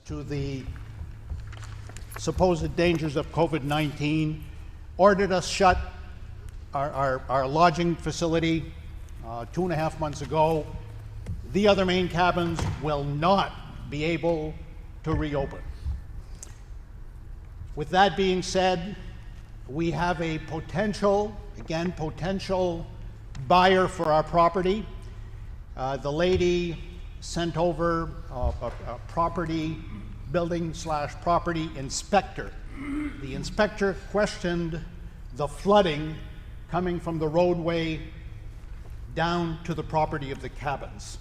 to the supposed dangers of COVID-19, ordered us shut our lodging facility 2.5 months ago. The other main cabins will not be able to reopen. With that being said, we have a potential buyer for our property. The lady sent over a building/property inspector. The inspector questioned the flooding coming from the roadway down to the property of the cabins.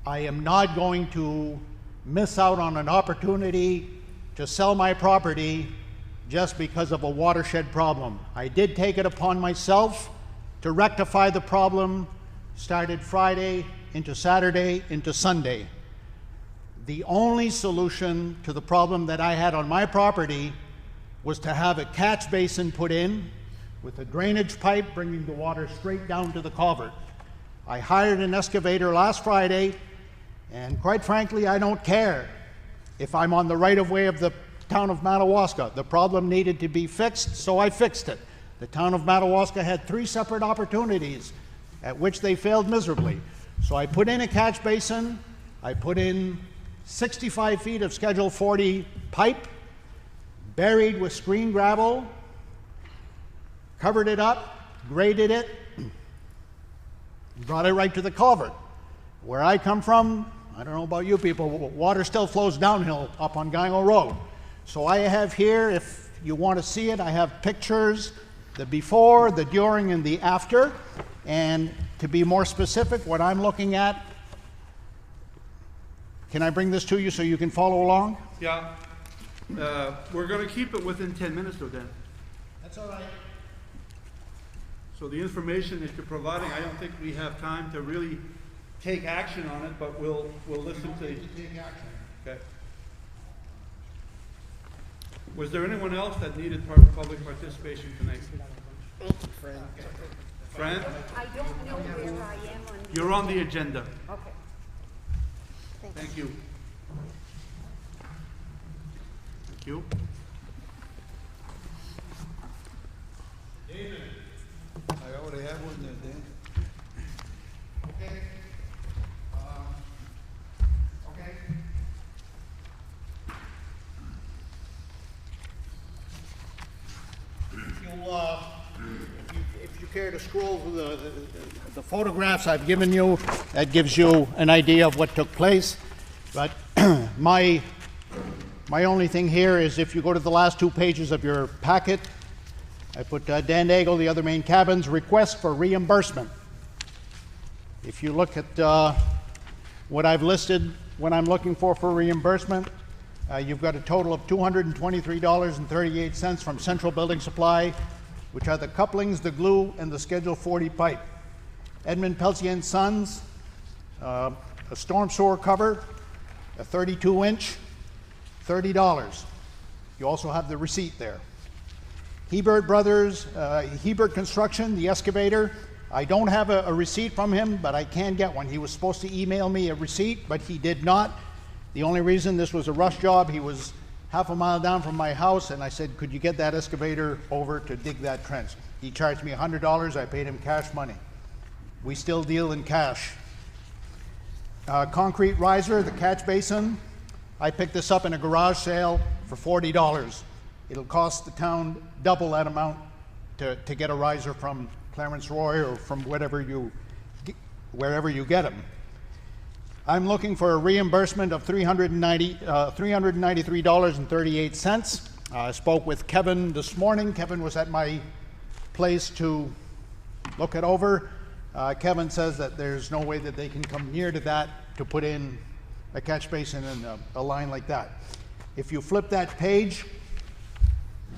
I am not going to miss out on an opportunity to sell my property just because of a watershed problem. I did take it upon myself to rectify the problem, started Friday into Saturday into Sunday. The only solution to the problem that I had on my property was to have a catch basin put in with a drainage pipe bringing the water straight down to the culvert. I hired an excavator last Friday, and quite frankly, I don't care if I'm on the right-of-way of the town of Madawaska. The problem needed to be fixed, so I fixed it. The town of Madawaska had 3 separate opportunities at which they failed miserably. So I put in a catch basin, I put in 65 feet of Schedule 40 pipe, buried with screen gravel, covered it up, graded it, brought it right to the culvert. Where I come from, I don't know about you people, water still flows downhill up on Gyngo Road. So I have here, if you want to see it, I have pictures, the before, the during, and the after. And to be more specific, what I'm looking at, can I bring this to you so you can follow along? Yeah. We're going to keep it within 10 minutes though, Dan. That's all right. So the information that you're providing, I don't think we have time to really take action on it, but we'll listen to you. Take action. Okay. Was there anyone else that needed public participation tonight? Fran? I don't know where I am on the... You're on the agenda. Okay. Thank you. Thank you. David. I already have one there, Dan. Okay. Okay. If you care to scroll through the photographs I've given you, that gives you an idea of what took place. But my only thing here is if you go to the last 2 pages of your packet, I put Dan Daigle, the other main cabins, request for reimbursement. If you look at what I've listed, what I'm looking for reimbursement, you've got a total of $223.38 from Central Building Supply, which are the couplings, the glue, and the Schedule 40 pipe. Edmund Peltier & Sons, a storm sewer cover, a 32-inch, $30. You also have the receipt there. Hebert Brothers, Hebert Construction, the excavator. I don't have a receipt from him, but I can get one. He was supposed to email me a receipt, but he did not. The only reason this was a rush job, he was half a mile down from my house, and I said, could you get that excavator over to dig that trench? He charged me $100. I paid him cash money. We still deal in cash. Concrete riser, the catch basin. I picked this up in a garage sale for $40. It'll cost the town double that amount to get a riser from Clarence Roy or from wherever you get them. I'm looking for a reimbursement of $393.38. I spoke with Kevin this morning. Kevin was at my place to look it over. Kevin says that there's no way that they can come near to that to put in a catch basin and a line like that. If you flip that page,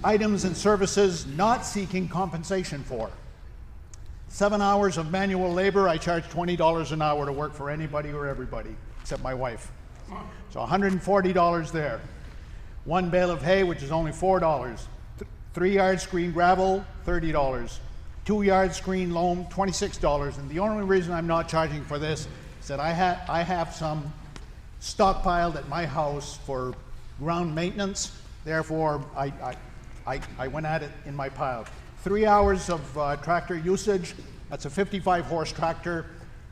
items and services not seeking compensation for. 7 hours of manual labor, I charge $20 an hour to work for anybody or everybody, except my wife. So $140 there. 1 bale of hay, which is only $4. 3 yards screen gravel, $30. 2 yards screen loam, $26. And the only reason I'm not charging for this is that I have some stockpiled at my house for ground maintenance. Therefore, I went at it in my pile. 3 hours of tractor usage. That's a 55-horse tractor,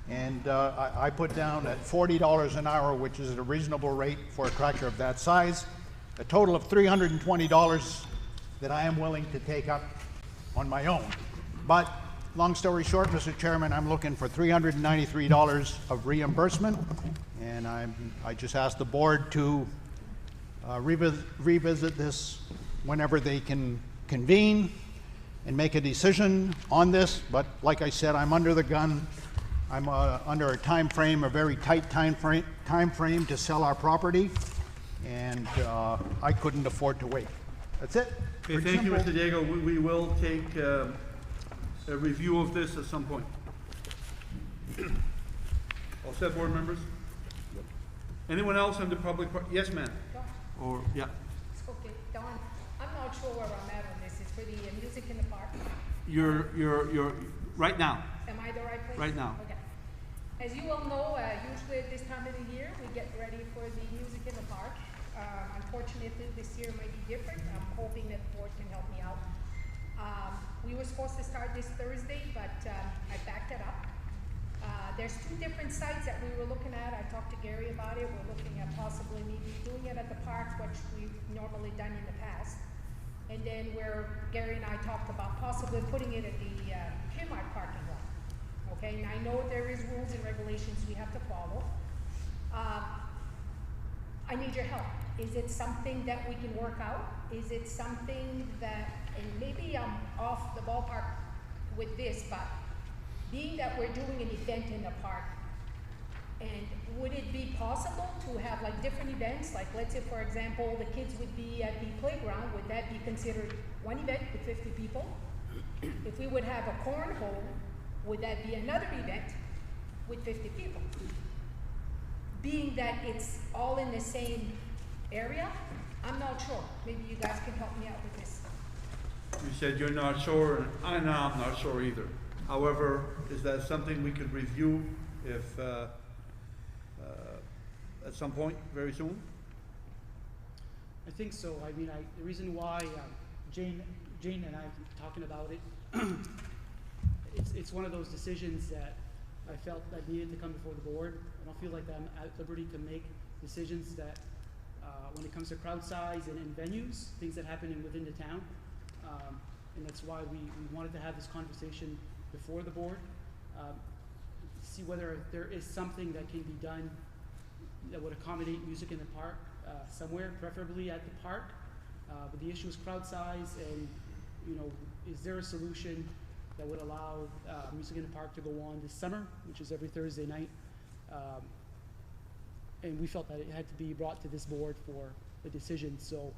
and I put down at $40 an hour, which is a reasonable rate for a tractor of that size. A total of $320 that I am willing to take up on my own. But long story short, Mr. Chairman, I'm looking for $393 of reimbursement, and I just asked the board to revisit this whenever they can convene and make a decision on this. But like I said, I'm under the gun. I'm under a time frame, a very tight time frame to sell our property, and I couldn't afford to wait. That's it. Okay, Pretty thank you, simple. Mr. Diego. We will take a review of this at some point. All set, board members? Anyone else on the public part? Yes, ma'am. Or, yeah. Okay, Don, I'm not sure where I'm at on this. It's for the music in the park. You're, right now. Am I the right place? Right now. Okay. As you all know, usually at this time of the year, we get ready for the music in the park. Unfortunately, this year might be different. I'm hoping that the board can help me out. We were supposed to start this Thursday, but I backed it up. There's 2 different sites that we were looking at. I talked to Gary about it. We're looking at possibly maybe doing it at the park, which we've normally done in the past. And then where Gary and I talked about possibly putting it at the Kmart parking lot. Okay, and I know there is rules and regulations we have to follow. I need your help. Is it something that we can work out? Is it something that, and maybe I'm off the ballpark with this, but being that we're doing an event in the park, and would it be possible to have like different events? Like let's say, for example, the kids would be at the playground. Would that be considered one event with 50 people? If we would have a cornhole, would that be another event with 50 people? Being that it's all in the same area, I'm not sure. Maybe you guys can help me out with this. You said you're not sure, and I'm not sure either. However, is that something we could review if, at some point, very soon? I think so. I mean, the reason why Jane and I are talking about it, it's one of those decisions that I felt that needed to come before the board. I don't feel like I'm at liberty to make decisions that, when it comes to crowd size and venues, things that happen within the town. And that's why we wanted to have this conversation before the board, see whether there is something that can be done that would accommodate music in the park somewhere, preferably at the park. But the issue is crowd size, and is there a solution that would allow music in the park to go on this summer, which is every Thursday night. And we felt that it had to be brought to this board for a decision. So,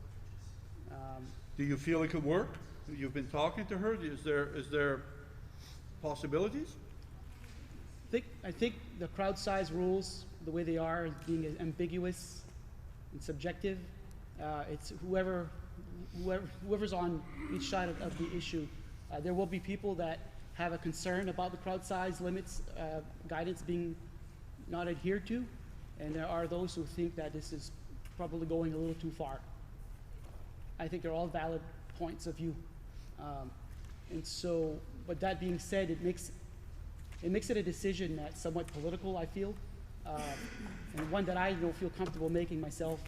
Do you feel it could work? You've been talking to her. Is there possibilities? I think the crowd size rules, the way they are, being ambiguous and subjective. It's whoever's on each side of the issue. There will be people that have a concern about the crowd size limits, guidance being not adhered to, and there are those who think that this is probably going a little too far. I think they're all valid points of view. And so, but that being said, it makes it a decision that's somewhat political, I feel, and one that I don't feel comfortable making myself,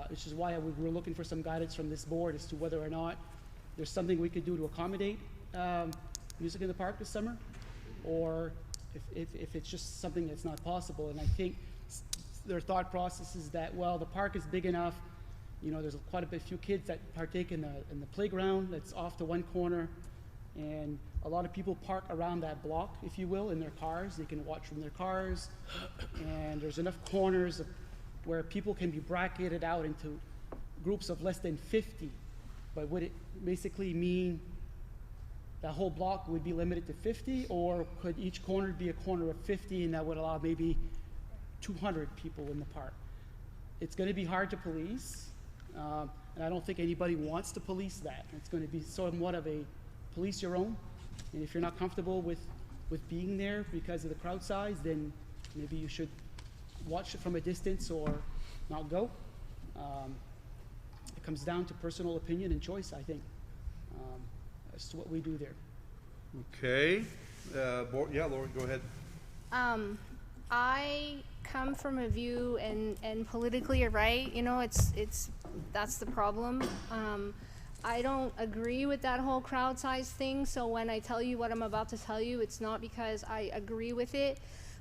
which is why we're looking for some guidance from this board as to whether or not there's something we could do to accommodate music in the park this summer, or if it's just something that's not possible. And I think their thought process is that, well, the park is big enough, there's quite a few kids that partake in the playground that's off to one corner, and a lot of people park around that block, if you will, in their cars. They can watch from their cars, and there's enough corners where people can be bracketed out into groups of less than 50. But would it basically mean the whole block would be limited to 50, or could each corner be a corner of 50, and that would allow maybe 200 people in the park? It's going to be hard to police, and I don't think anybody wants to police that. It's going to be somewhat of a police your own, and if you're not comfortable with being there because of the crowd size, then maybe you should watch it from a distance or not go. it comes down to personal opinion and choice, I think, as to what we do there. Okay, yeah, Lori, go ahead. I come from a view, and politically you're right, you know, that's the problem. I don't agree with that whole crowd size thing, so when I tell you what I'm about to tell you, it's not because I agree with it,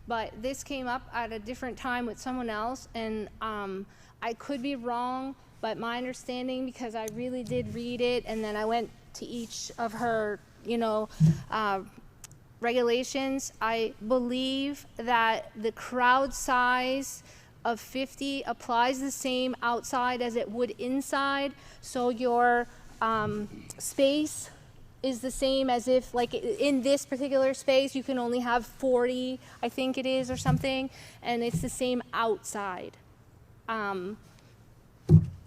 but this came up at a different time with someone else, and I could be wrong, but my understanding, because I really did read it, and then I went to each of her, you know, regulations, I believe that the crowd size of 50 applies the same outside as it would inside, so your space is the same as if, like, in this particular space you can only have 40, I think it is, or something, and it's the same outside.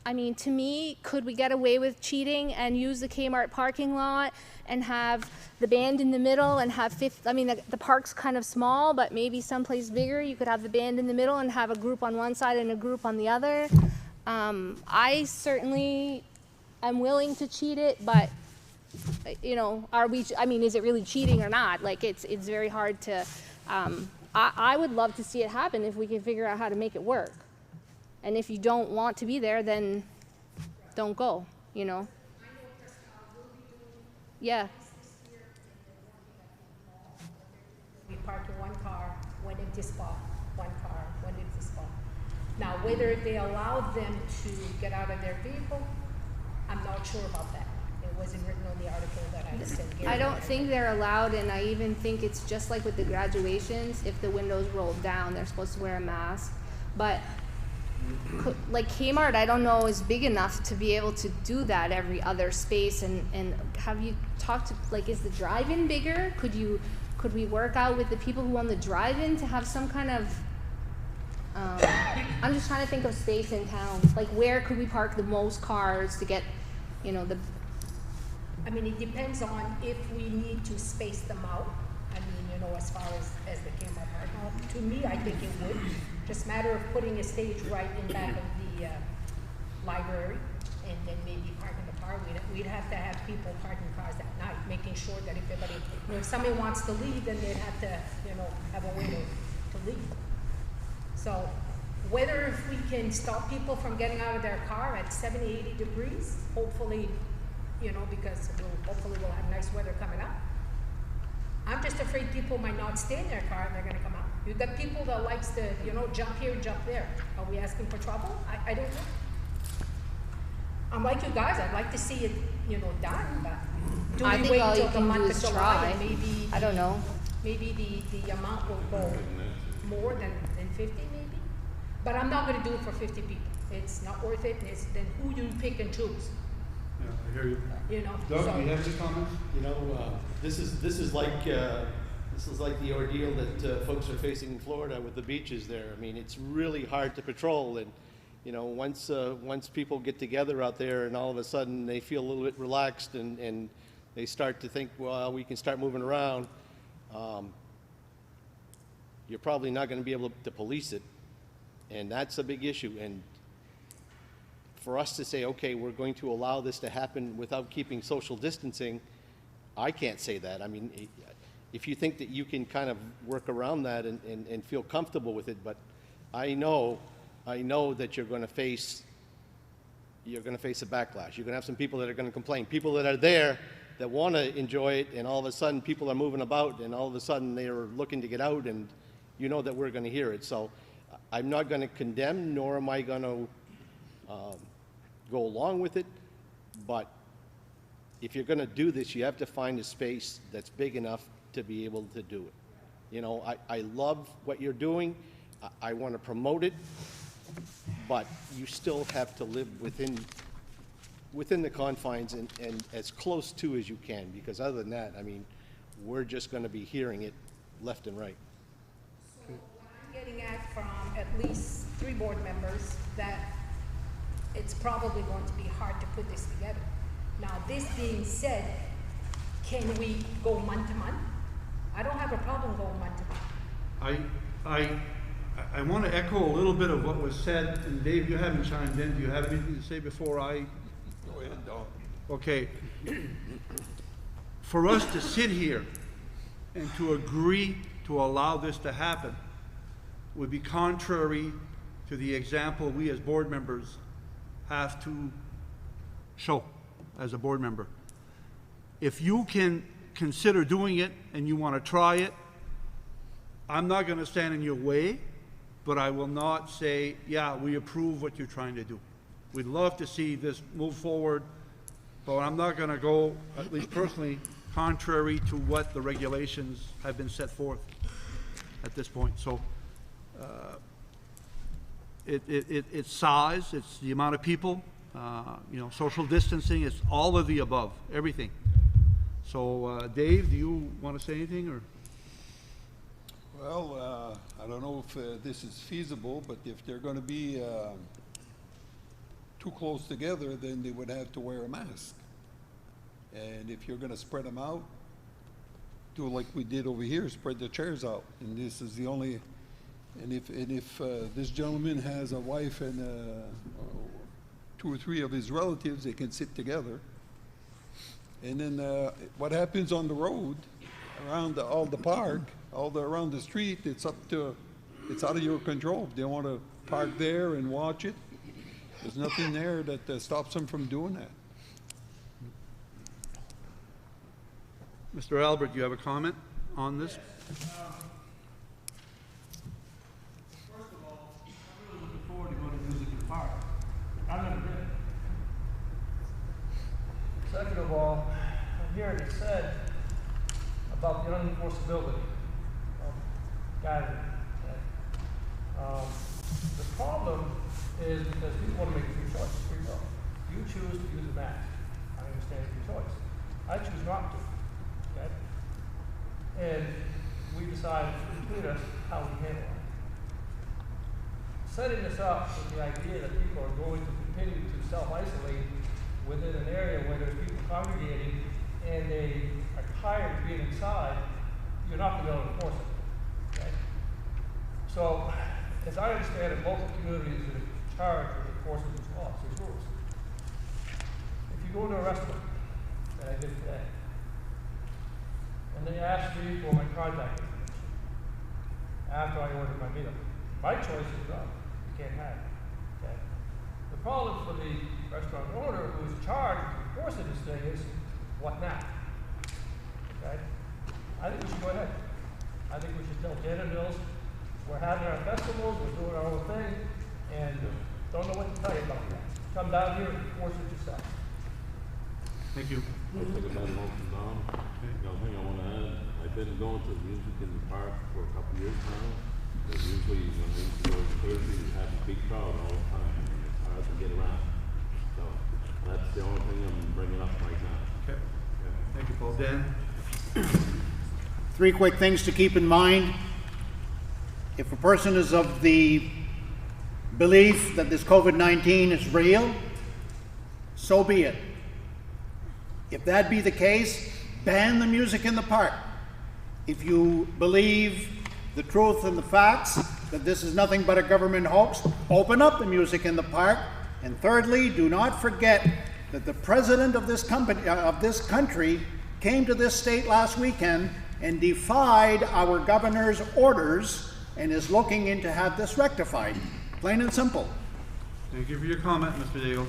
I mean, to me, could we get away with cheating and use the Kmart parking lot and have the band in the middle and have the park's kind of small, but maybe someplace bigger, you could have the band in the middle and have a group on one side and a group on the other. I certainly am willing to cheat it, but, you know, is it really cheating or not? Like, it's very hard to, I would love to see it happen if we can figure out how to make it work. And if you don't want to be there, then don't go, you know? Yeah. We park in one car, one empty spot, one car, one empty spot. Now, whether they allowed them to get out of their vehicle, I'm not sure about that. It wasn't written on the article that I sent Gary. I don't think they're allowed, and I even think it's just like with the graduations, if the windows roll down, they're supposed to wear a mask. But like Kmart, I don't know, is big enough to be able to do that every other space. And have you talked to, like, is the drive-in bigger? Could we work out with the people who own the drive-in to have some kind of, I'm just trying to think of space in town. Like, where could we park the most cars to get, you know, I mean, it depends on if we need to space them out. I mean, you know, as far as the Kmart park. To me, I think it would. Just matter of putting a stage right in back of the library, and then maybe parking the car. We'd have to have people parking cars at night, making sure that if everybody, you know, if somebody wants to leave, then they'd have to, you know, have a way to leave. So whether if we can stop people from getting out of their car at 70, 80 degrees, hopefully, you know, because hopefully we'll have nice weather coming up. I'm just afraid people might not stay in their car and they're gonna come out. You've got people that likes to, you know, jump here, jump there. Are we asking for trouble? I don't know. I'm like you guys, I'd like to see it, you know, done, but do we wait until the month of July and maybe, I don't know. Maybe the amount will go more than 50 maybe? But I'm not gonna do it for 50 people. It's not worth it, and it's then who you pick and choose, Yeah, I hear you. you know? Doug, So- do you have any comments? You know, this is like the ordeal that folks are facing in Florida with the beaches there. I mean, it's really hard to patrol, and you know, once people get together out there, and all of a sudden they feel a little bit relaxed, and they start to think, well, we can start moving around. You're probably not going to be able to police it, and that's a big issue. And for us to say, okay, we're going to allow this to happen without keeping social distancing, I can't say that. I mean, if you think that you can kind of work around that and feel comfortable with it, but I know that you're going to face a backlash. You're going to have some people that are going to complain. People that are there that want to enjoy it, and all of a sudden people are moving about, and all of a sudden they're looking to get out, and you know that we're going to hear it. So I'm not going to condemn, nor am I going to go along with it, but if you're going to do this, you have to find a space that's big enough to be able to do it. You know, I love what you're doing. I want to promote it, but you still have to live within the confines and as close to as you can, because other than that, I mean, we're just going to be hearing it left and right. So what I'm getting at from at least 3 board members, that it's probably going to be hard to put this together. Now, this being said, can we go month to month? I don't have a problem going month to month. I want to echo a little bit of what was said, and Dave, you haven't chimed in. Do you have anything to say before I ahead, Don. Okay. For us to sit here and to agree to allow this to happen would be contrary to the example we as board members have to show as a board member. If you can consider doing it and you want to try it, I'm not going to stand in your way, but I will not say, yeah, we approve what you're trying to do. We'd love to see this move forward, but I'm not going to go, at least personally, contrary to what the regulations have been set forth at this point. So it's size, it's the amount of people, you know, social distancing, it's all of the above, everything. So Dave, do you want to say anything, or? Well, I don't know if this is feasible, but if they're gonna be too close together, then they would have to wear a mask. And if you're gonna spread them out, do like we did over here, spread the chairs out. And this is the only, and if this gentleman has a wife and 2 or 3 of his relatives, they can sit together. And then what happens on the road, around all the park, around the street, it's out of your control. If they want to park there and watch it, there's nothing there that stops them from doing that. Mr. Albert, do you have a comment on this? First of all, I'm really looking forward to going to Music in the Park. I've never been. Second of all, I'm hearing it said about the unenforceability of gathering. Okay? The problem is because people want to make free choice. You choose to use a mask. I understand it's your choice. I choose not to. Okay? And we decide between us how we handle it. Setting this up with the idea that people are going to continue to self-isolate within an area where there's people congregating and they are tired of being inside, you're not going to be able to enforce it. Okay? So, as I understand it, local communities are charged with enforcing these laws, these rules. If you go into a restaurant, and I did today, and they ask me for my contact information after I ordered my meal, my choice is no, you can't have it. Okay? The problem for the restaurant owner who is charged with enforcing this thing is, what now? Okay? I think we should go ahead. I think we should tell Canada Mills, we're having our festivals, we're doing our own thing, and don't know what to tell you about that. Come down here and enforce it yourself. Thank you. I'll take a motion down. The other thing I want to add, I've been going to Music in the Park for a couple of years now. But usually when we go to Thursday, we have a big crowd all the time, and it's hard to get around. So that's the only thing I'm bringing up right now. Okay. Thank you, Paul. Dan? 3 quick things to keep in mind. If a person is of the belief that this COVID-19 is real, so be it. If that be the case, ban the music in the park. If you believe the truth and the facts that this is nothing but a government hoax, open up the music in the park. And thirdly, do not forget that the president of this country came to this state last weekend and defied our governor's orders and is looking into have this rectified. Plain and simple. Thank you for your comment, Mr. Daigle.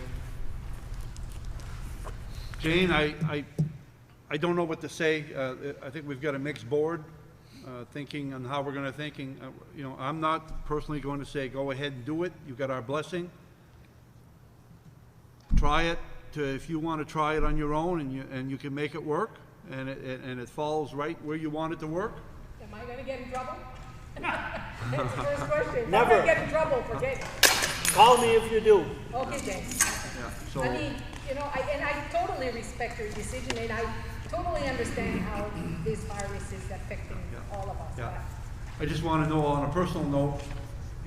Jane, I don't know what to say. I think we've got a mixed board thinking on how we're going to thinking. You know, I'm not personally going to say go ahead and do it. You've got our blessing. Try it. If you want to try it on your own and you can make it work and it falls right where you want it to work. Am I gonna get in trouble? That's the first question. Never. If I'm gonna get in trouble, forget it. Call me if you do. Okay, James. Yeah. So I mean, you know, I totally respect your decision, and I totally understand how this virus is affecting all of us. yeah, I just want to know on a personal note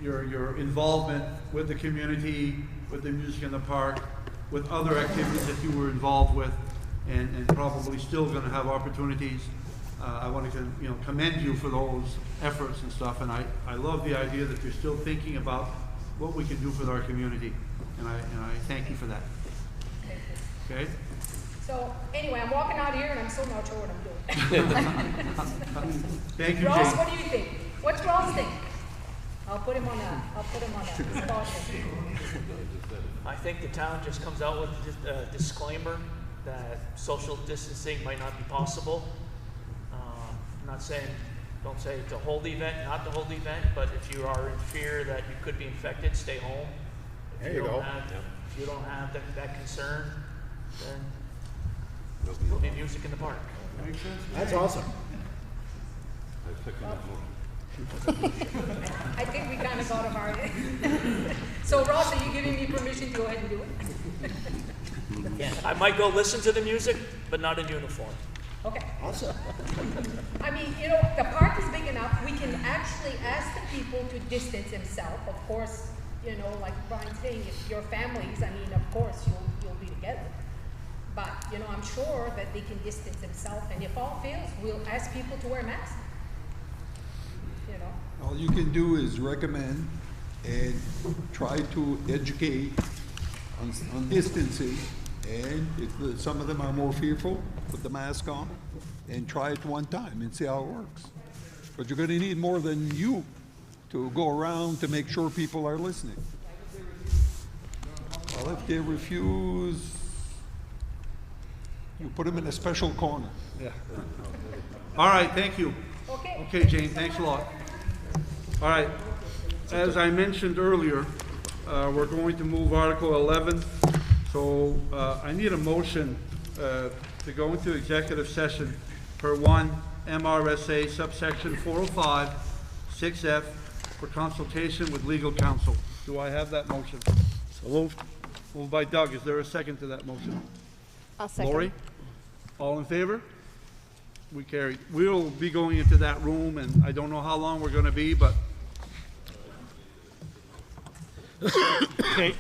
your involvement with the community, with the music in the park, with other activities that you were involved with, and probably still going to have opportunities. I want to commend you for those efforts and stuff, and I love the idea that you're still thinking about what we can do for our community, and I thank you for that. Okay? So, anyway, I'm walking out here and I'm still not sure what I'm doing. Thank you, Ross, Jane. what do you think? What's Ross think? I'll put him on that spot. I think the town just comes out with a disclaimer that social distancing might not be possible. I'm not saying, don't say to hold the event, not to hold the event, but if you are in fear that you could be infected, stay home. If you don't have that concern, then there'll be music in the park. That's awesome. I second that motion. I think we kind of got him already. So Ross, are you giving me permission to go ahead and do it? I might go listen to the music, but not in uniform. Okay. Awesome. I mean, you know, the park is big enough, we can actually ask the people to distance themselves. Of course, you know, like Brian's saying, if your families, I mean, of course, you'll be together. But, you know, I'm sure that they can distance themselves, and if all fails, we'll ask people to wear masks. You know? All you can do is recommend and try to educate on distancing. And if some of them are more fearful, put the mask on and try it one time and see how it works. But you're gonna need more than you to go around to make sure people are listening. Well, if they refuse, you put them in a special corner. Yeah. All right, thank you. Okay. Okay, Jane, thanks a lot. All right, as I mentioned earlier, we're going to move Article 11. So I need a motion to go into executive session per 1 MRSA subsection 405, 6F for consultation with legal counsel. Do I have that motion? So moved. Moved by Doug. Is there a second to that motion? I'll second. Lori? All in favor? We carry. We'll be going into that room, and I don't know how long we're going to be, but. Okay.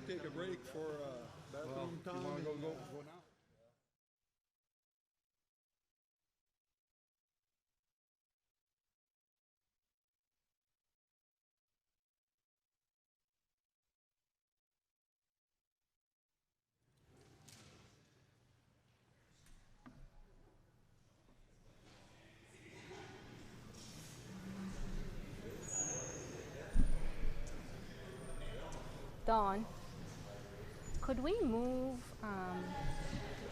take a break for bathroom time? You wanna go now? Dawn, could we move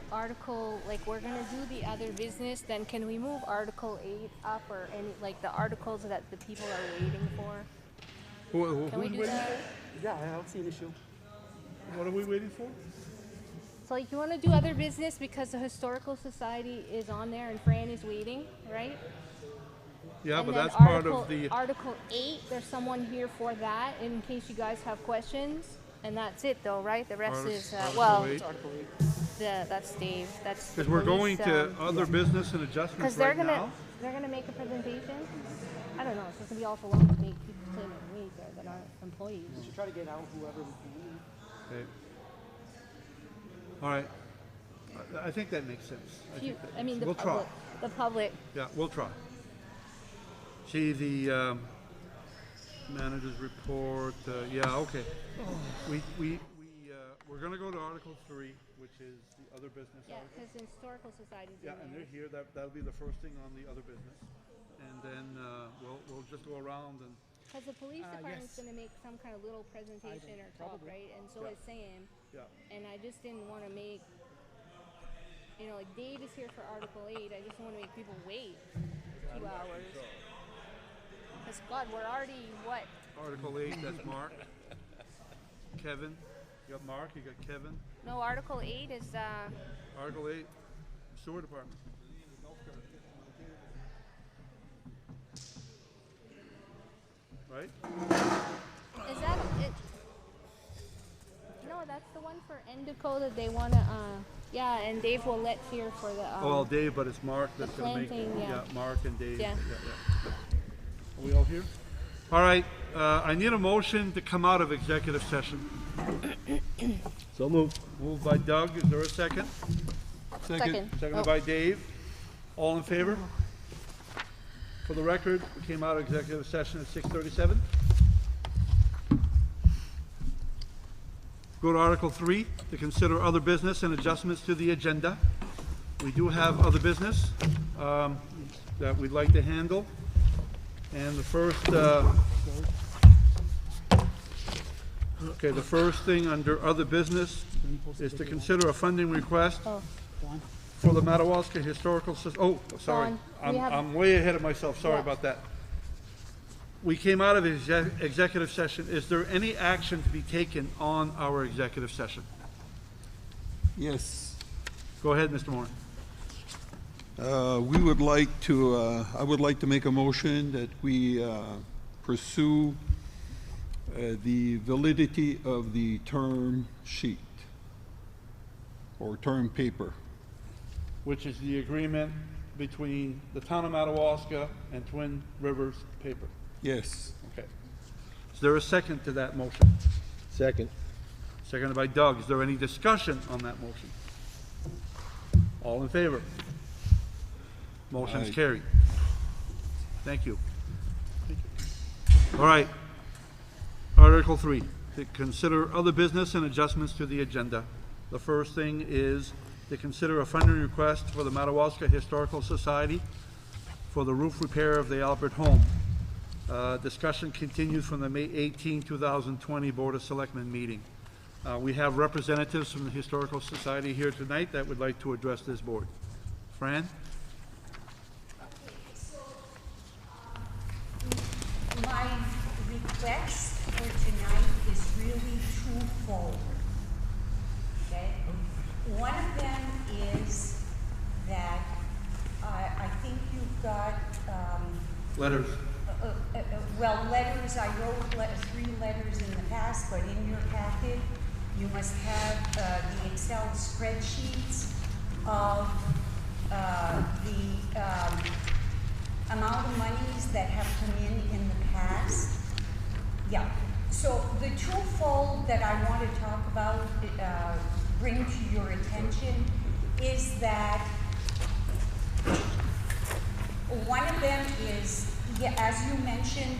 article, like we're gonna do the other business, then can we move Article 8 up, or any, like the articles that the people are waiting for? Can we do that? Yeah, I don't see an issue. What are we waiting for? So like you wanna do other business because the Historical Society is on there and Fran is waiting, right? Yeah, And but then that's part of the, Article 8, there's someone here for that, in case you guys have questions. And that's it though, right? The rest is, Article well, 8. that's Dave, that's the because we're going police, to other business and adjustments because they're right now. gonna make a presentation. I don't know, it's just gonna be awful long to make people claim a wage there that aren't employees. We should try to get out whoever we can. Okay. All right. I think that makes sense. I mean, the We'll try. public, Yeah, we'll try. See the manager's report. Yeah, okay. We're going to go to Article 3, which is the other business. yeah, article. because the Historical Society's in Yeah, and there. they're here. That'll be the first thing on the other business, and then we'll just go around and. Because the police department's yes. gonna make some kind of little presentation or talk, probably. right? And so is Sam. Yeah. And I just didn't want to make, you know, like Dave is here for Article 8. I just don't want to make people wait 2 hours. Because God, we're already what? Article 8, that's Mark. Kevin. You got Mark, you got Kevin. No, Article 8 is Article 8, sewer department. Right? is that it? No, that's the one for Endico that they want to. Yeah, and Dave will let here for the. Well, Dave, but it's Mark that's the going to make it. planting, yeah. Mark and Dave. Yeah. Are we all here? All right. I need a motion to come out of executive session. So moved. Moved by Doug. Is there a second? Second. Seconded Oh. by Dave. All in favor? For the record, we came out of executive session at 6:37. Go to Article 3, to consider other business and adjustments to the agenda. We do have other business that we'd like to handle. And the first, the first thing under other business is to consider a funding request for the Madawaska Historical sorry. Dawn, I'm way ahead of myself. Sorry Yeah. about that. We came out of executive session. Is there any action to be taken on our executive session? Yes. Go ahead, Mr. Moore. We would like to, I would like to make a motion that we pursue the validity of the term sheet or term paper. Which is the agreement between the town of Madawaska and Twin Rivers Paper. Yes. Okay. Is there a second to that motion? Second. Seconded by Doug. Is there any discussion on that motion? All in favor? Motion is Aye. carried. Thank you. All right. Article 3, to consider other business and adjustments to the agenda. The first thing is to consider a funding request for the Madawaska Historical Society for the roof repair of the Albert Home. Discussion continues from the May 18, 2020 Board of Selectmen meeting. We have representatives from the Historical Society here tonight that would like to address this board. Fran? My request for tonight is really twofold, okay? One of them is that I think you've got, Letters. well, letters, I wrote 3 letters in the past, but in your packet, you must have the Excel spreadsheets of the amount of monies that have come in the past. Yeah, So the twofold that I want to talk about, bring to your attention, is that one of them is, yeah, as you mentioned,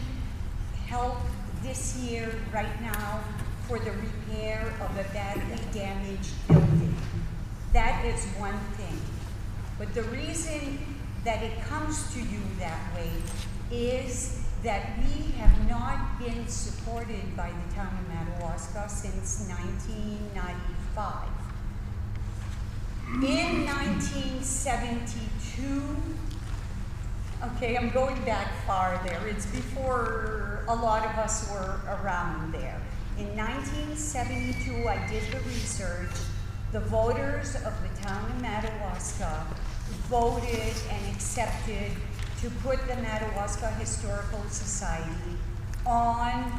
help this year, right now, for the repair of a badly damaged building. That is one thing. But the reason that it comes to you that way is that we have not been supported by the town of Madawaska since 1995. In 1972, okay, I'm going back far there. It's before a lot of us were around there. In 1972, I did the research. The voters of the town of Madawaska voted and accepted to put the Madawaska Historical Society on,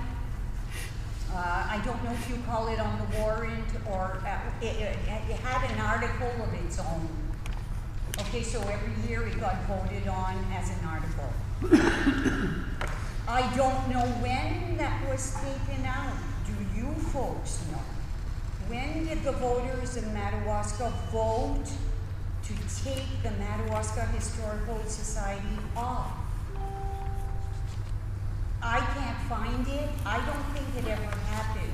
I don't know if you call it on the warrant, or it had an article of its own. Okay, so every year it got voted on as an article. I don't know when that was taken out. Do you folks know? When did the voters in Madawaska vote to take the Madawaska Historical Society off? I can't find it. I don't think it ever happened.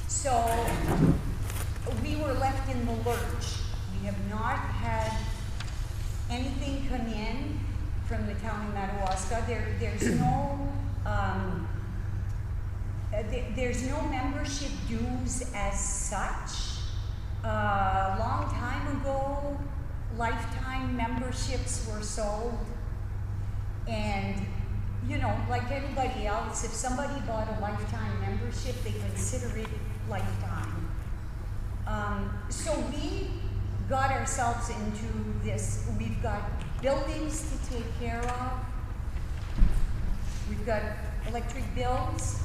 So we were left in the lurch. We have not had anything come in from the town of Madawaska. There's no membership dues as such. A long time ago, lifetime memberships were sold. And, you know, like anybody else, if somebody bought a lifetime membership, they consider it lifetime. So we got ourselves into this. We've got buildings to take care of. We've got electric bills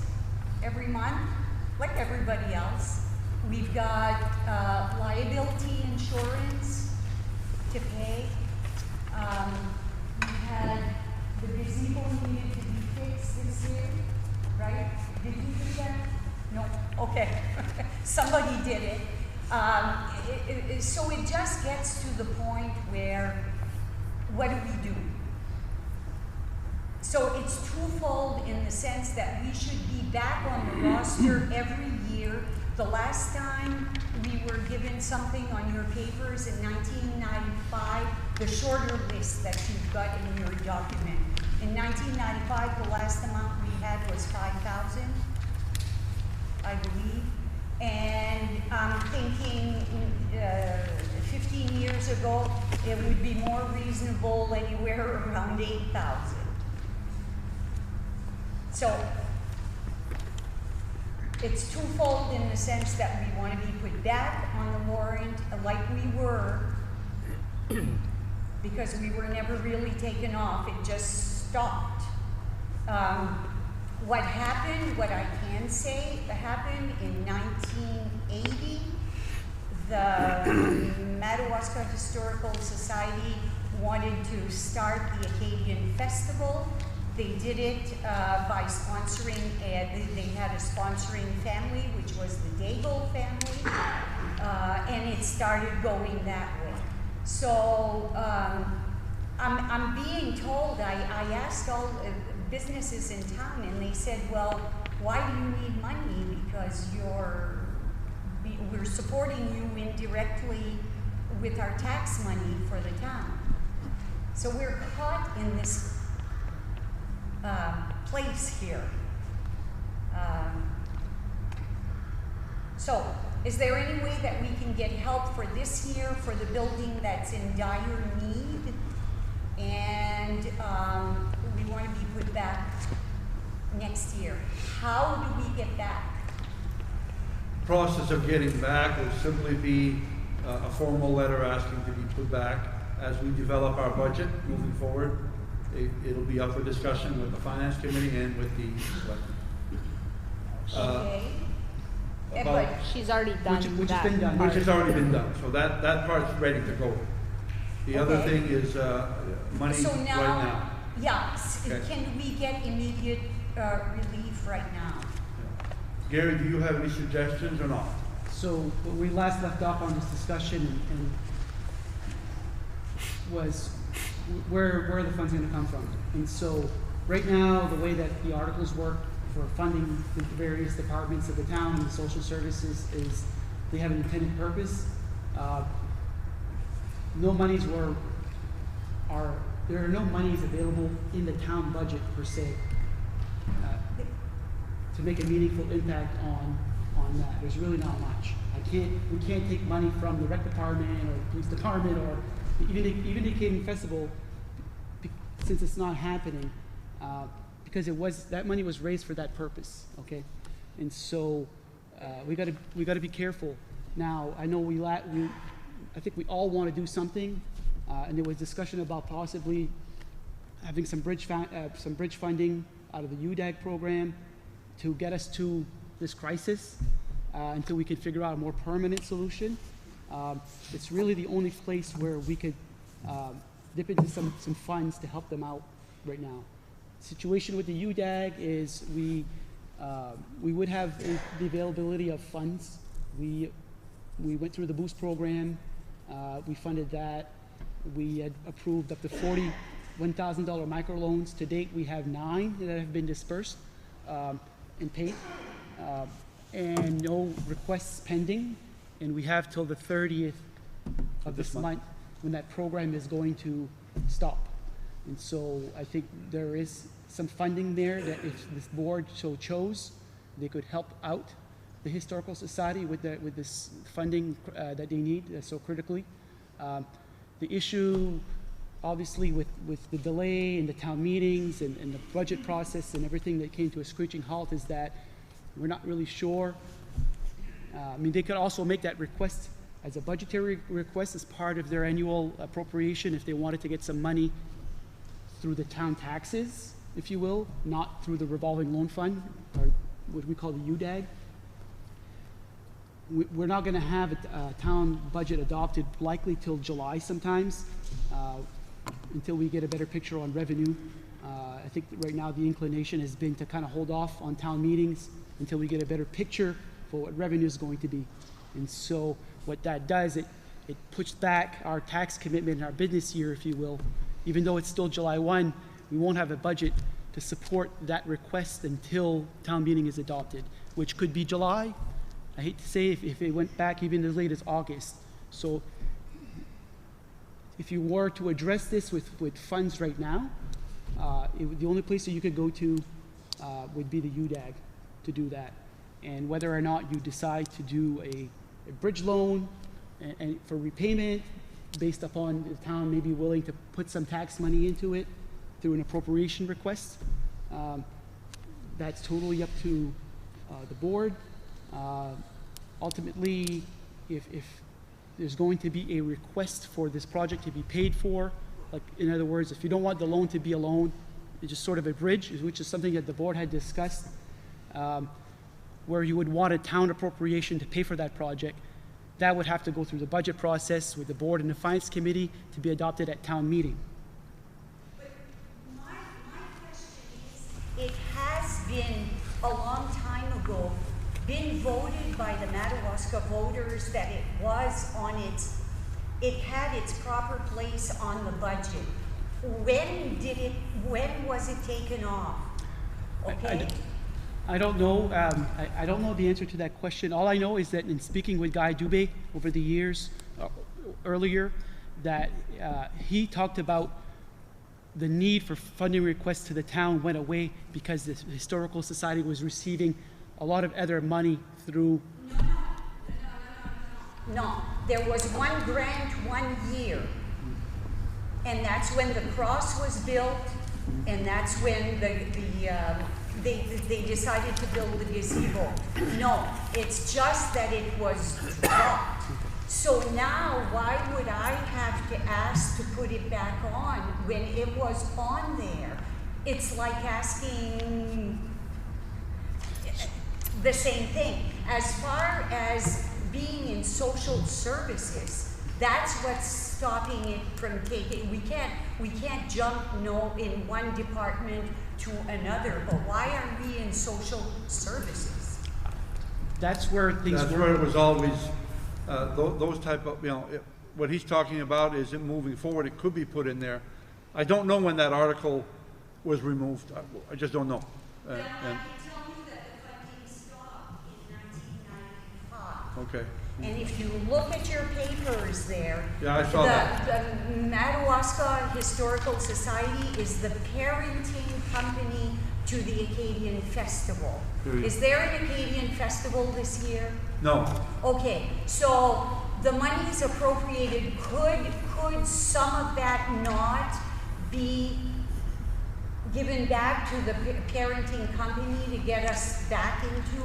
every month, like everybody else. We've got liability insurance to pay. We had the gazebo needed to be fixed this year, right? Did you do that? No? Okay. Somebody did it. So it just gets to the point where, what do we do? So it's twofold in the sense that we should be back on the roster every year. The last time we were given something on your papers in 1995, the shorter list that you've got in your document. In 1995, the last amount we had was 5,000, I believe. And I'm thinking 15 years ago, it would be more reasonable anywhere around 8,000. So it's twofold in the sense that we want to be put back on the warrant like we were, because we were never really taken off. It just stopped. What happened, what I can say happened in 1980, the Madawaska Historical Society wanted to start the Acadian Festival. They did it by sponsoring, they had a sponsoring family, which was the Daigle family, and it started going that way. So I'm being told, I asked all businesses in town, and they said, well, why do you need money? Because we're supporting you indirectly with our tax money for the town. So we're caught in this place here. So is there any way that we can get help for this year for the building that's in dire need? And we want to be put back next year. How do we get back? Process of getting back will simply be a formal letter asking to be put back. As we develop our budget moving forward, it'll be up for discussion with the Finance Committee and with the Okay. about, She's already done Which that. has been done. which has already been done. So that part's ready to go. The other Okay. thing is money So right now. yeah, Okay. can we get immediate relief right now? Gary, do you have any suggestions or not? So when we last left off on this discussion and was where are the funds going to come from? And so right now, the way that the articles work for funding the various departments of the town and the social services is they have an intended purpose. There are no monies available in the town budget per se to make a meaningful impact on that. There's really not much. We can't take money from the rec department or the police department or even the Canadian Festival, since it's not happening, because that money was raised for that purpose. Okay, and so we got to be careful. Now I know I think we all want to do something, and there was discussion about possibly having some bridge funding out of the UDAG program to get us to this crisis until we could figure out a more permanent solution. It's really the only place where we could dip into some funds to help them out right now. The situation with the UDAG is we would have the availability of funds. We went through the boost program. We funded that. We had approved up to 40 $1,000 microloans. To date, we have 9 that have been dispersed and paid, and no requests pending. And we have till the 30th of this month when that program is going to stop. And so I think there is some funding there that if this board so chose, they could help out the Historical Society with this funding that they need so critically. The issue, obviously, with the delay in the town meetings and the budget process and everything that came to a screeching halt is that we're not really sure. I mean, they could also make that request as a budgetary request as part of their annual appropriation if they wanted to get some money through the town taxes, if you will, not through the revolving loan fund, or what we call the UDAG. We're not going to have a town budget adopted likely till July sometimes, until we get a better picture on revenue. I think that right now the inclination has been to kind of hold off on town meetings until we get a better picture for what revenue is going to be. And so what that does, it puts back our tax commitment in our business year, if you will. Even though it's still July 1, we won't have a budget to support that request until town meeting is adopted, which could be July. I hate to say if it went back even as late as August. So if you were to address this with funds right now, the only place that you could go to would be the UDAG to do that. And whether or not you decide to do a bridge loan and for repayment based upon the town maybe willing to put some tax money into it through an appropriation request, that's totally up to the board. Ultimately, if there's going to be a request for this project to be paid for, like in other words, if you don't want the loan to be a loan, it's just sort of a bridge, which is something that the board had discussed, where you would want a town appropriation to pay for that project, that would have to go through the budget process with the board and the finance committee to be adopted at town meeting. But my question is, it has been a long time ago, been voted by the Madawaska voters that it had its proper place on the budget. When was it taken off? Okay. I don't know. I don't know the answer to that question. All I know is that in speaking with Guy Dubé over the years, earlier, that he talked about the need for funding requests to the town went away because the Historical Society was receiving a lot of other money through. No, there was one grant 1 year, and that's when the cross was built, and that's when they decided to build the gazebo. No, it's just that it was dropped. So now, why would I have to ask to put it back on when it was on there? It's like asking the same thing. As far as being in social services, that's what's stopping it from taking. We can't jump in one department to another. But why are we in social services? That's where things That's were. where it was always, those type of, what he's talking about is it moving forward, it could be put in there. I don't know when that article was removed, I just don't know. Well, I And- can tell you that the funding stopped in 1995. Okay, And if you look at your papers there. Yeah, I saw that. The Madawaska Historical Society is the parenting company to the Acadian Festival. Period. Is there an Acadian Festival this year? no, Okay, so the money is appropriated, could some of that not be given back to the parenting company to get us back into?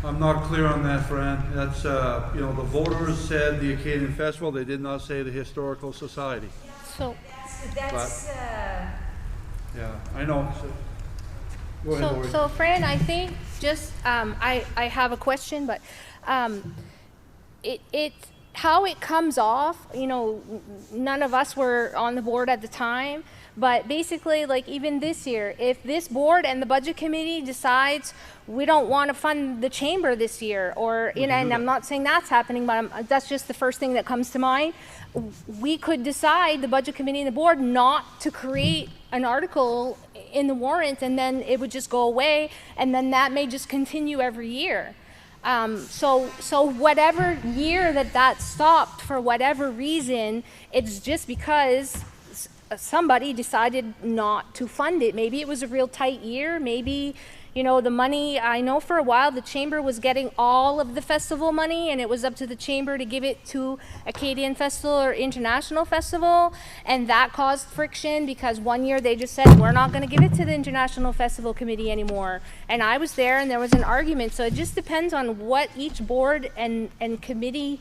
I'm not clear on that, Fran. That's, the voters said the Acadian Festival, they did not say the Historical Society. So, That's, Yeah, I know. Go ahead, Lori. so Fran, I think just, I have a question, but, it, how it comes off, none of us were on the board at the time, but basically, like, even this year, if this board and the budget committee decides we don't want to fund the chamber this year, or, and I'm not saying that's happening, but that's just the first thing that comes to mind, we could decide, the budget committee and the board, not to create an article in the warrant, and then it would just go away, and then that may just continue every year. So whatever year that stopped, for whatever reason, it's just because somebody decided not to fund it. Maybe it was a real tight year. Maybe, the money, I know for a while the chamber was getting all of the festival money, and it was up to the chamber to give it to Acadian Festival or International Festival, and that caused friction because one year they just said, we're not going to give it to the International Festival Committee anymore. And I was there and there was an argument. So it just depends on what each board and committee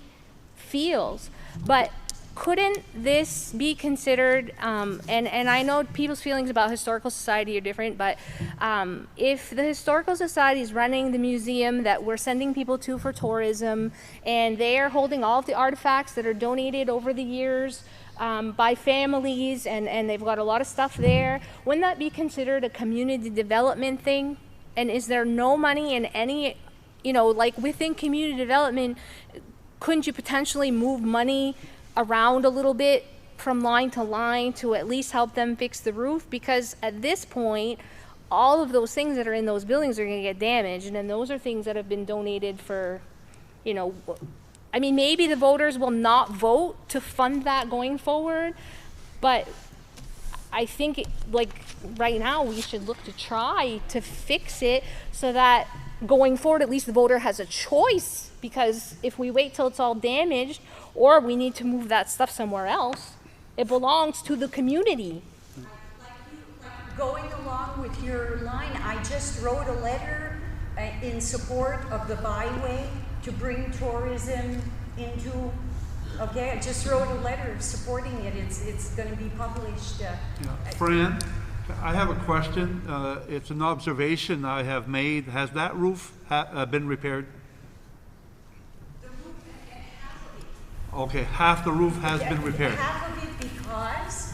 feels. But couldn't this be considered, and I know people's feelings about Historical Society are different, but if the Historical Society is running the museum that we're sending people to for tourism, and they are holding all of the artifacts that are donated over the years by families, and they've got a lot of stuff there, wouldn't that be considered a community development thing? And is there no money in any, like within community development, couldn't you potentially move money around a little bit from line to line to at least help them fix the roof? Because at this point, all of those things that are in those buildings are going to get damaged, and then those are things that have been donated for, I mean, maybe the voters will not vote to fund that going forward, but I think right now we should look to try to fix it so that going forward, at least the voter has a choice, because if we wait till it's all damaged, or we need to move that stuff somewhere else, it belongs to the community. Going along with your line, I just wrote a letter in support of the byway to bring tourism into, okay, I just wrote a letter supporting it. It's going to be published. Fran, I have a question. It's an observation I have made. Has that roof been repaired? The roof, half of it. Okay, half the roof has been repaired. Half of it because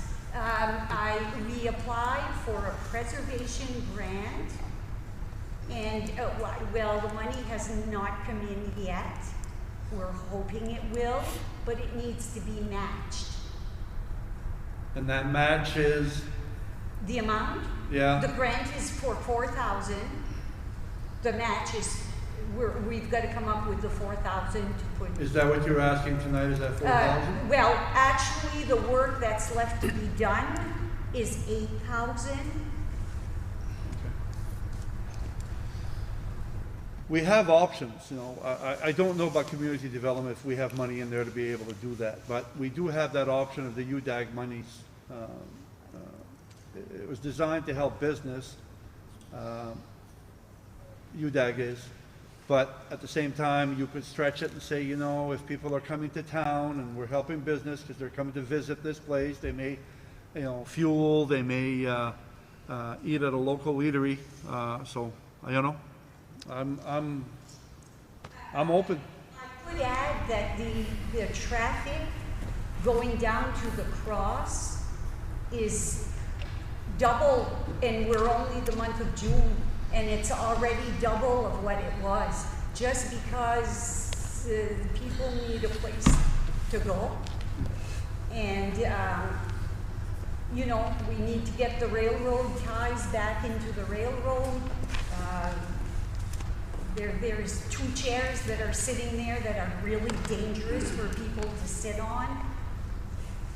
we applied for a preservation grant, and well, the money has not come in yet. We're hoping it will, but it needs to be matched. And that match is? The amount? Yeah. The grant is for 4,000. The match is, we've got to come up with the 4,000 to put. Is that what you're asking tonight? Is that 4,000? Well, actually, the work that's left to be done is 8,000. We have options, I don't know about community development if we have money in there to be able to do that, but we do have that option of the UDAG monies. It was designed to help business, UDAG is, but at the same time, you could stretch it and say, if people are coming to town and we're helping business because they're coming to visit this place, they may, fuel, they may eat at a local eatery, so, I'm open. I could add that the traffic going down to the cross is double, and we're only the month of June, and it's already double of what it was just because people need a place to go. And, you know, we need to get the railroad ties back into the railroad. There's 2 chairs that are sitting there that are really dangerous for people to sit on.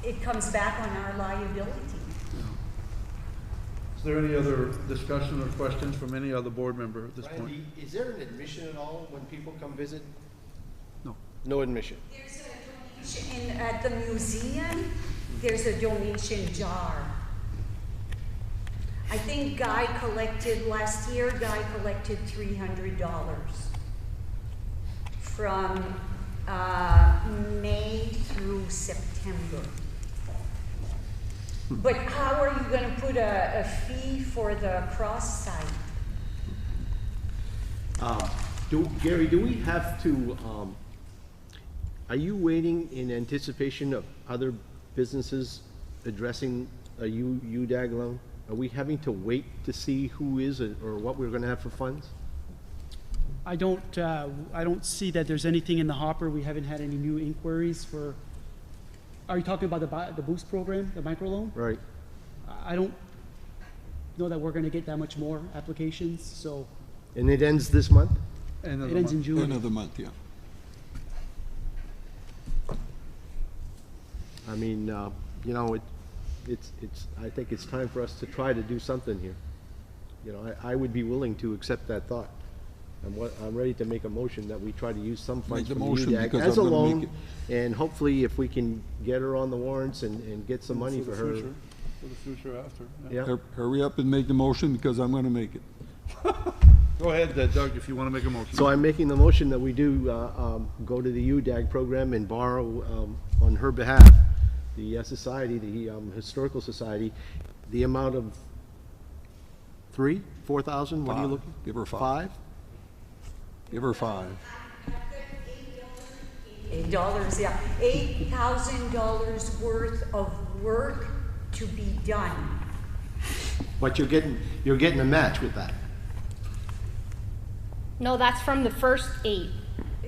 It comes back on our liability. Is there any other discussion or questions from any other board member at this point? Randy, is there an admission at all when people come visit? No. No admission? There's a donation at the museum. There's a donation jar. I think last year, Guy collected $300 from May through September. But how are you gonna put a fee for the cross site? Gary, do we have to, are you waiting in anticipation of other businesses addressing a UDAG loan? Are we having to wait to see who is or what we're gonna have for funds? I don't see that there's anything in the hopper. We haven't had any new inquiries for, are you talking about the boost program, the microloan? Right. I don't know that we're gonna get that much more applications, so And it ends this month? it ends in June. End of the month, yeah. I mean, you know, I think it's time for us to try to do something here. You know, I would be willing to accept that thought. I'm ready to make a motion that we try to use some funds Make the from the motion UDAG because as a I'm gonna make loan, and hopefully if we can get her on the warrants and get some money for her. For the future after. Yeah. Yeah. Hurry up and make the motion because I'm gonna make it. Go ahead, Doug, if you want to make a motion. So I'm making the motion that we do go to the UDAG program and borrow on her behalf, the society, the Historical Society, the amount of 3,000, 4,000, what are you 5. looking? Give her 5. 5? Give her 5. $8, yeah. $8,000 worth of work to be done. But you're getting a match with that. No, that's from the first 8,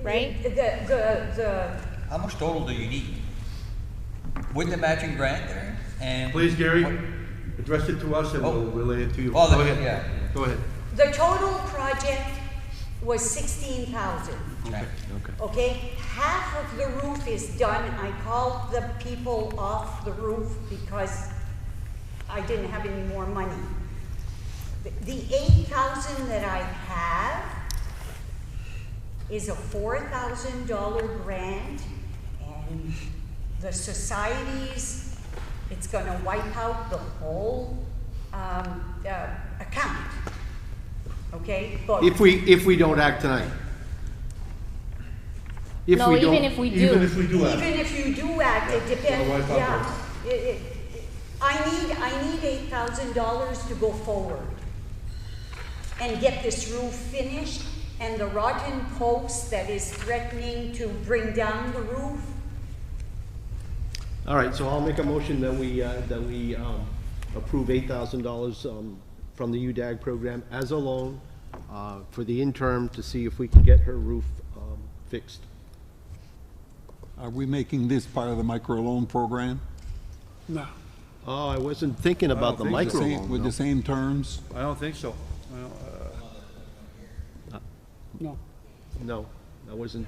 right? How much total do you need? With the matching grant there, and... Please, Gary, what- address it to us and we'll relay it to you. Oh, Go the- ahead. yeah. Go ahead. The total project was 16,000. Okay. Okay, half of the roof is done. I called the people off the roof because I didn't have any more money. The 8,000 that I have is a $4,000 grant, and the societies, it's gonna wipe out the whole account. Okay, but If we don't act tonight. No, even if we do. Even if we do act. even if you do act, it depends, wipe out yeah. I need $8,000 to go forward and get this roof finished, and the rotten post that is threatening to bring down the roof. All right, so I'll make a motion that we approve $8,000 from the UDAG program as a loan for the interim to see if we can get her roof fixed. Are we making this part of the microloan program? No. Oh, I wasn't thinking about the think micro so. loan. With no. the same terms? I don't think so. No. No, I wasn't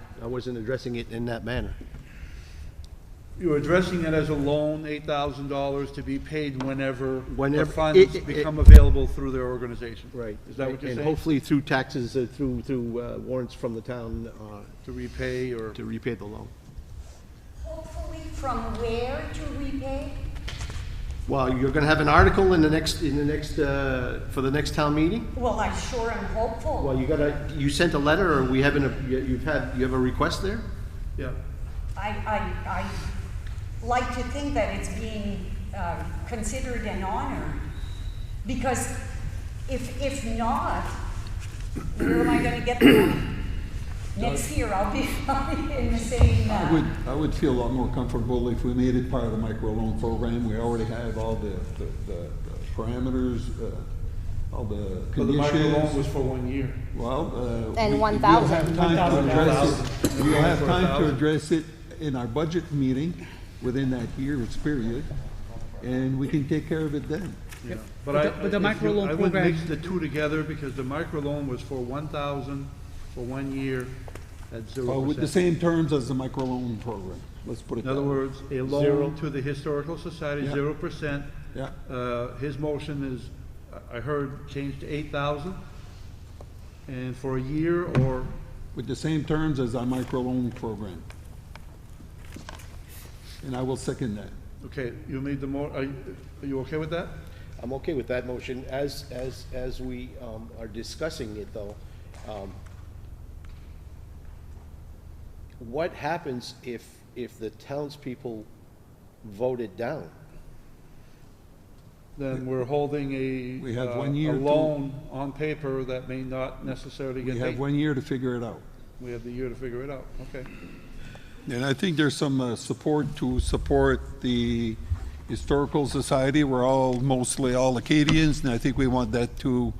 addressing it in that manner. You're addressing it as a loan, $8,000 to be paid whenever the Whenever- funds become available through their organization. Right. Is that what you're And saying? hopefully through taxes, through warrants from the town To repay or? to repay the loan. Hopefully from where to repay? Well, you're gonna have an article in the next, for the next town meeting? Well, I sure am hopeful. Well, you sent a letter, or you have a request there? Yeah. I like to think that it's being considered and honored, because if not, where am I gonna get the money? Next year, I'll be in the same, I would feel a lot more comfortable if we made it part of the microloan program. We already have all the parameters all the So the conditions. microloan was for 1 year. Well, And we'll 1,000. have time to address it. 1,000. We'll have time to 1,000. address it in our budget meeting within that year's period, and we can take care of it then. Yeah. But the if you- microloan I would program- mix the two together because the microloan was for 1,000 for 1 year at 0%. With the same terms as the microloan program, let's put it In that other way. words, a loan to the Historical Society, Yeah. 0%. Yeah. His motion is, I heard, changed to 8,000. And for a year or, With the same terms as our microloan program. And I will second that. okay, you made the are you okay with that? I'm okay with that motion. As we are discussing it though, what happens if the townspeople vote it down? Then we're holding We have a 1 year to- loan on paper that may not necessarily get We paid. have 1 year to figure it out. We have the year to figure it out, okay. And I think there's some support the Historical Society. We're mostly all Acadians, and I think we want that to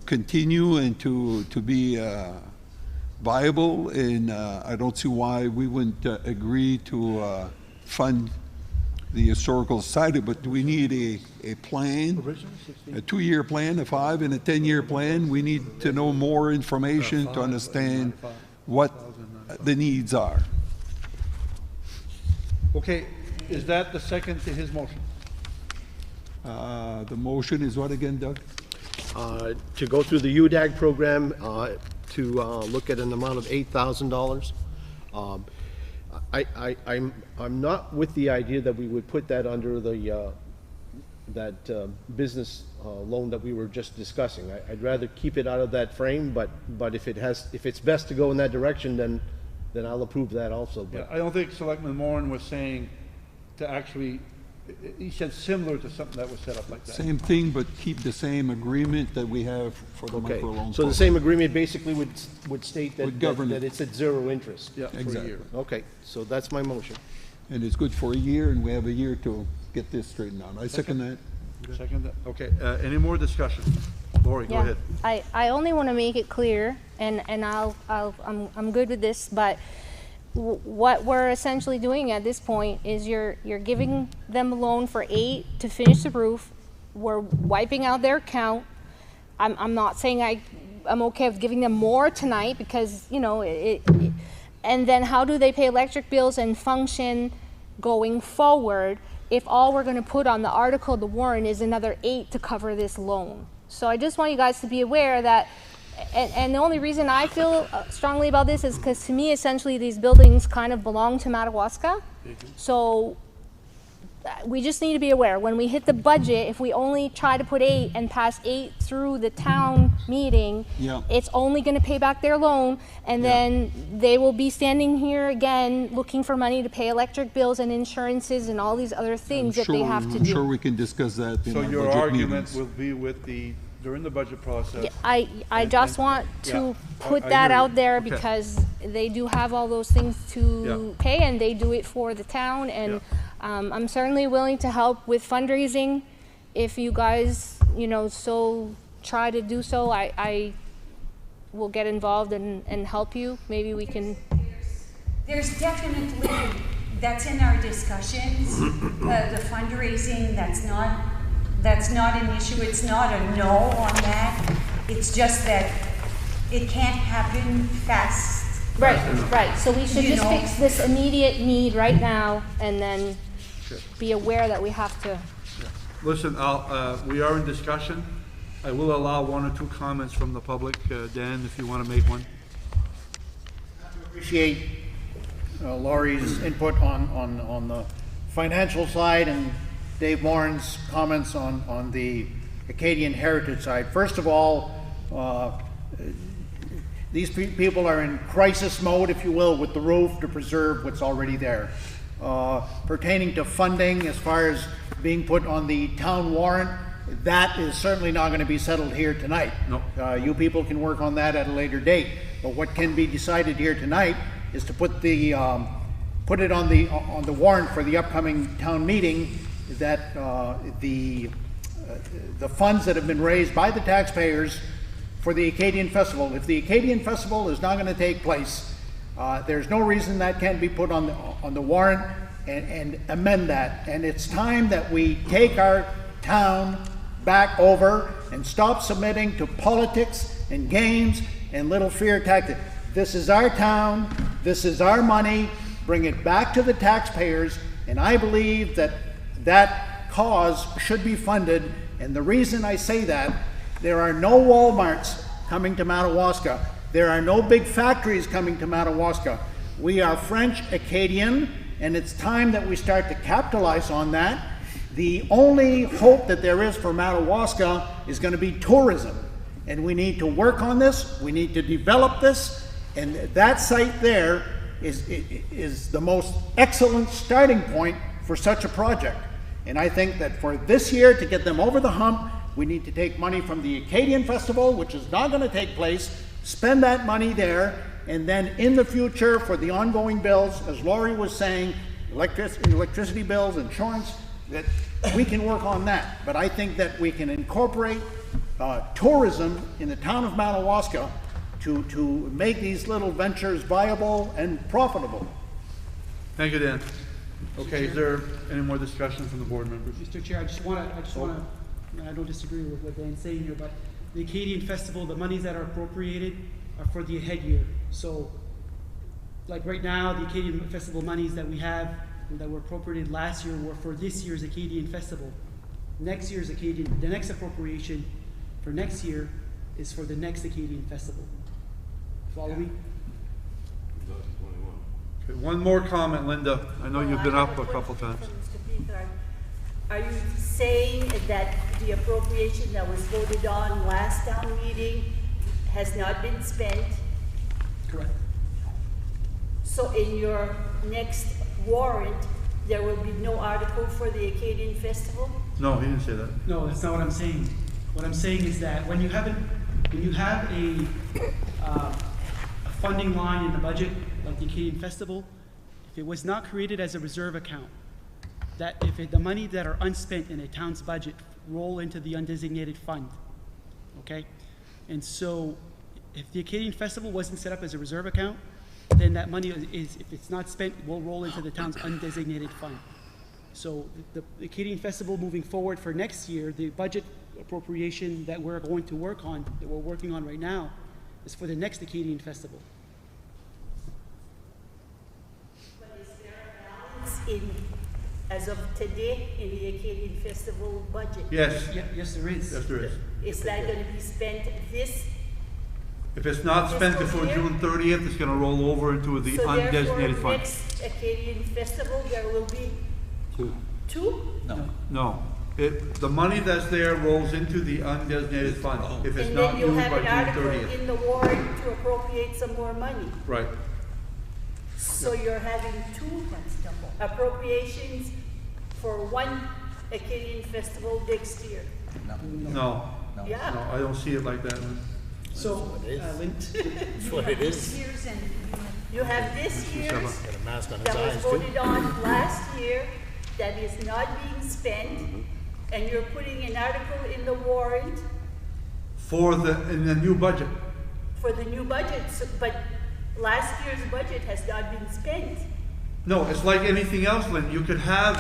continue and to be viable. And I don't see why we wouldn't agree to fund the Historical Society, but we need a plan, a 2-year plan, a 5 and a 10-year plan. We need to know more information to understand what the needs are. Okay, is that the second to his motion? The motion is what again, Doug? To go through the UDAG program, to look at an amount of $8,000. I'm not with the idea that we would put that under that business loan that we were just discussing. I'd rather keep it out of that frame, but if it's best to go in that direction, then I'll approve that also. Yeah, But I don't think Selectman Moran was saying to actually, he said similar to something that was set up like that. Same thing, but keep the same agreement that we have for the okay, microloan. so the program. same agreement basically would state Would govern that it. it's at 0 interest. Yeah, for a Exactly. year. Okay, so that's my motion. And it's good for a year, and we have a year to get this straightened out. I second that. Second, okay, any more discussion? Lori, go ahead. I only want to make it clear, and I'm good with this, but what we're essentially doing at this point is you're giving them a loan for 8 to finish the roof. We're wiping out their account. I'm not saying I'm okay with giving them more tonight because, you know, and then how do they pay electric bills and function going forward if all we're going to put on the article, the warrant, is another 8 to cover this loan? So I just want you guys to be aware that, and the only reason I feel strongly about this is because to me, essentially, these buildings kind of belong to Madawaska. So we just need to be aware, when we hit the budget, if we only try to put 8 and pass 8 through the town meeting, Yeah. it's only going to pay back their loan, and then they will be standing here again looking for money to pay electric bills and insurances and all these other things that they have to I'm do. sure we can discuss that in So our your budget argument meetings. will be with during the budget process. I just want to put I that hear you. out there Okay. because they do have all those things to pay, and they do it for the town, and I'm certainly willing to help with fundraising if you guys, you know, so try to do so. I will get involved and help you. Maybe we can. There's definitely, that's in our discussions, the fundraising, that's not an issue. It's not a no on that. It's just that it can't happen fast. Right, right. So we should You just know. fix this immediate need right now, and then be aware that we have to. Listen, we are in discussion. I will allow 1 or 2 comments from the public. Dan, if you want to make one. Appreciate Laurie's input on the financial side and Dave Moran's comments on the Acadian heritage side. First of all, these people are in crisis mode, if you will, with the roof to preserve what's already there. Pertaining to funding, as far as being put on the town warrant, that is certainly not going to be settled here tonight. No. You people can work on that at a later date. But what can be decided here tonight is to put it on the warrant for the upcoming town meeting, that the the funds that have been raised by the taxpayers for the Acadian Festival. If the Acadian Festival is not going to take place, there's no reason that can't be put on the warrant and amend that. And it's time that we take our town back over and stop submitting to politics and games and little fear tactics. This is our town, this is our money, bring it back to the taxpayers, and I believe that that cause should be funded. And the reason I say that, there are no Walmarts coming to Madawaska. There are no big factories coming to Madawaska. We are French Acadian, and it's time that we start to capitalize on that. The only hope that there is for Madawaska is going to be tourism. And we need to work on this, we need to develop this, and that site there is the most excellent starting point for such a project. And I think that for this year, to get them over the hump, we need to take money from the Acadian Festival, which is not going to take place, spend that money there, and then in the future for the ongoing bills, as Laurie was saying, electricity bills, insurance, that we can work on that. But I think that we can incorporate tourism in the town of Madawaska to make these little ventures viable and profitable. Thank you, Dan. Okay, is there any more discussion from the board members? Mr. Chair, I just want to, I don't disagree with what Dan's saying here, but the Acadian Festival, the monies that are appropriated are for the head year. So, like right now, the Acadian Festival monies that we have, that were appropriated last year, were for this year's Acadian Festival. Next year's the next appropriation for next year is for the next Acadian Festival. Follow me? Okay, one more comment, Linda. I know you've been up a couple times. Are you saying that the appropriation that was voted on last town meeting has not been spent? Correct. So in your next warrant, there will be no article for the Acadian Festival? No, he didn't say that. No, that's not what I'm saying. What I'm saying is that when you have a funding line in the budget, like the Acadian Festival, if it was not created as a reserve account, that if the money that are unspent in a town's budget roll into the undesignated fund, okay? And so if the Acadian Festival wasn't set up as a reserve account, then that money is, if it's not spent, will roll into the town's undesignated fund. So the Acadian Festival moving forward for next year, the budget appropriation that we're going to work on, that we're working on right now, is for the next Acadian Festival. But is there a balance as of today in the Acadian Festival budget? Yes. Yes, there is. Yes, there is. Is that going to be spent this? If it's not spent before June 30th, it's going to roll over into the undesignated fund. Next Acadian Festival, there will be two? No. The money that's there rolls into the undesignated fund if it's And not then you'll used have by an June article 30th. in the warrant to appropriate some more money. Right. So you're having two appropriations for one Acadian Festival next year. No. Yeah. No, I don't see it like that. So, Lynn. That's what it is. You have this year's Got a mask on his that was eyes, too. voted on last year that is not being spent, and you're putting an article in the warrant In the new budget. for the new budget, but last year's budget has not been spent. No, it's like anything else, Lynn. You could have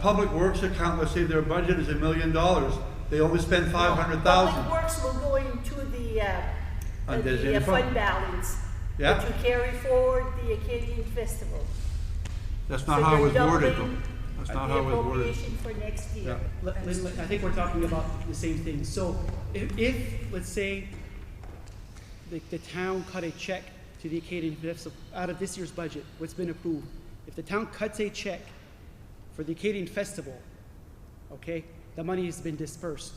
Public Works account, let's say their budget is $1 million. They only spend $500,000. Public Works will go into the Undesignated fund fund. balance. Yeah. But you carry forward the Acadian Festival. That's not So how it you're was worded, though. doubling That's not the how it was worded. appropriation for next year. Yeah. I think we're talking about the same thing. So if let's say, the town cut a check to the Acadian Festival out of this year's budget, what's been approved, if the town cuts a check for the Acadian Festival, okay, the money has been dispersed.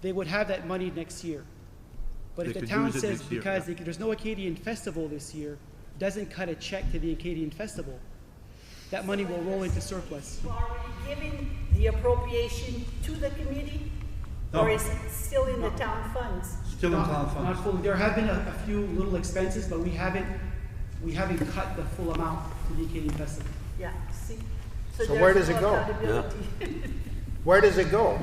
They would have that money next year. But if They the could town use it says next year, because yeah. there's no Acadian Festival this year, doesn't cut a check to the Acadian Festival, that money will roll into surplus. You've already given the appropriation to the committee? No. Or is it still in the town funds? Still in town funds. Not fully. There have been a few little expenses, but we haven't cut the full amount to the Acadian Festival. Yeah, see? So there's where does it no go? accountability. Where does it go?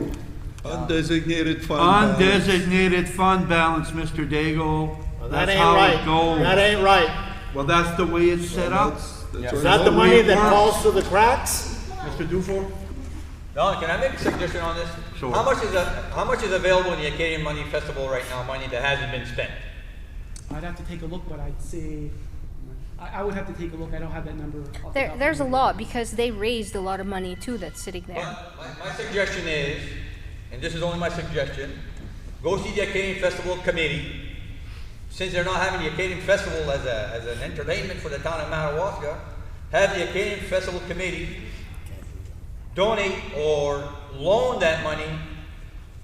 Undesignated fund balance. Undesignated fund balance, Mr. Daigle. That That's ain't how right. it goes. That ain't right. Well, that's the way it's set up. Is that the money that falls through the cracks? Mr. Dufour? Don, can I make a suggestion on this? Sure. How much is available in the Acadian Money Festival right now, money that hasn't been spent? I'd have to take a look, but I'd say, I would have to take a look. I don't have that number. off the top of There's a my head. lot because they raised a lot of money too that's sitting there. My suggestion is, and this is only my suggestion, go see the Acadian Festival Committee. Since they're not having the Acadian Festival as an entertainment for the town of Madawaska, have the Acadian Festival Committee donate or loan that money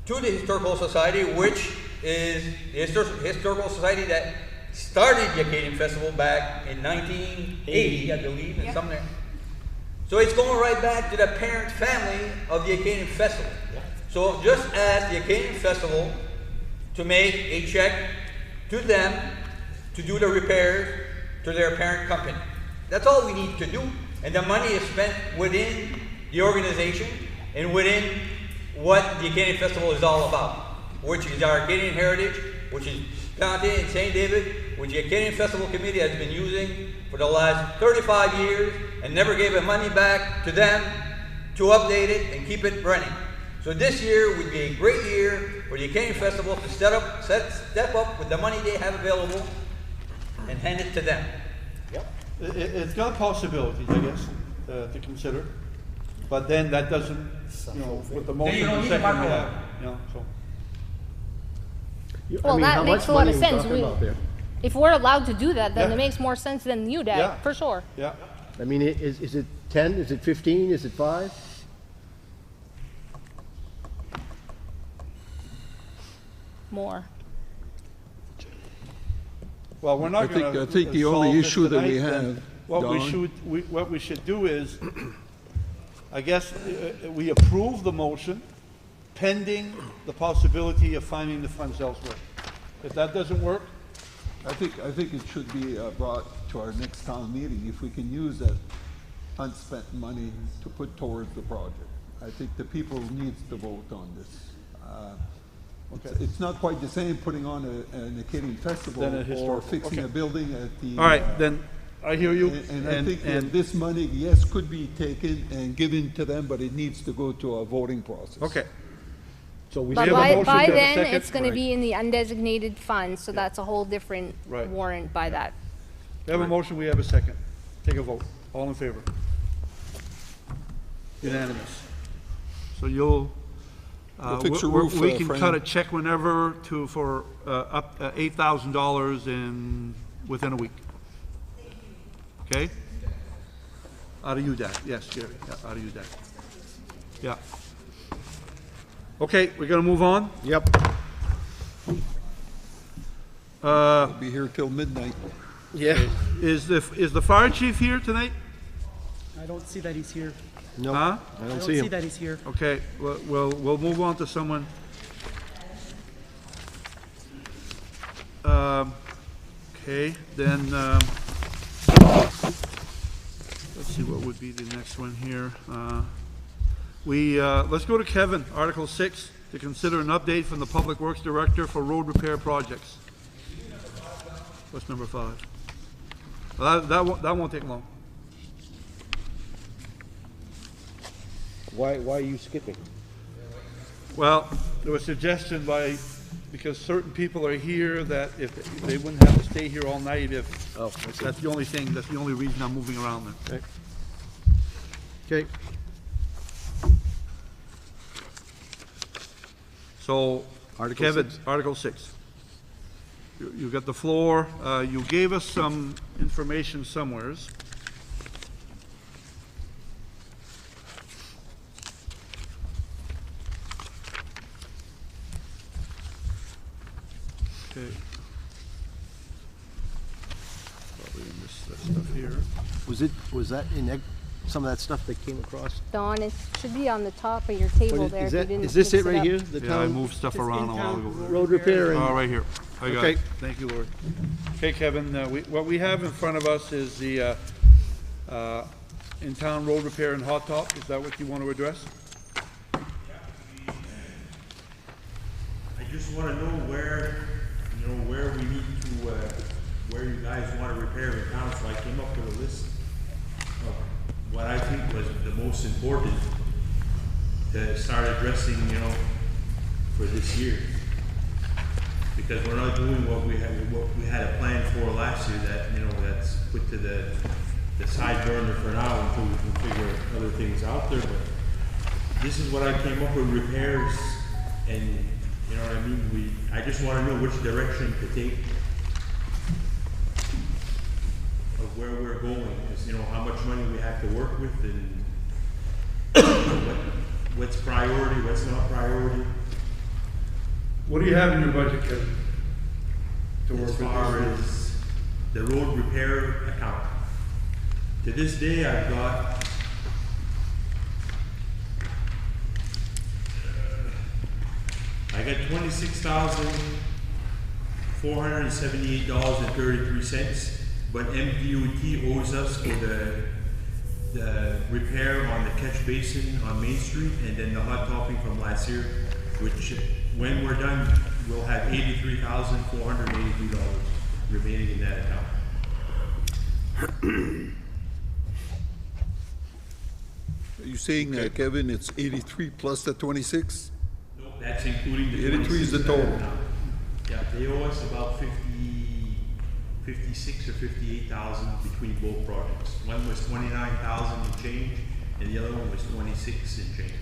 to the Historical Society, which is the Historical Society that started the Acadian Festival back in 1980, I believe, and somewhere. So it's going right back to the parent family of the Acadian Festival. So just ask the Acadian Festival to make a check to them to do the repairs to their parent company. That's all we need to do. And the money is spent within the organization and within what the Acadian Festival is all about, which is our Acadian heritage, which is Dante and St. David, which the Acadian Festival Committee has been using for the last 35 years and never gave the money back to them to update it and keep it running. So this year would be a great year for the Acadian Festival to step up with the money they have available and hand it to them. It's got possibilities, I guess, to consider. But then that doesn't, with the motion you don't and need a second we microphone. have, so. Well, that makes a lot of sense. If we're allowed to do that, then Yeah. it makes more sense than you, Dad, Yeah. for sure. Yeah. I mean, is it 10? Is it 15? Is it 5? More. Well, we're not going to. I think the only issue that we have, What we should do is, I guess, we approve the motion pending the possibility of finding the funds elsewhere. If that doesn't work, I think it should be brought to our next town meeting, if we can use that unspent money to put towards the project. I think the people needs to vote on this. It's not quite the same putting on an Acadian festival Than a or historical, fixing okay. a building at the. all right, then, I hear you. And I think that this money, yes, could be taken and given to them, but it needs to go to a voting process. Okay. So we But have a motion, by we have a then, second. it's gonna Right. be in the undesignated fund, so that's a whole different Right. warrant by that. We have a motion, we have a second. Take a vote. All in favor? Unanimous. So you'll, We'll fix your roof, we can Fran. cut a check whenever for up $8,000 within a week. Okay? Out of UDAC, yes, Jerry, yeah, out of UDAC. Yeah. Okay, we're gonna move on. Yep. We'll be here till midnight. Yeah. Is the fire chief here tonight? I don't see that he's here. No, Huh? I don't see him. that he's here. Okay, we'll move on to someone. Okay, then, let's see what would be the next one here. Let's go to Kevin, Article 6, to consider an update from the Public Works Director for road repair projects. What's number 5? Well, that won't take long. Why are you skipping? Well, there was a suggestion because certain people are here that if they wouldn't have to stay here all night if, that's the only thing, that's the only reason I'm moving around there. Okay. So, Article Kevin, 6. Article 6. You got the floor. You gave us some information somewheres. Okay. Probably in this stuff here. Was that in some of that stuff that came across? Don, it should be on the top of your table there. Is if you that, didn't is this mix it right up. here? The Yeah, I town moved stuff around a while ago. road repair and. Oh, right here. I got Okay. it. Thank you, Lord. Okay, Kevin, what we have in front of us is the in-town road repair and hot top. Is that what you want to address? wanna know where, you know, where we need to, where you guys wanna repair in town, so I came up with a list of what I think was the most important to start addressing, you know, for this year. Because we're not doing what we had a plan for last year, that, you know, that's put to the side burner for now until we can figure other things out there, but this is what I came up with, repairs, and, you know what I mean, I just wanna know which direction to take of where we're going, is, you know, how much money we have to work with, and you know, what's priority, what's not priority. What do you have in your budget, Kevin? To work As with far this? as the road repair account. To this day, I've got I got $26,478.33, but MDOT owes us for the repair on the catch basin on Main Street, and then the hot topping from last year, which, when we're done, we'll have $83,483 remaining in that account. Are you saying, Kevin, it's 83 plus the 26? No, that's including the 83 is the total. Yeah, they owe us about 56 or 58,000 between both projects. One was 29,000 and change, and the other one was 26 and change.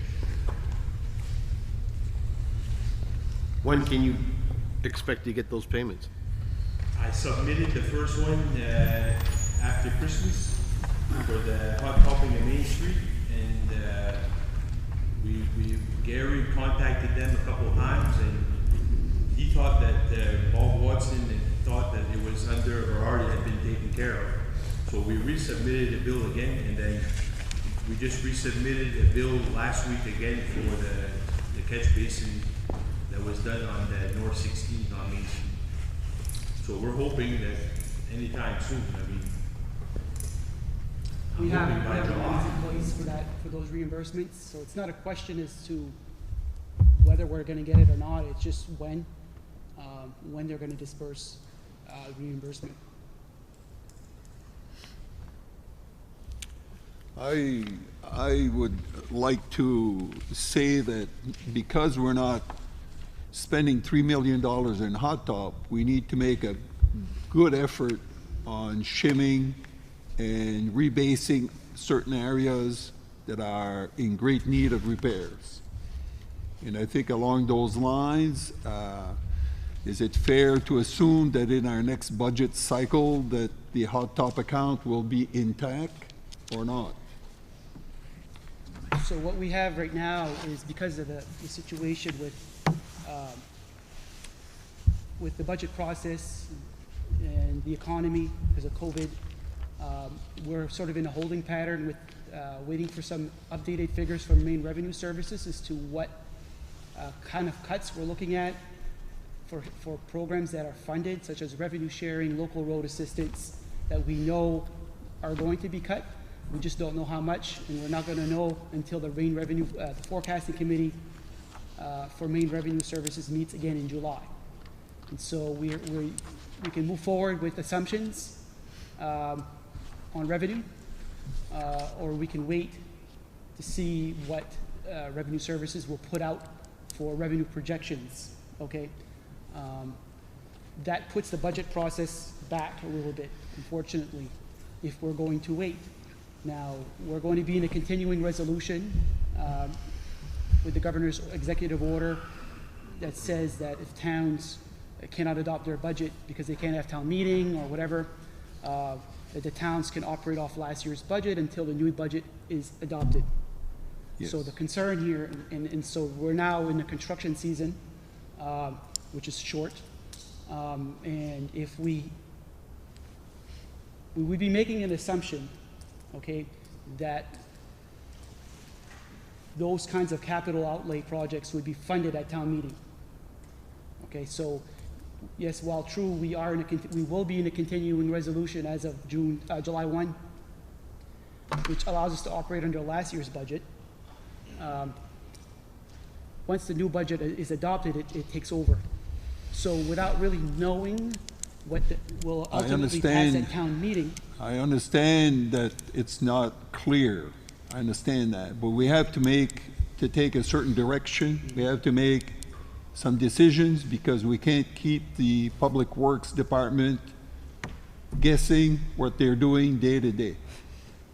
When can you expect to get those payments? I submitted the first one after Christmas for the hot topping of Main Street, and Gary contacted them a couple of times, and he thought that Bob Watson thought that it was under or already had been taken care of. So we resubmitted the bill again, and then we just resubmitted a bill last week again for the catch basin that was done on the North 16 on Main Street. So we're hoping that anytime soon, I mean, We have hoping by plans July. in place for those reimbursements, so it's not a question as to whether we're gonna get it or not, it's just when they're gonna disperse reimbursement. I would like to say that because we're not spending $3 million in hot top, we need to make a good effort on shimming and rebasing certain areas that are in great need of repairs. And I think along those lines, is it fair to assume that in our next budget cycle that the hot top account will be intact or not? So what we have right now is, because of the situation with the budget process and the economy because of COVID, we're sort of in a holding pattern with waiting for some updated figures from Maine Revenue Services as to what kind of cuts we're looking at for programs that are funded, such as revenue sharing, local road assistance, that we know are going to be cut. We just don't know how much, and we're not going to know until the Maine Revenue the Forecasting Committee for Maine Revenue Services meets again in July. And so we can move forward with assumptions on revenue, or we can wait to see what Revenue Services will put out for revenue projections, okay? That puts the budget process back a little bit, unfortunately, if we're going to wait. Now, we're going to be in a continuing resolution with the governor's executive order that says that if towns cannot adopt their budget because they can't have town meeting or whatever, that the towns can operate off last year's budget until the new budget is adopted. Yes. So the concern here, and so we're now in the construction season, which is short, and if we would be making an assumption, okay, that those kinds of capital outlay projects would be funded at town meeting. Okay, so yes, while true, we will be in a continuing resolution as of July 1, which allows us to operate under last year's budget. Once the new budget is adopted, it takes over. So without really knowing what will I ultimately pass understand. at town meeting, I understand that it's not clear. I understand that, but we have to take a certain direction. We have to make some decisions because we can't keep the Public Works Department guessing what they're doing day to day.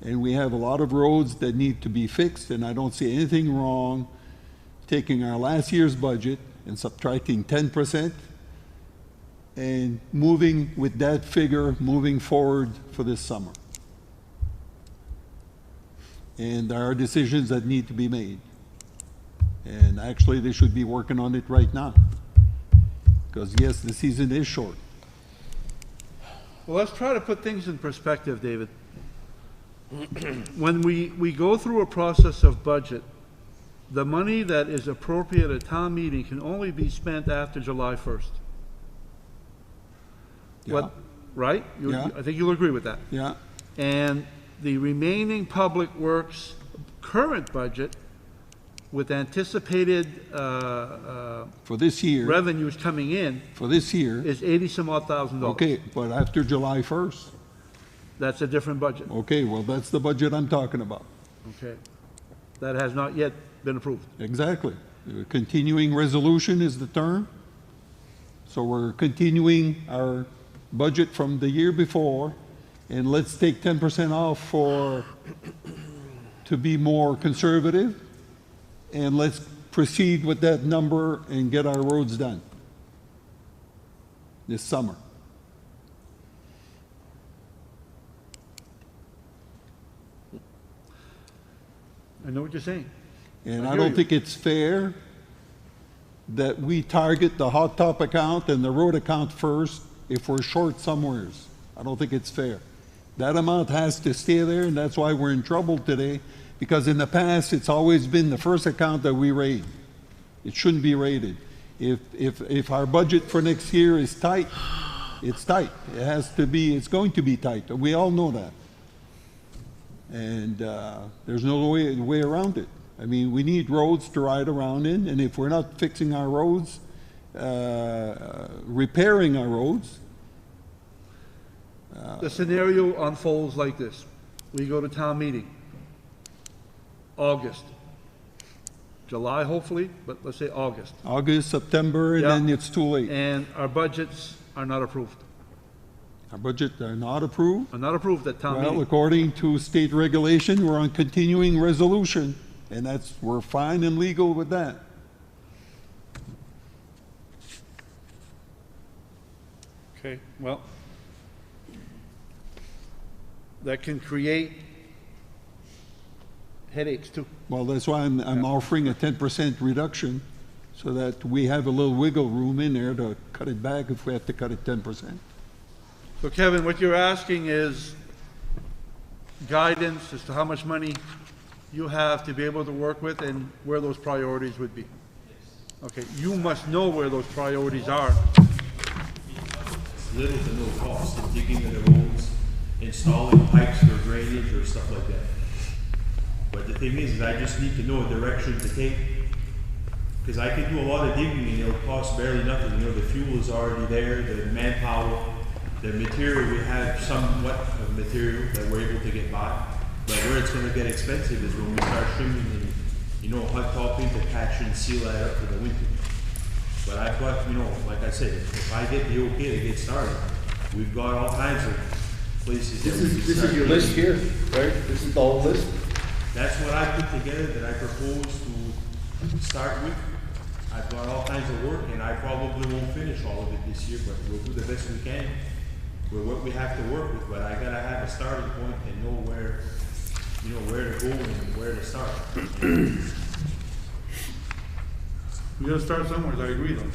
And we have a lot of roads that need to be fixed, and I don't see anything wrong taking our last year's budget and subtracting 10% and moving with that figure, moving forward for this summer. And there are decisions that need to be made. And actually, they should be working on it right now. Because yes, the season is short. Well, let's try to put things in perspective, David. When we go through a process of budget, the money that is appropriate at town meeting can only be spent after July 1st. What, right? Yeah. I think you'll agree with that. Yeah. And the remaining Public Works current budget with anticipated For this year. revenues coming in For this year. is 80-some-odd thousand dollars. Okay, but after July 1st. That's a different budget. Okay, well, that's the budget I'm talking about. Okay. That has not yet been approved. Exactly. Continuing resolution is the term. So we're continuing our budget from the year before, and let's take 10% off to be more conservative, and let's proceed with that number and get our roads done this summer. I know what you're saying. And I I hear don't you. think it's fair that we target the hot top account and the road account first if we're short somewheres. I don't think it's fair. That amount has to stay there, and that's why we're in trouble today, because in the past, it's always been the first account that we raid. It shouldn't be raided. If our budget for next year is tight, it's tight. It has to be, it's going to be tight. We all know that. And there's no way around it. I mean, we need roads to ride around in, and if we're not fixing our roads, repairing our roads. The scenario unfolds like this. We go to town meeting, August, July hopefully, but let's say August. August, September, and Yeah. then it's too late. And our budgets are not approved. Our budget are not approved? Are not approved at town Well, meeting. according to state regulation, we're on continuing resolution, and we're fine and legal with that. Okay, well, that can create headaches too. Well, that's why I'm offering a 10% reduction, so that we have a little wiggle room in there to cut it back if we have to cut it 10%. So Kevin, what you're asking is guidance as to how much money you have to be able to work with and where those priorities would be. Okay, you must know where those priorities are. It's little to no cost in digging in the roads, installing pipes for drainage or stuff like that. But the thing is I just need to know a direction to take. Because I can do a lot of digging and it'll cost barely nothing. You know, the fuel is already there, the manpower, the material, we have somewhat of material that we're able to get by. But where it's gonna get expensive is when we start trimming and, you know, hot topping to patch and seal that up for the winter. But I've got, you know, like I said, if I get the okay to get started, we've got all kinds of places that we can This start. is your list here, right? This is the whole list? That's what I put together that I propose to start with. I've got all kinds of work and I probably won't finish all of it this year, but we'll do the best we can with what we have to work with. But I gotta have a starting point and know where, you know, where to go and where to start. We gotta start somewhere, I agree though.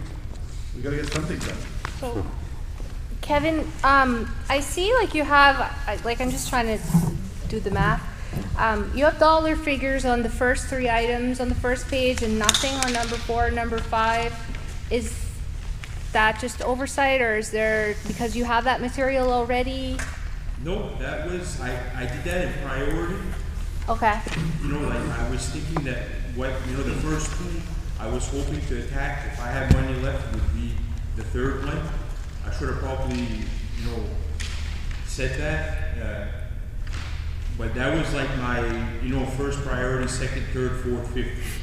We gotta get something done. So, Kevin, I see like you have, like I'm just trying to do the math. You have dollar figures on the first 3 items on the first page and nothing on number 4 and number 5. Is that just oversight, or is there, because you have that material already? No, that was, I did that in priority. Okay. You know, like I was thinking that what, you know, the first two I was hoping to attack, if I had money left, would be the third one. I should have probably, you know, said that. But that was like my, you know, first priority, second, third, fourth, fifth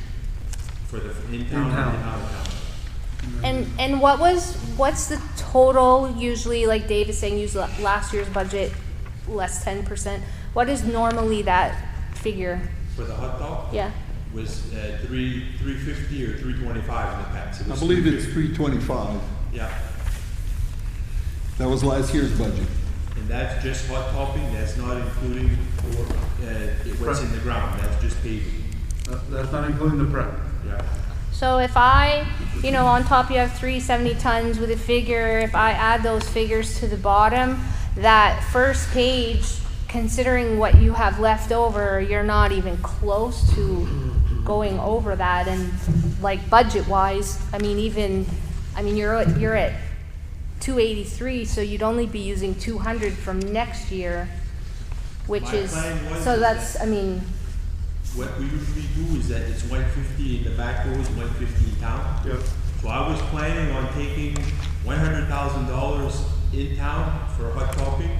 for the in-town and out of town. And what's the total usually, like Dave is saying, use last year's budget less 10%? What is normally that figure? For the hot dog? Yeah. Was $350 or $325 in the past. It I was believe it's $350. $325. Yeah, That was last year's budget. and that's just hot topping, that's not including what's in the ground, that's just paving. That's not including the prep. Yeah. So if I, you know, on top you have 370 tons with a figure, if I add those figures to the bottom, that first page, considering what you have left over, you're not even close to going over that. And like budget wise, I mean, you're at 283, so you'd only be using 200 from next year, which My is, plan was so is that's, that- I mean, What we usually do is that it's 150 in the back roads, 150 in town. Yep. So I was planning on taking $100,000 in town for hot topping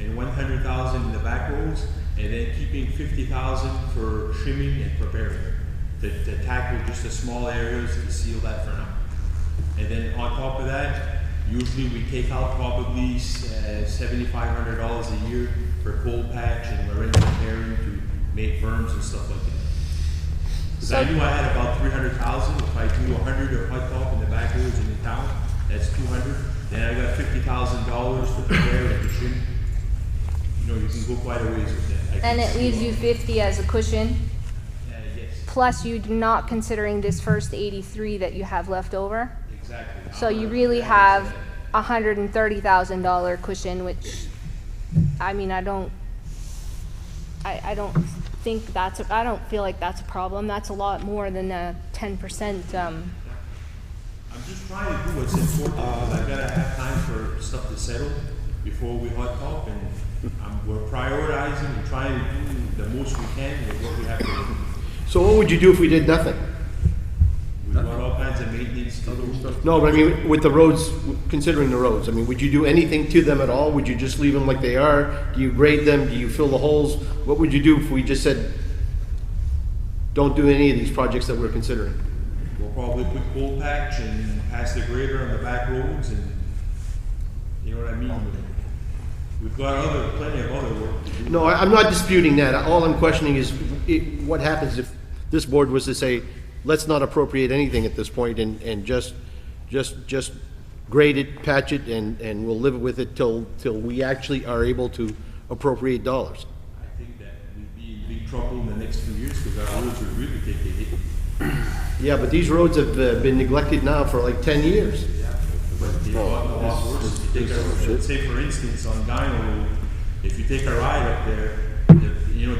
and 100,000 in the back roads, and then keeping 50,000 for trimming and preparing. To tackle just the small areas and seal that for now. And then on top of that, usually we take out probably $7,500 a year for cold patch and Lorenzo repairing to make berms and stuff like that. Because I knew I had about 300,000. If I do 100 of hot top in the back roads in the town, that's 200. Then I got $50,000 to prepare and to trim. You know, you can go quite a ways with that. and it leaves you 50 as a cushion. Yes, Plus you're not considering this first 83 that you have left over. exactly. So you really have $130,000 cushion, which, I mean, I don't think that's, I don't feel like that's a problem. That's a lot more than a 10%. I'm just trying to do what's important, because I gotta have time for stuff to settle before we hot top, and we're prioritizing and trying to do the most we can with what we have to do. So what would you do if we did nothing? We've got all kinds of maintenance to do. No, but I mean, with the roads, considering the roads, I mean, would you do anything to them at all? Would you just leave them like they are? Do you grade them? Do you fill the holes? What would you do if we just said, don't do any of these projects that we're considering? We'll probably put cold patch and pass the grader on the back roads, and you know what I mean? We've got plenty of other work to do. No, I'm not disputing that. All I'm questioning is what happens if this board was to say, let's not appropriate anything at this point and just grade it, patch it, and we'll live with it till we actually are able to appropriate dollars. I think that we'd be in big trouble in the next few years, because our roads would really take a hit. Yeah, but these roads have been neglected now for like 10 years. Yeah, but they've gotten a lot worse. If you take let's say for instance on Dino Road, if you take a ride up there, you know,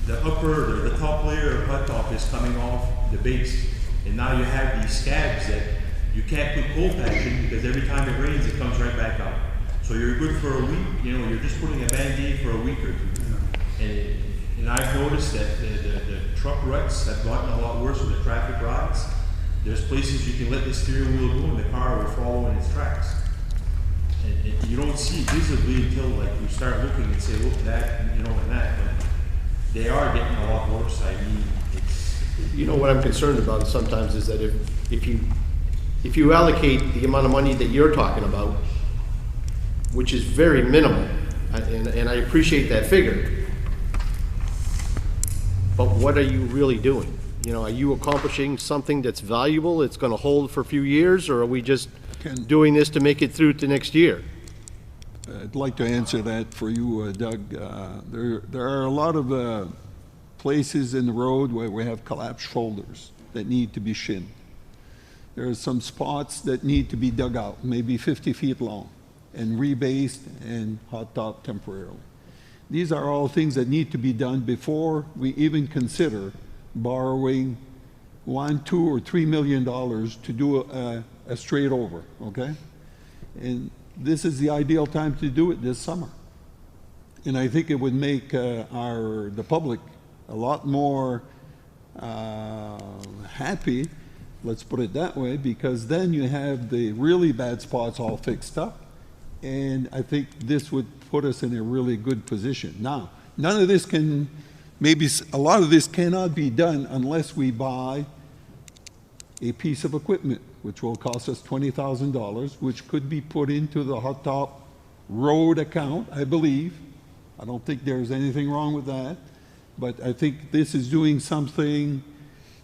the upper or the top layer of hot top is coming off the base, and now you have these scabs that you can't put cold patch in, because every time it rains it comes right back out. So you're good for a week, you know, you're just putting a band-aid for a week or two. And I've noticed that the truck ruts have gotten a lot worse with the traffic rods. There's places you can let the steering wheel go and the car will follow in its tracks. And you don't see it visibly until like you start looking and say, look, that, you know, and that. But they are getting a lot worse. I mean, it's... You know, what I'm concerned about sometimes is that if you allocate the amount of money that you're talking about, which is very minimal, and I appreciate that figure, but what are you really doing? You know, are you accomplishing something that's valuable, it's gonna hold for a few years, or are we just doing this to make it through to next year? I'd like to answer that for you, Doug. There are a lot of places in the road where we have collapsed shoulders that need to be shinned. There are some spots that need to be dug out, maybe 50 feet long, and rebased and hot top temporarily. These are all things that need to be done before we even consider borrowing $1, $2, or $3 million to do a straight over, okay? And this is the ideal time to do it, this summer. And I think it would make the public a lot more happy Let's put it that way, because then you have the really bad spots all fixed up. And I think this would put us in a really good position. Now, none of this can, maybe a lot of this cannot be done unless we buy a piece of equipment, which will cost us $20,000, which could be put into the hot top road account, I believe. I don't think there's anything wrong with that. But I think this is doing something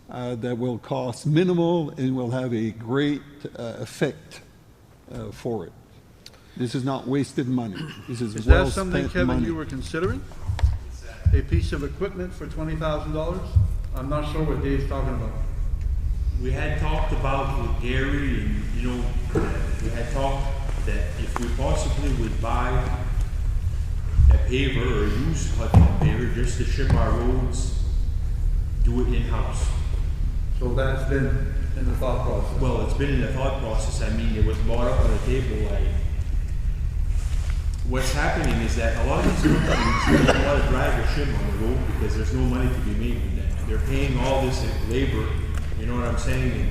that will cost minimal and will have a great effect for it. This is not wasted money. This is well that something, spent Kevin, money. you were considering? A piece of equipment for $20,000? I'm not sure what Dave's talking about. We had talked about with Gary and, you know, we had talked that if we possibly would buy a paver or use hot top paver just to shim our roads, do it in-house. So that's been in the thought process? Well, it's been in the thought process. I mean, it was brought up on the table. What's happening is that a lot of these companies don't want to drag a shim on the road because there's no money to be made with that. They're paying all this labor, you know what I'm saying? And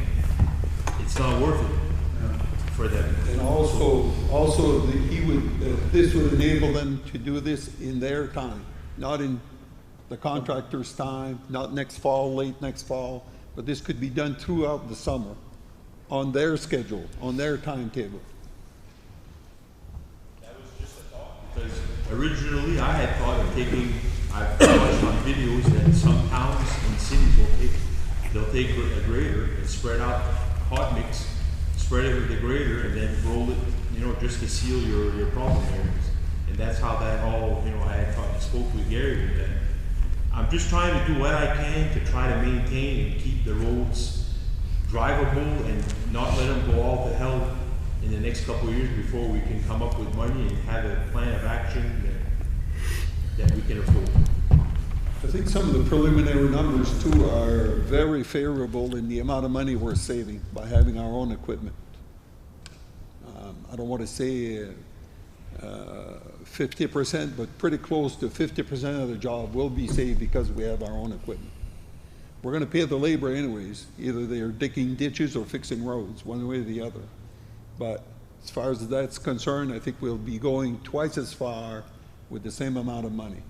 it's not worth it for them. And also this would enable them to do this in their time, not in the contractor's time, not next fall, late next fall, but this could be done throughout the summer on their schedule, on their timetable. That was just a thought. Because originally I had thought of taking, I've watched on videos that some towns and cities they'll take a grader and spread out hot mix, spread it with the grader and then roll it, you know, just to seal your problem areas. And that's how that all, you know, I had talked, spoke with Gary with that. I'm just trying to do what I can to try to maintain and keep the roads drivable and not let them go all to hell in the next couple of years before we can come up with money and have a plan of action that we can afford. I think some of the preliminary numbers too are very favorable in the amount of money we're saving by having our own equipment. I don't want to say 50%, but pretty close to 50% of the job will be saved because we have our own equipment. We're going to pay the labor anyways, either they're digging ditches or fixing roads, one way or the other. But as far as that's concerned, I think we'll be going twice as far with the same amount of money.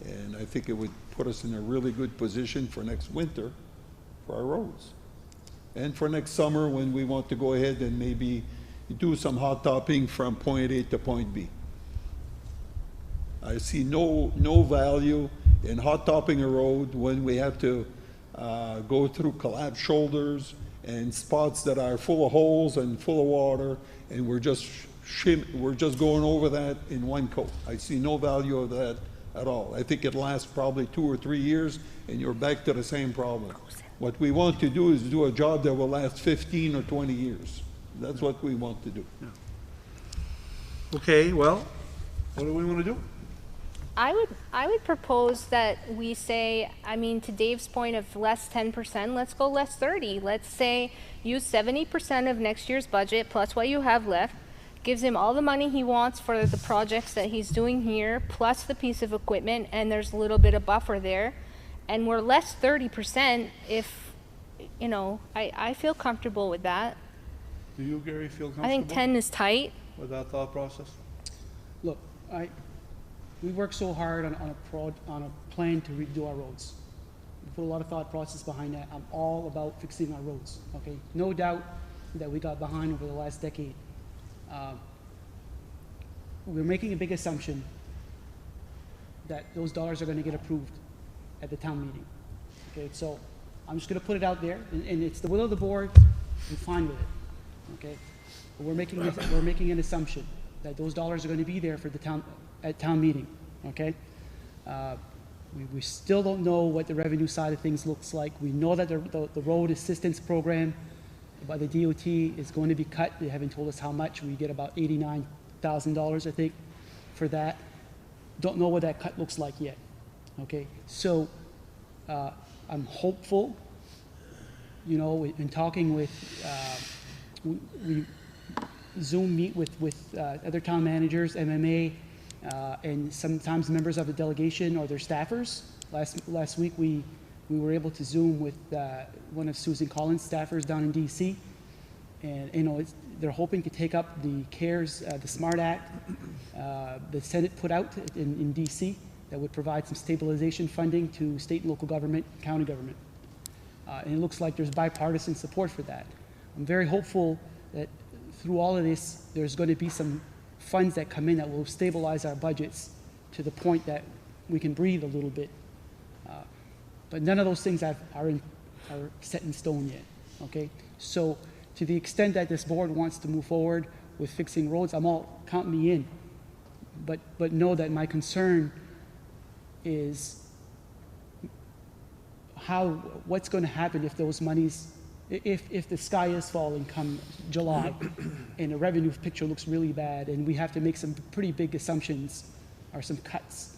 And I think it would put us in a really good position for next winter for our roads. And for next summer when we want to go ahead and maybe do some hot topping from point A to point B. I see no value in hot topping a road when we have to go through collapsed shoulders and spots that are full of holes and full of water, and we're just going over that in one coat. I see no value of that at all. I think it lasts probably 2 or 3 years, and you're back to the same problem. What we want to do is do a job that will last 15 or 20 years. That's what we want to do. Yeah. Okay, well, what do we want to do? I would propose that we say, I mean, to Dave's point of less 10%, let's go less 30. Let's say use 70% of next year's budget plus what you have left, gives him all the money he wants for the projects that he's doing here, plus the piece of equipment, and there's a little bit of buffer there. And we're less 30% if, you know, I feel comfortable with that. Do you, Gary, feel comfortable? I think 10 is tight. With that thought process? Look, we work so hard on a plan to redo our roads. We put a lot of thought process behind that. I'm all about fixing our roads, okay? No doubt that we got behind over the last decade. We're making a big assumption that those dollars are going to get approved at the town meeting. Okay, so I'm just going to put it out there, and it's the will of the board. I'm fine with it. Okay, but we're making an assumption that those dollars are going to be there for the town at town meeting. Okay, we still don't know what the revenue side of things looks like. We know that the road assistance program by the DOT is going to be cut. They haven't told us how much. We get about $89,000, I think, for that. Don't know what that cut looks like yet. Okay, so I'm hopeful. You know, in talking with, we Zoom meet with other town managers, MMA, and sometimes members of the delegation or their staffers. Last week we we were able to Zoom with one of Susan Collins' staffers down in DC, and they're hoping to take up the CARES, the SMART Act, the Senate put out in DC that would provide some stabilization funding to state and local government, county government. And it looks like there's bipartisan support for that. I'm very hopeful that through all of this, there's going to be some funds that come in that will stabilize our budgets to the point that we can breathe a little bit. But none of those things are set in stone yet, okay? So to the extent that this board wants to move forward with fixing roads, count me in. But know that my concern is what's going to happen if those monies, if the sky is falling come July and the revenue picture looks really bad and we have to make some pretty big assumptions or some cuts,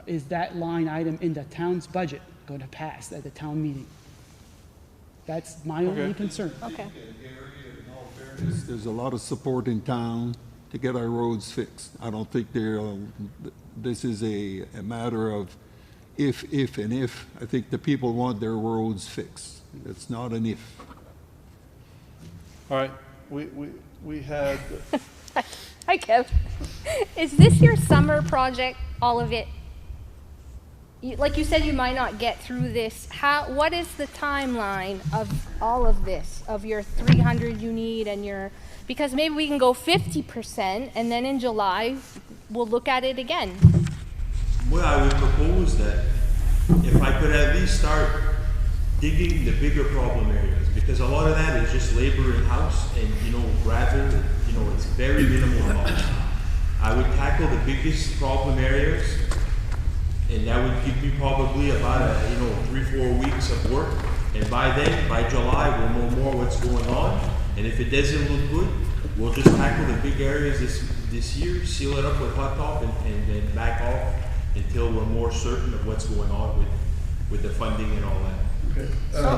is that line item in the town's budget going to pass at the town meeting? That's my only concern. Okay. There's a lot of support in town to get our roads fixed. I don't think this is a matter of if. I think the people want their roads fixed. It's not an if. All right, we had, Hi, Kev. Is this your summer project, all of it? Like you said, you might not get through this. What is the timeline of all of this, of your 300 you need and your, because maybe we can go 50% and then in July, we'll look at it again. Well, I would propose that if I could at least start digging the bigger problem areas, because a lot of that is just labor in-house and, gravel, it's very minimal amount. I would tackle the biggest problem areas, and that would give me probably about 3-4 weeks of work. And by then, by July, we'll know more what's going on. And if it doesn't look good, we'll just tackle the big areas this year, seal it up with hot top, and then back off until we're more certain of what's going on with the funding and all that. Okay.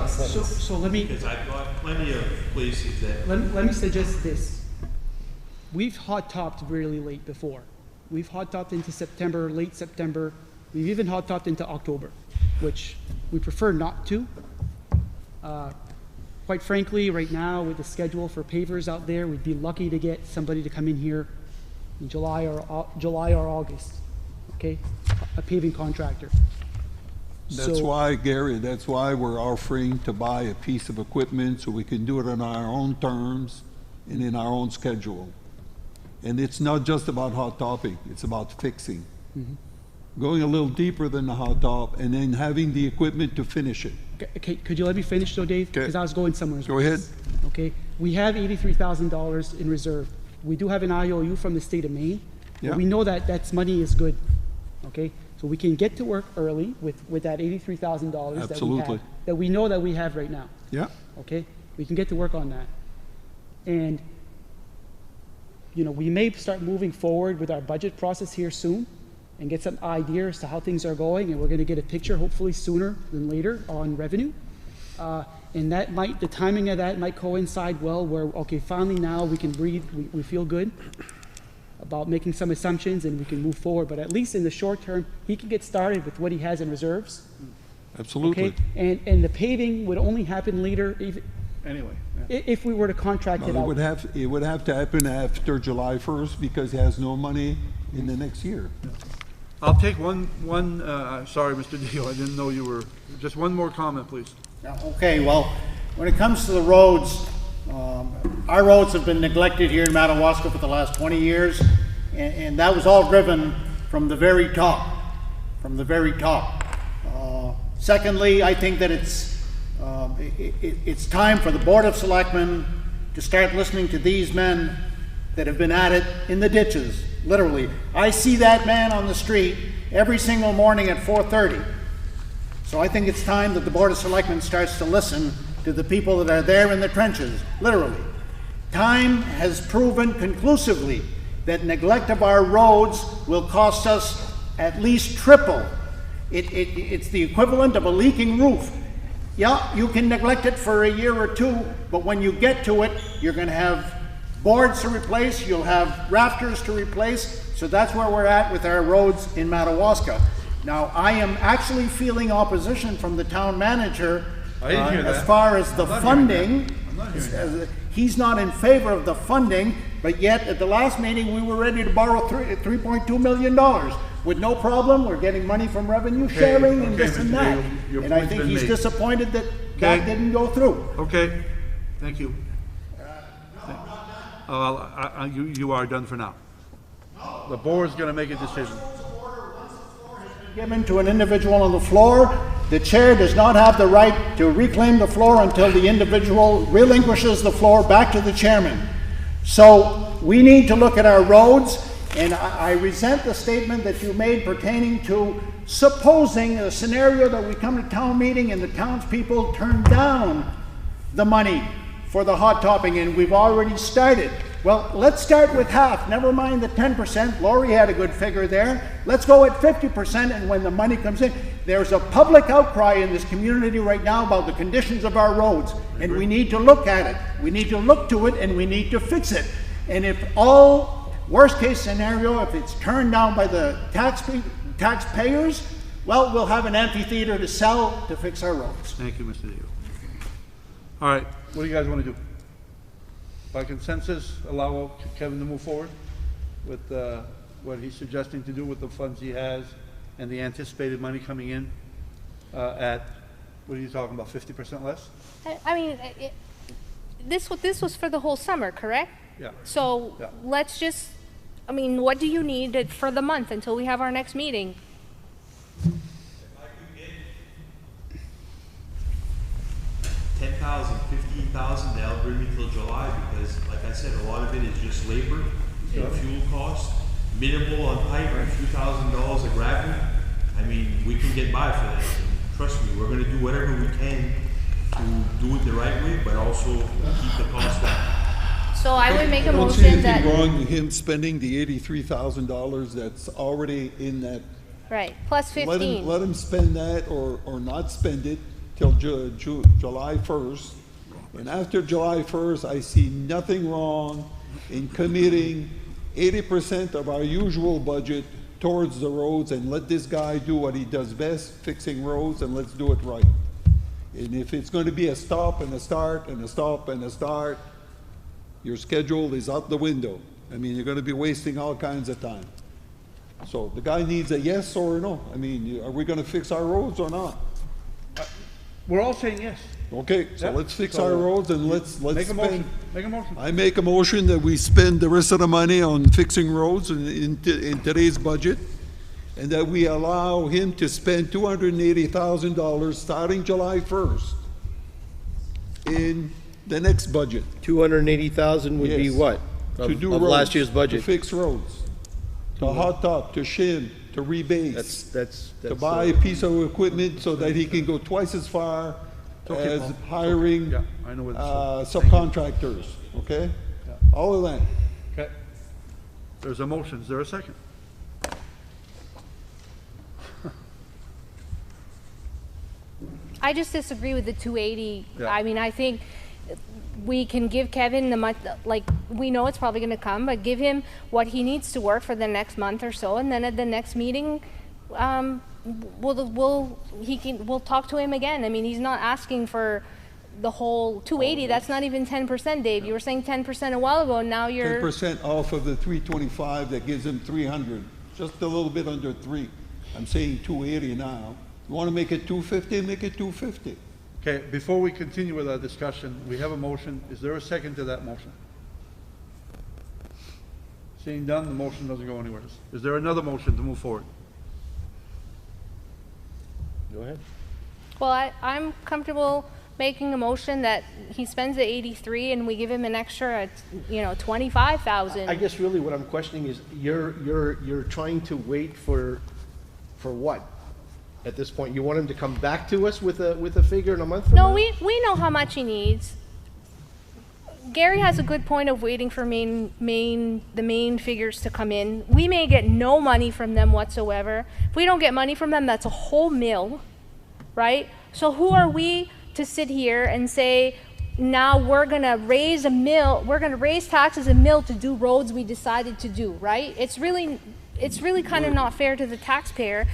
So let me. Because I've got plenty of places that. Let me suggest this. We've hot topped really late before. We've hot topped into September, late September. We've even hot topped into October, which we prefer not to. Quite frankly, right now with the schedule for pavers out there, we'd be lucky to get somebody to come in here in July or August. Okay, a paving contractor. That's why, Gary, that's why we're offering to buy a piece of equipment so we can do it on our own terms and in our own schedule. And it's not just about hot topping, it's about fixing. Mm-hmm. Going a little deeper than the hot top and then having the equipment to finish it. Okay, could you let me finish though, Dave? Because I was going somewhere. Go ahead. Okay, we have $83,000 in reserve. We do have an IOU from the state of Maine. Yeah. We know that money is good. Okay, so we can get to work early with that $83,000 that we know that we have right now. Yeah. Okay, we can get to work on that. And we may start moving forward with our budget process here soon and get some ideas as to how things are going, and we're going to get a picture hopefully sooner than later on revenue. And the timing of that might coincide well where, okay, finally now we can breathe, we feel good about making some assumptions and we can move forward. But at least in the short term, he can get started with what he has in reserves. Absolutely. Okay? And the paving would only happen later if we were to contract it out. It would have to happen after July 1st because he has no money in the next year. I'll take one. Sorry, Mr. Dio, I didn't know you were. Just one more comment, please. Okay, well, when it comes to the roads, our roads have been neglected here in Madawaska for the last 20 years, and that was all driven from the very top, Secondly, I think that it's time for the Board of Selectmen to start listening to these men that have been at it in the ditches, literally. I see that man on the street every single morning at 4:30. So I think it's time that the Board of Selectmen starts to listen to the people that are there in the trenches, literally. Time has proven conclusively that neglect of our roads will cost us at least triple. It's the equivalent of a leaking roof. Yeah, you can neglect it for a year or two, but when you get to it, you're going to have boards to replace, you'll have rafters to replace, so that's where we're at with our roads in Madawaska. Now, I am actually feeling opposition from the town manager I didn't hear as that. far as the I'm not hearing funding. that. I'm not hearing that. He's not in favor of the funding, but yet at the last meeting, we were ready to borrow $3.2 million. With no problem, we're getting money from revenue sharing and okay, this and Mr. that. Daigle, your And I point's think been he's made. disappointed that Okay. that didn't go through. Okay, thank you. You are done for now. The board's gonna make a decision. Given to an individual on the floor, the chair does not have the right to reclaim the floor until the individual relinquishes the floor back to the chairman. So we need to look at our roads, and I resent the statement that you made pertaining to supposing a scenario that we come to town meeting and the townspeople turn down the money for the hot topping, and we've already started. Well, let's start with half. Never mind the 10%. Lori had a good figure there. Let's go at 50%, and when the money comes in, there's a public outcry in this community right now about the conditions of our roads, and we need to look at it. We need to look to it, and we need to fix it. And if all, worst case scenario, if it's turned down by the taxpayers, well, we'll have an amphitheater to sell to fix our roads. Thank you, Mr. Daigle. All right, what do you guys want to do? By consensus, allow Kevin to move forward with what he's suggesting to do with the funds he has and the anticipated money coming in at, what are you talking about, 50% less? I mean, this was for the whole summer, correct? Yeah. So Yeah. let's just, I mean, what do you need for the month until we have our next meeting? 10,000, 15,000, that'll bring me till July, because like I said, a lot of it is just labor and fuel costs, minimal on pipe, a few $1,000s of gravel. I mean, we can get by for that. And trust me, we're gonna do whatever we can to do it the right way, but also keep the cost down. So I would make a I don't see motion anything that, wrong with him spending the $83,000 that's already in that. right, plus Let 15. him spend that or not spend it till July 1st. And after July 1st, I see nothing wrong in committing 80% of our usual budget towards the roads and let this guy do what he does best, fixing roads, and let's do it right. And if it's going to be a stop and a start and a stop and a start, your schedule is out the window. I mean, you're going to be wasting all kinds of time. So the guy needs a yes or a no. I mean, are we going to fix our roads or not? We're all saying yes. Okay, so Yeah. let's fix So, our roads and let's Make a spend. motion, make a motion. I make a motion that we spend the rest of the money on fixing roads in today's budget, and that we allow him to spend $280,000 starting July 1st in the next budget. 280,000 would be Yes. what? To Of do of roads, last year's budget? To fix roads, to hot top, to shim, to rebase. That's. To buy a piece of equipment so that he can go twice as far okay, as Paul. hiring Yeah, I know where this is. Thank you. subcontractors, okay? Yeah. All of that. Okay. There's a motion, is there a second? I just disagree with the 280. Yeah. I mean, I think we can give Kevin the month, like, we know it's probably gonna come, but give him what he needs to work for the next month or so, and then at the next meeting, we'll talk to him again. I mean, he's not asking for the whole 280, that's not even 10%, Dave. You were saying 10% a while ago, now you're. 10% off of the 325, that gives him 300, just a little bit under 3. I'm saying 280 now. You want to make it 250, make it 250. Okay, before we continue with our discussion, we have a motion. Is there a second to that motion? Seeing done, the motion doesn't go anywhere. Is there another motion to move forward? Go ahead. Well, I'm comfortable making a motion that he spends the 83 and we give him an extra, 25,000. I guess really what I'm questioning is, you're trying to wait for what? At this point, you want him to come back to us with a figure in a month from now? No, we know how much he needs. Gary has a good point of waiting for the main figures to come in. We may get no money from them whatsoever. If we don't get money from them, that's a whole mill, right? So who are we to sit here and say, now we're gonna raise taxes a mill to do roads we decided to do, right? it's really kind of not fair to the taxpayer.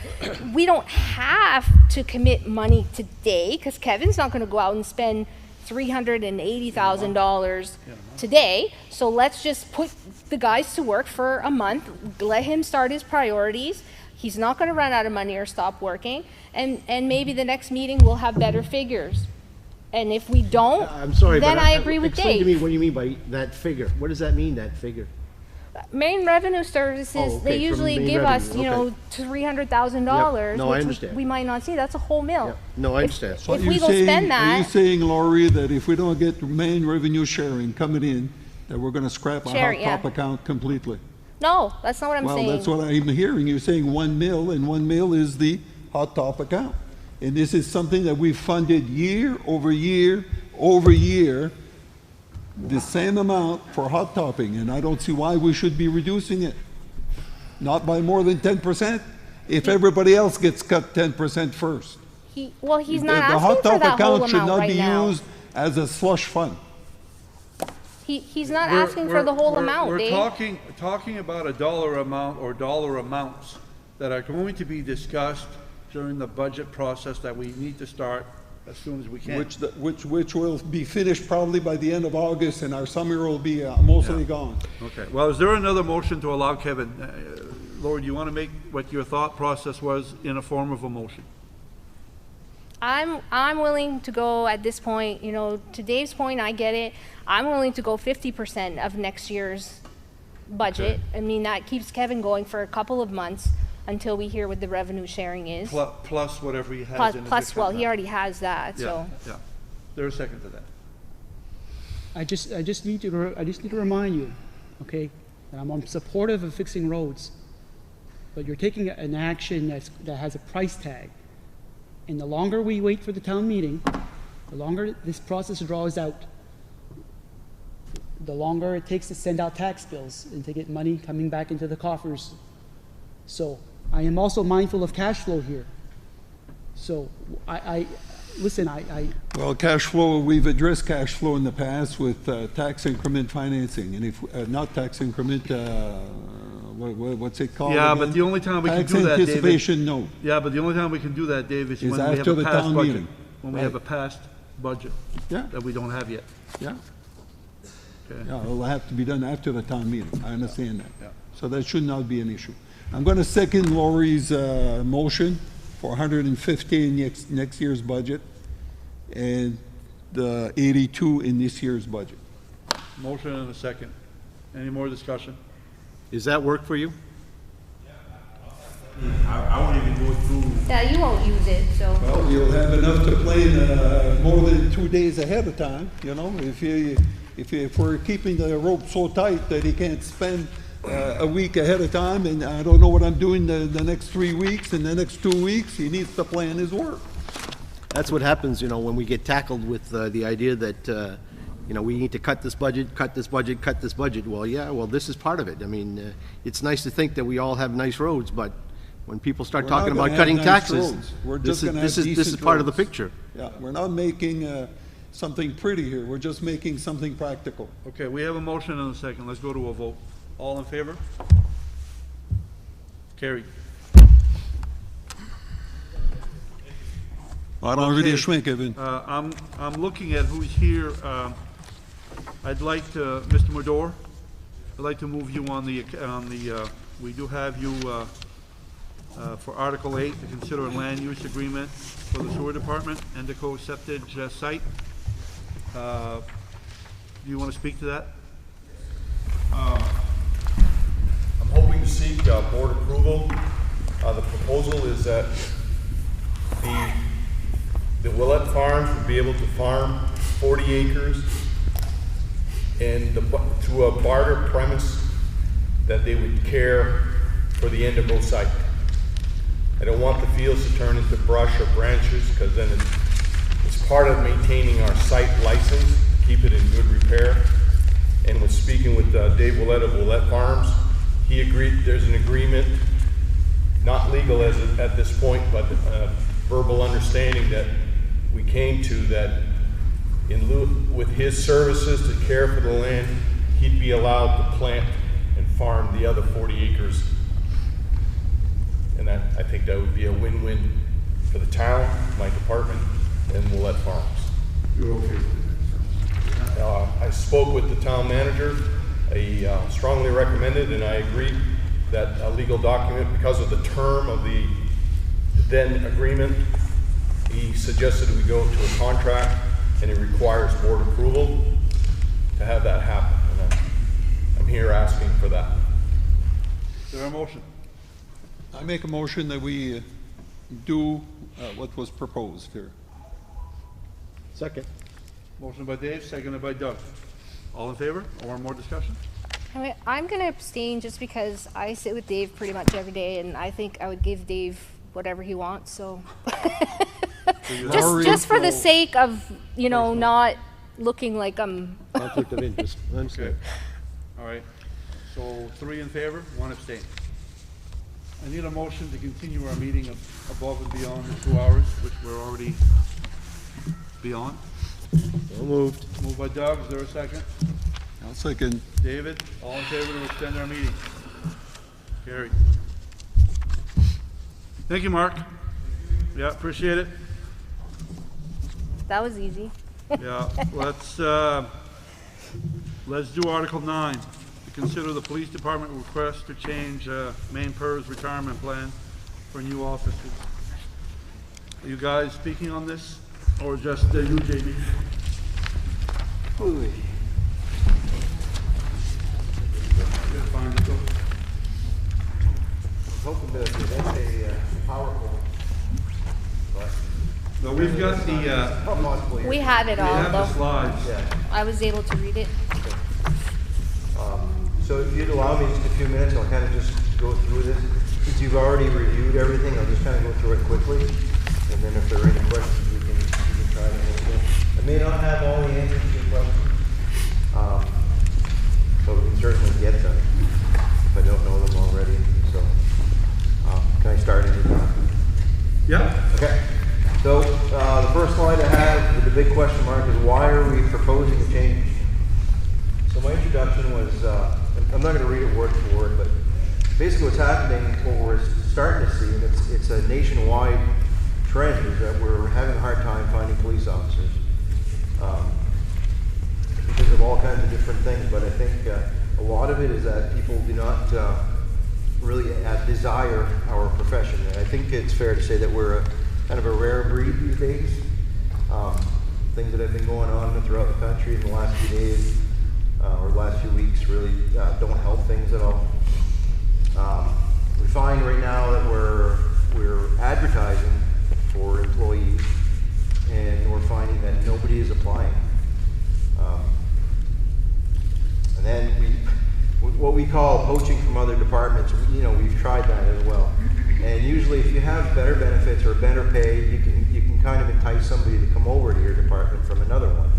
We don't have to commit money today, because Kevin's not gonna go out and spend $380,000 today. So let's just put the guys to work for a month, let him start his priorities. He's not gonna run out of money or stop working, and maybe the next meeting we'll have better figures. And if we don't, I'm sorry, then but I agree with explain to me Dave. what you mean by that figure. What does that mean, that figure? Main revenue services, Oh, okay, they from usually main give us, revenue, you okay. know, $300,000, Yep. No, I which understand. we might not see. That's a whole mill. Yep. No, I understand. If we go spend Are you that, saying, Laurie, that if we don't get main revenue sharing coming in, that we're gonna scrap our Sharing, hot top yeah. account completely? no, that's not what I'm saying. Well, that's what I'm hearing. You're saying 1 mil, and 1 mil is the hot top account. And this is something that we've funded year over year over year, the same amount for hot topping, and I don't see why we should be reducing it. Not by more than 10%, if everybody else gets cut 10% first. He's not The asking hot for top that whole account should amount not right be now. used as a slush fund. He's not asking for the whole amount, We're Dave. talking about a dollar amount or dollar amounts that are going to be discussed during the budget process that we need to start as soon as we can. Which will be finished probably by the end of August, and our summer will be mostly gone. Okay, well, is there another motion to allow Kevin? Laura, do you want to make what your thought process was in a form of a motion? I'm willing to go at this point, you know, to Dave's point, I get it. I'm willing to go 50% of next year's budget. I mean, that keeps Kevin going for a couple of months until we hear what the revenue sharing is. Plus whatever he has Plus, in plus well, addition to he that. already has that, so. Yeah. There's a second to that. I just need to remind you, okay, that I'm supportive of fixing roads, but you're taking an action that has a price tag. And the longer we wait for the town meeting, the longer this process draws out, the longer it takes to send out tax bills and to get money coming back into the coffers. So I am also mindful of cash flow here. So listen, Well, cash flow, we've addressed cash flow in the past with tax increment financing, and if, not tax increment, what's it called Yeah, again? but the only time we can Tax do that, David. anticipation note. Yeah, but the only time we can do that, Dave, is Is when we have after a the passed town budget. meeting. When we Right. have a passed budget. Yeah. That we don't have yet. Yeah, Okay. yeah, it'll have to be done after the town meeting, I understand that. Yeah. So that should not be an issue. I'm gonna second Laurie's motion for 150 in next year's budget, and the 82 in this year's budget. Motion and a second. Any more discussion? Does that work for you? I won't even go through. Yeah, you won't use it, so. Well, you'll have enough to plan more than 2 days ahead of time, you know, if we're keeping the rope so tight that he can't spend a week ahead of time, and I don't know what I'm doing the next 3 weeks, and the next 2 weeks, he needs to plan his work. That's what happens, you know, when we get tackled with the idea that, you know, we need to cut this budget, cut this budget, cut this budget. Well, yeah, well, this is part of it. I mean, it's nice to think that we all have nice roads, but when people start We're not talking gonna about have cutting nice taxes, roads. We're this just is, gonna this have is, this is decent part of the roads. picture. Yeah, we're not making something pretty here, we're just making something practical. Okay, we have a motion and a second. Let's go to a vote. All in favor? Carried. Kevin. I'm looking at who's here. I'd like to, Mr. Modor, I'd like to move you on the, we do have you for Article 8 to consider a land use agreement for the sewer department, Endico septic site. Do you want to speak to that? I'm hoping to seek board approval. The proposal is that the Willett Farms would be able to farm 40 acres and to a barter premise that they would care for the Endico site. I don't want the fields to turn into brush or branches, because then it's part of maintaining our site license, keep it in good repair. And with speaking with Dave Willett of Willett Farms, he agreed there's an agreement, not legal at this point, but verbal understanding that we came to, that in lieu, with his services to care for the land, he'd be allowed to plant and farm the other 40 acres think that would be a win-win for the town, my department, and Willett Farms. You're okay with that? I spoke with the town manager. He strongly recommended, and I agreed, that a legal document, because of the term of the then agreement, he suggested we go to a contract, and it requires board approval to have that happen. And I'm here asking for that. Is there a motion? I make a motion that we do what was proposed here. Second. Motion by Dave, seconded by Doug. All in favor, or more discussion? I'm going to abstain just because I sit with Dave pretty much every day, and I think I would give Dave whatever he wants. So, just for the sake of not looking like I'm Conflict of interest. I understand. Okay. All right. So 3 in favor, 1 abstain. I need a motion to continue our meeting above and beyond the 2 hours, which we're already beyond. So moved. Moved by Doug. Is there a second? I'll second. David, all in favor to extend our meeting? Carried. Thank you, Mark. Yeah, appreciate it. that was easy. Yeah, let's do Article 9. To consider the police department request to change main PERS retirement plan for new officers. Are you guys speaking on this, or just you, Jamie? Ooh. Find it, though. Hoping to get a PowerPoint. No, we've got the, We have it we all, have the though. slides. Yeah. I was able to read it. So if you'd allow me just a few minutes, I'll kind of just go through this. Since you've already reviewed everything, I'll just kind of go through it quickly. And then if there are any questions, we can try to answer them. I may not have all the answers to your questions, but we can certainly get them if I don't know them already. So can I start anytime? Yeah. Okay. So the first slide I have with the big question mark is why are we proposing a change? So my introduction was, I'm not going to read it word for word, but basically what's happening, what we're starting to see, and it's a nationwide trend, is that we're having a hard time finding police officers because of all kinds of different things. But I think a lot of it is that people do not really desire our profession. And I think it's fair to say that we're kind of a rare breed these days. Things that have been going on throughout the country in the last few days or last few weeks really don't help things at all. We find right now that we're advertising for employees, and we're finding that nobody is applying. And then what we call poaching from other departments, we've tried that as well. And usually if you have better benefits or better pay, you can kind of entice somebody to come over to your department from another one.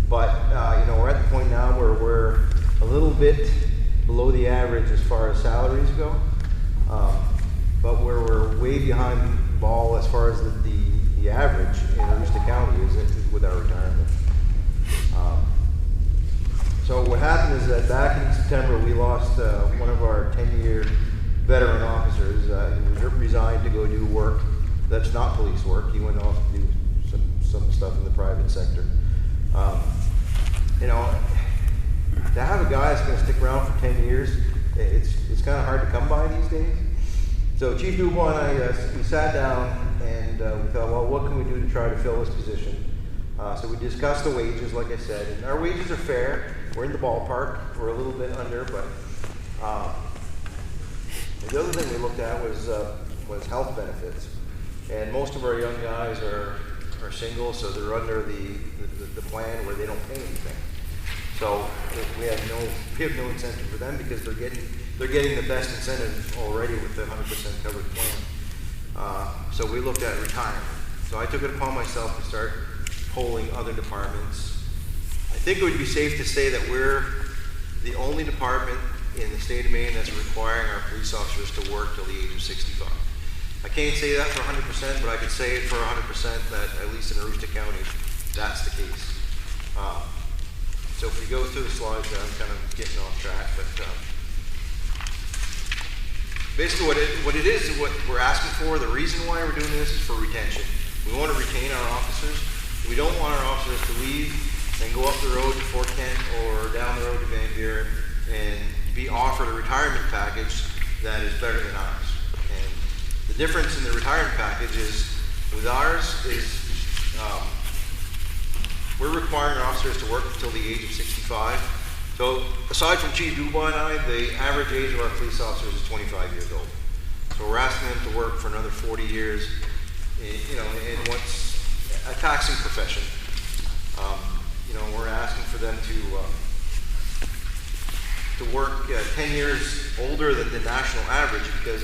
But we're at the point now where we're a little bit below the average as far as salaries go, but where we're way behind the ball as far as the average in Aroostook County is with our retirement. So what happened is that back in September we lost one of our 10-year veteran officers. He resigned to go do work that's not police work. He went off to do some stuff in the private sector. To have a guy that's going to stick around for 10 years, it's kind of hard to come by these days. So Chief Dubois and I, we sat down and we thought, well, what can we do to try to fill this position? So we discussed the wages, like I said, and our wages are fair. We're in the ballpark. We're a little bit under, but the other thing we looked at was health benefits. And most of our young guys are single, so they're under the plan where they don't pay anything. So we have no incentive for them because they're getting the best incentive already with the 100% covered plan. So we looked at retirement. So I took it upon myself to start polling other departments. I think it would be safe to say that we're the only department in the state of Maine that's requiring our police officers to work till the age of 65. I can't say that for 100%, but I could say it for 100% that at least in Aroostook County, that's the case. So if we go through the slides, I'm kind of getting off track, but basically what it is what we're asking for, the reason why we're doing this is for retention. We want to retain our officers. We don't want our officers to leave and go up the road to Fort Kent or down the road to Van Buren and be offered a retirement package that is better than ours. And the difference in the retirement package is, with ours, is we're requiring our officers to work until the age of 65. So aside from Chief Dubois and I, the average age of our police officers is 25 years old. So we're asking them to work for another 40 years, in what's a taxing profession. We're asking for them to work 10 years older than the national average, because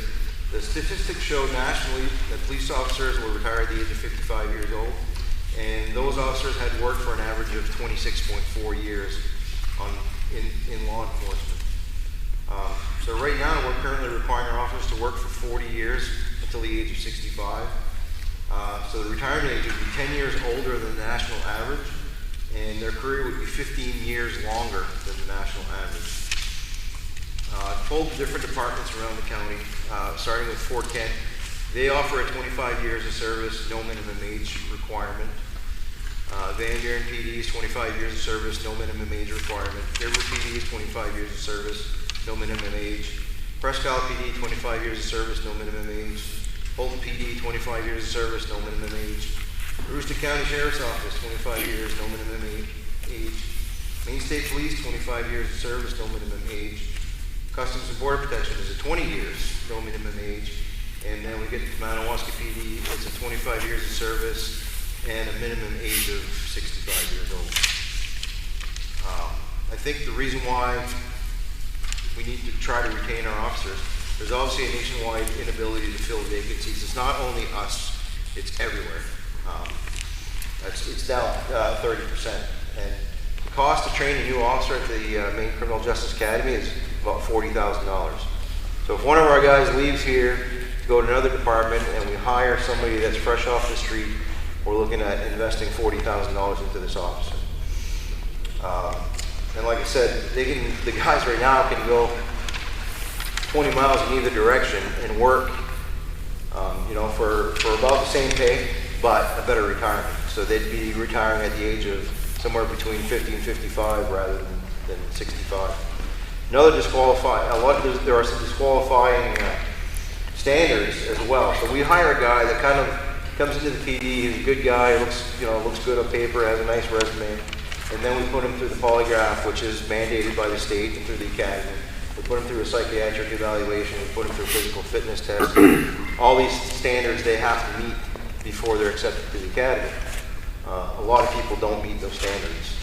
the statistics show nationally that police officers will retire at the age of 55 years old, and those officers had worked for an average of 26.4 years in law enforcement. So right now we're currently requiring our officers to work for 40 years until the age of 65. So the retirement age would be 10 years older than the national average, and their career would be 15 years longer than the national average. I've told the different departments around the county, starting with Fort Kent, they offer a 25 years of service, no minimum age requirement. Van Buren PD is 25 years of service, no minimum age requirement. River PD is 25 years of service, no minimum age. Presque Isle PD, 25 years of service, no minimum age. Fulton PD, 25 years of service, no minimum age. Aroostook County Sheriff's Office, 25 years, no minimum age. Maine State Police, 25 years of service, no minimum age. Customs and Border Protection is at 20 years, no minimum age. And then we get to Madawaska PD, it's at 25 years of service and a minimum age of 65 years old. I think the reason why we need to try to retain our officers, there's obviously a nationwide inability to fill vacancies. It's not only us, it's everywhere. It's down 30%. And the cost to train a new officer at the Maine Criminal Justice Academy is about $40,000. So if one of our guys leaves here to go to another department and we hire somebody that's fresh off the street, we're looking at investing $40,000 into this officer. And like I said, the guys right now can go 20 miles in either direction and work, for about the same pay, but a better retirement. So they'd be retiring at the age of somewhere between 50 and 55 rather than 65. Another there are some disqualifying standards as well. So we hire a guy that kind of comes into the PD, he's a good guy, looks good on paper, has a nice resume, and then we put him through the polygraph, which is mandated by the state, and through the academy. We put him through a psychiatric evaluation, we put him through a physical fitness test. All these standards they have to meet before they're accepted to the academy. A lot of people don't meet those standards.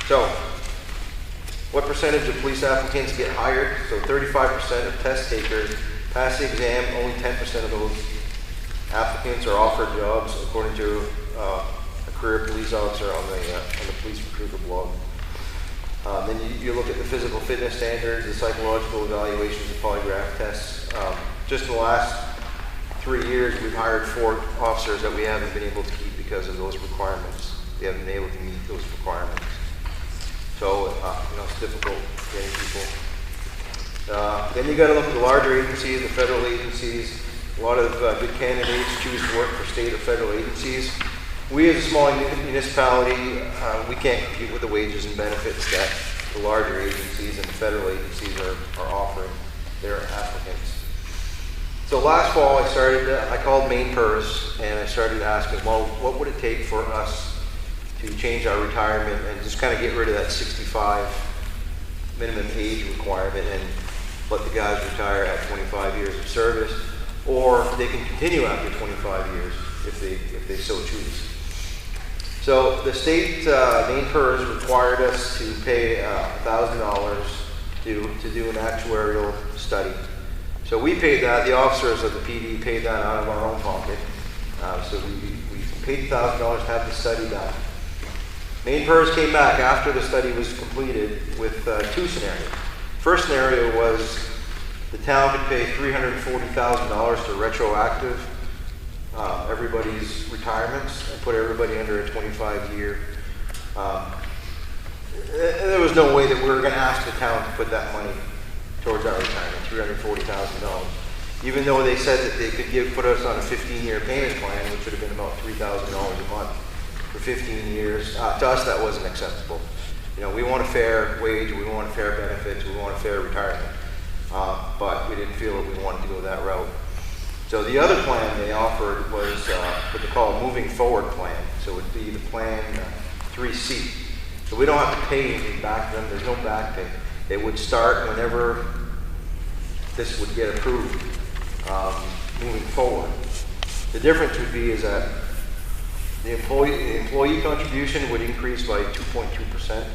So, what percentage of police applicants get hired? So 35% of test takers pass the exam, only 10% of those applicants are offered jobs, according to a career police officer on the police recruiter blog. Then you look at the physical fitness standards, the psychological evaluations, the polygraph tests. Just in the last 3 years, we've hired 4 officers that we haven't been able to keep because of those requirements. They haven't been able to meet those requirements. So, it's difficult getting people. Then you got to look at the larger agencies, the federal agencies. A lot of good candidates choose to work for state or federal agencies. We as a small municipality, we can't compete with the wages and benefits that the larger agencies and the federal agencies are offering their applicants. So last fall I called Maine PERS and I started asking, well, what would it take for us to change our retirement and just kind of get rid of that 65 minimum age requirement and let the guys retire at 25 years of service, or they can continue after 25 years if they so choose. So the state, Maine PERS, required us to pay $1,000 to do an actuarial study. So we paid that, the officers of the PD paid that out of our own pocket. So we paid $1,000 to have the study done. Maine PERS came back after the study was completed with 2 scenarios. First scenario was the town could pay $340,000 to retroactive everybody's retirements and put everybody under a 25-year. There was no way that we were going to ask the town to put that money towards our retirement. $340,000. Even though they said that they could put us on a 15-year payment plan, which would have been about $3,000 a month for 15 years, to us that wasn't acceptable. You know, we want a fair wage, we want a fair benefits, we want a fair retirement, but we didn't feel that we wanted to go that route. So the other plan they offered was what they call a moving forward plan. So it would be the plan 3C. So we don't have to pay anything back to them. There's no back pay. It would start whenever this would get approved moving forward. The difference would be is that the employee contribution would increase by 2.2%,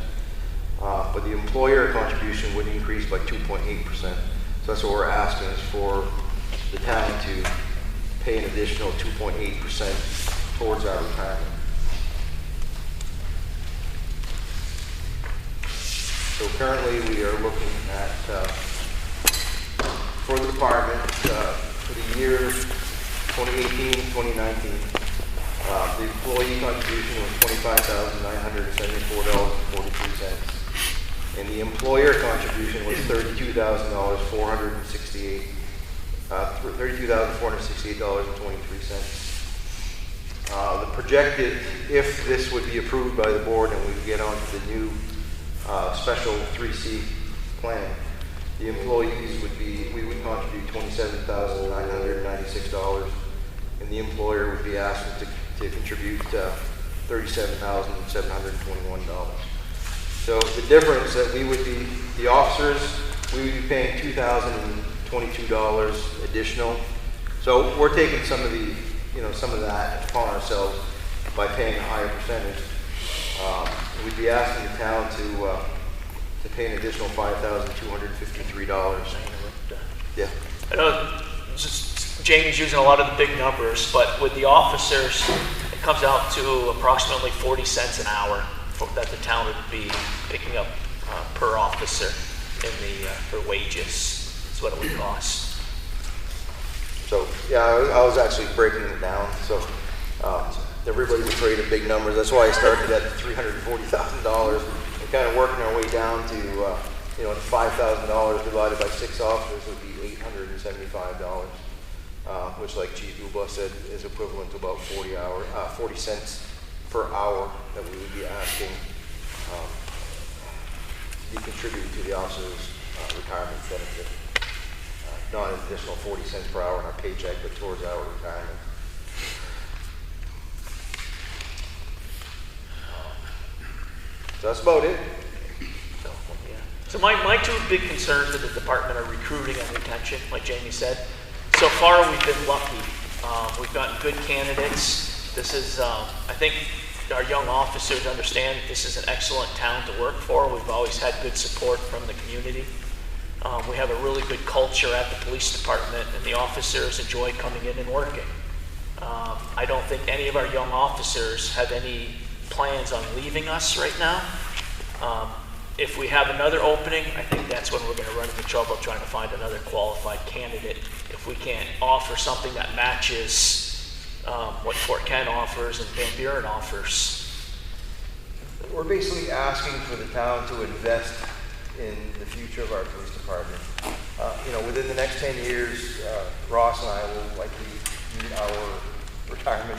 but the employer contribution would increase by 2.8%. So that's what we're asking is for the town to pay an additional 2.8% towards our retirement. So currently we are looking at, for the department, for the year 2018, 2019, the employee contribution was $25,974.43. And the employer contribution was $32,468. $32,468.23. The projected, if this would be approved by the board and we get on to the new special 3C plan, the employees would be, we would contribute $27,996, and the employer would be asked to contribute $37,721. So the difference that we would be, the officers, we would be paying $2,022 additional. So we're taking some of the, some of that upon ourselves by paying a higher percentage. We'd be asking the town to pay an additional $5,253. Yeah. I know Jamie's using a lot of the big numbers, but with the officers, it comes out to approximately 40 cents an hour that the town would be picking up per officer in the for wages. That's what it would cost. So yeah, I was actually breaking it down. So everybody was afraid of big numbers. That's why I started at $340,000 and kind of working our way down to $5,000 divided by 6 officers would be $875, which, like Chief Dubois said, is equivalent to about 40 cents per hour that we would be asking to be contributed to the officers' retirement benefit. Not an additional 40 cents per hour in our paycheck, but towards our retirement. So that's about it. So my two big concerns with the department are recruiting and retention, like Jamie said. So far, we've been lucky. We've gotten good candidates. This is, I think our young officers understand that this is an excellent town to work for. We've always had good support from the community. We have a really good culture at the police department, and the officers enjoy coming in and working. I don't think any of our young officers have any plans on leaving us right now. If we have another opening, I think that's when we're going to run into trouble trying to find another qualified candidate. If we can't offer something that matches what Fort Kent offers and Van Buren offers. We're basically asking for the town to invest in the future of our police department. Within the next 10 years, Ross and I will likely meet our retirement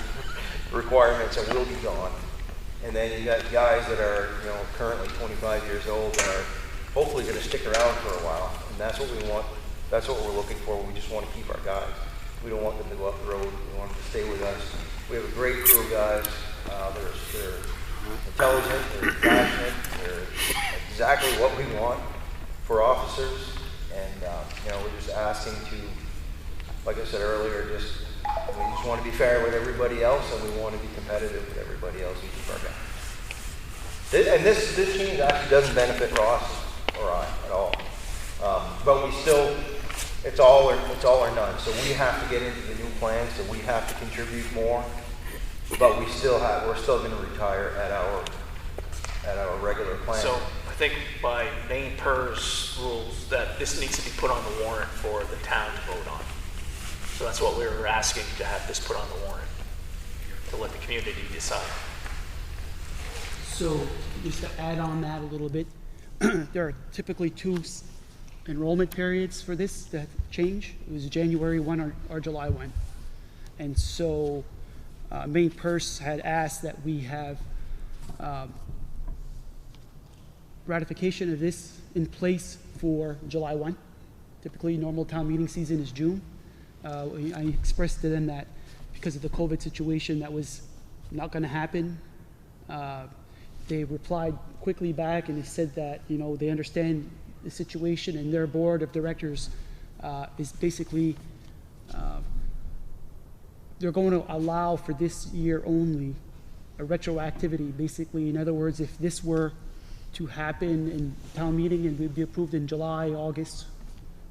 requirements and we'll be gone. And then you got guys that are, currently 25 years old that are hopefully going to stick around for a while. And that's what we want. That's what we're looking for. We just want to keep our guys. We don't want them to go up the road. We want them to stay with us. We have a great crew of guys. They're intelligent, they're passionate, they're exactly what we want for officers. And, we're just asking to, like I said earlier, we just want to be fair with everybody else, and we want to be competitive with everybody else and keep our guys. And this change actually doesn't benefit Ross or I at all. But we still, it's all or none. So we have to get into the new plan, so we have to contribute more. But we're still going to retire at our regular plan. So I think by main PERS rules that this needs to be put on the warrant for the town to vote on. So that's what we were asking, to have this put on the warrant, to let the community decide. So just to add on that a little bit, there are typically two enrollment periods for this that change. It was January 1 or July 1. And so Maine Purse had asked that we have ratification of this in place for July 1. Typically, normal town meeting season is June. I expressed to them that because of the COVID situation, that was not going to happen. They replied quickly back and they said that, you know, they understand the situation, and their board of directors is basically, they're going to allow for this year only a retroactivity. Basically, in other words, if this were to happen in town meeting and would be approved in July, August,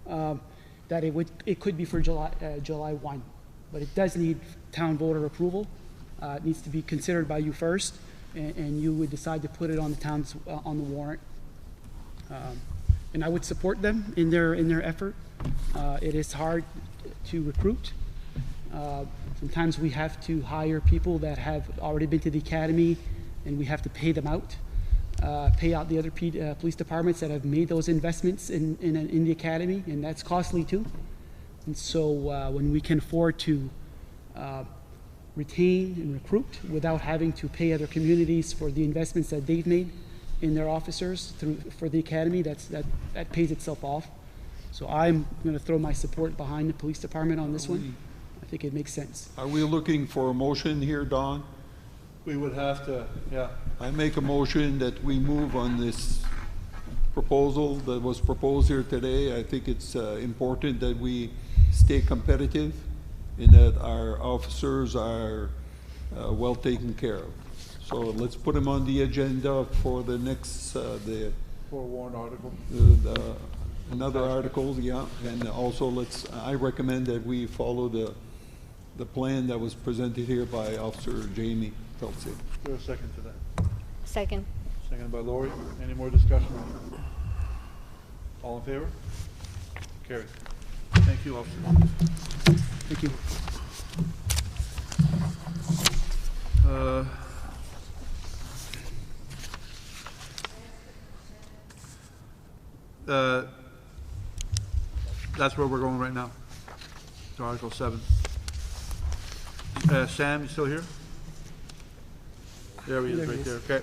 that it could be for July 1, but it does need town voter approval. It needs to be considered by you first, and you would decide to put it on the town's on the warrant. And I would support them in their effort. It is hard to recruit. Sometimes we have to hire people that have already been to the academy, and we have to pay them out. Pay out the other police departments that have made those investments in the academy, and that's costly too. And so when we can afford to retain and recruit without having to pay other communities for the investments that they've made in their officers for the academy, that pays itself off. So I'm going to throw my support behind the police department on this one. I think it makes sense. Are we looking for a motion here, Don? We would have to, yeah. I make a motion that we move on this proposal that was proposed here today. I think it's important that we stay competitive and that our officers are well taken care of. So let's put them on the agenda for the next, For a warrant article. Another article, yeah. And also I recommend that we follow the plan that was presented here by Officer Jamie Feltz. Is there a second to that? Second. Second by Lori. Any more discussion? All in favor? Carried. Thank you, officer. Thank you. That's where we're going right now. To Article 7. Sam, you still here? There he is, right there. Okay.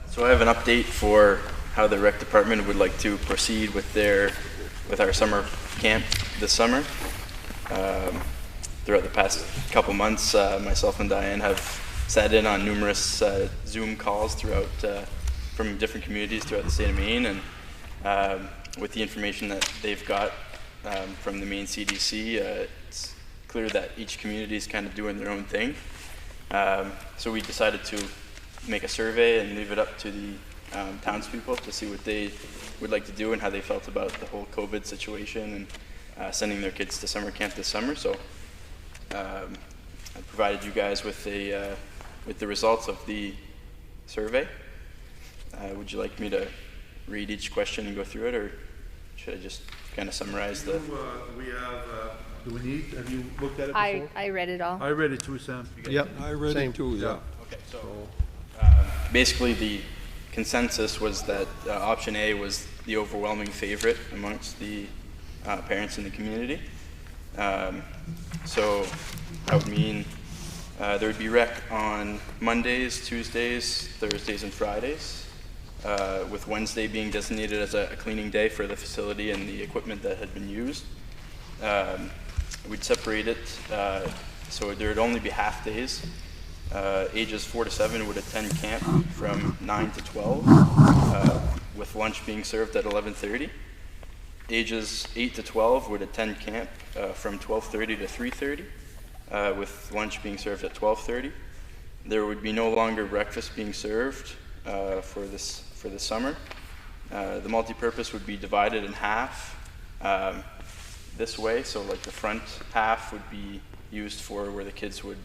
So I have an update for how the rec department would like to proceed with our summer camp this summer. Throughout the past couple months, myself and Diane have sat in on numerous Zoom calls throughout from different communities throughout the state of Maine, and with the information that they've got from the Maine CDC, it's clear that each community is kind of doing their own thing. So we decided to make a survey and leave it up to the townspeople to see what they would like to do and how they felt about the whole COVID situation and sending their kids to summer camp this summer. So I provided you guys with the results of the survey. Would you like me to read each question and go through it, or should I just kind of summarize the? Do we need? Have you looked at it before? I read it all. I read it too, Sam. Yep, I read it too. Yeah. Okay, so basically the consensus was that option A was the overwhelming favorite amongst the parents in the community. So that would mean there would be rec on Mondays, Tuesdays, Thursdays, and Fridays, with Wednesday being designated as a cleaning day for the facility and the equipment that had been used. We'd separate it so there would only be half days. Ages 4 to 7 would attend camp from 9 to 12, with lunch being served at 11:30. Ages 8 to 12 would attend camp from 12:30 to 3:30, with lunch being served at 12:30. There would be no longer breakfast being served for this summer. The multi-purpose would be divided in half this way, so like the front half would be used for where the kids would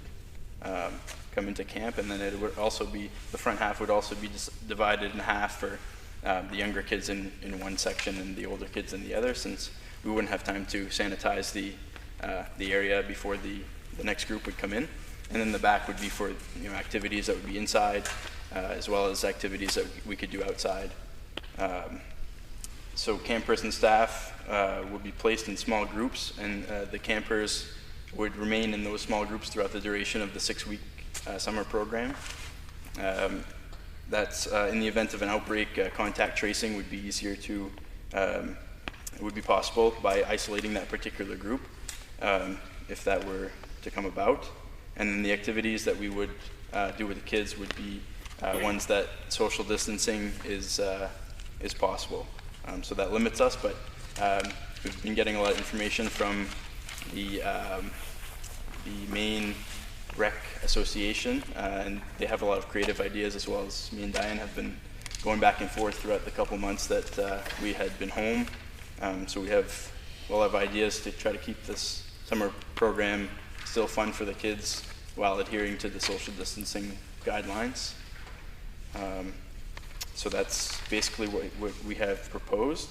come into camp, and then it would also be, the front half would also be divided in half for the younger kids in one section and the older kids in the other, since we wouldn't have time to sanitize the area before the next group would come in. And then the back would be for activities that would be inside, as well as activities that we could do outside. So campers and staff would be placed in small groups, and the campers would remain in those small groups throughout the duration of the 6-week summer program. That's in the event of an outbreak, contact tracing would be easier to, it would be possible by isolating that particular group if that were to come about. And then the activities that we would do with the kids would be ones that social distancing is possible. So that limits us, but we've been getting a lot of information from the main rec association, and they have a lot of creative ideas, as well as me and Diane have been going back and forth throughout the couple months that we had been home. So we have a lot of ideas to try to keep this summer program still fun for the kids while adhering to the social distancing guidelines. So that's basically what we have proposed.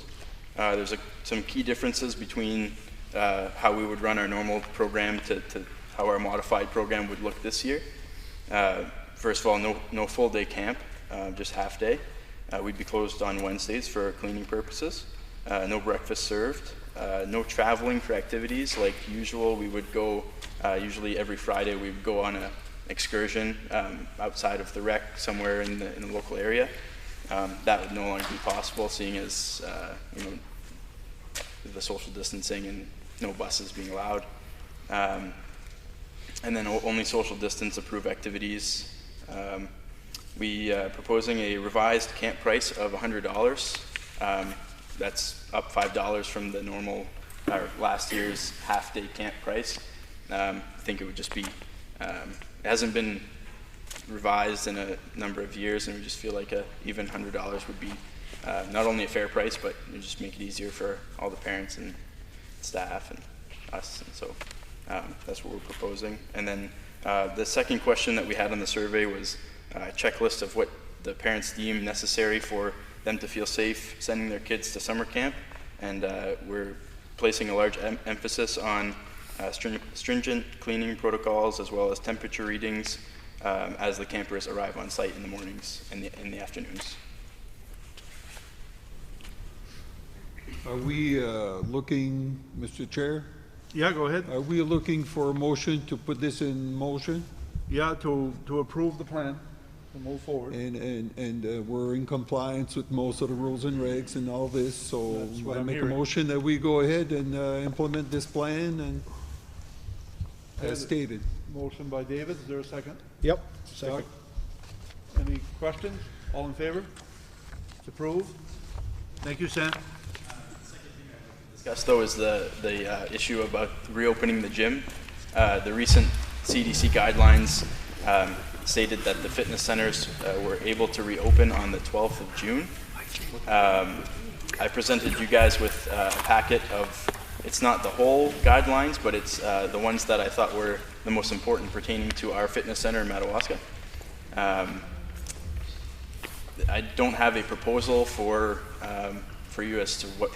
There's some key differences between how we would run our normal program to how our modified program would look this year. First of all, no full day camp, just half day. We'd be closed on Wednesdays for cleaning purposes. No breakfast served. No traveling for activities like usual. We would go, usually every Friday, we would go on an excursion outside of the rec somewhere in the local area. That would no longer be possible, seeing as you know, the social distancing and no buses being allowed. And then only social distance approved activities. We are proposing a revised camp price of $100. That's up $5 from the normal, last year's half-day camp price. I think it would just be, it hasn't been revised in a number of years, and we just feel like even $100 would be not only a fair price, but it would just make it easier for all the parents and staff and us. And so that's what we're proposing. And then the second question that we had on the survey was a checklist of what the parents deem necessary for them to feel safe sending their kids to summer camp. And we're placing a large emphasis on stringent cleaning protocols, as well as temperature readings as the campers arrive on site in the mornings and in the afternoons. Are we looking, Mr. Chair? Yeah, go ahead. Are we looking for a motion to put this in motion? Yeah, to approve the plan, to move forward. And we're in compliance with most of the rules and regs and all this, so That's what I I'm make a hearing. motion that we go ahead and implement this plan and as stated. Motion by David, is there a second? Yep. Doug? Any questions? All in favor? It's approved. Thank you, Sam. Discussed though is the issue about reopening the gym. The recent CDC guidelines stated that the fitness centers were able to reopen on the 12th of June. I presented you guys with a packet of, it's not the whole guidelines, but it's the ones that I thought were the most important pertaining to our fitness center in Madawaska. I don't have a proposal for you as to what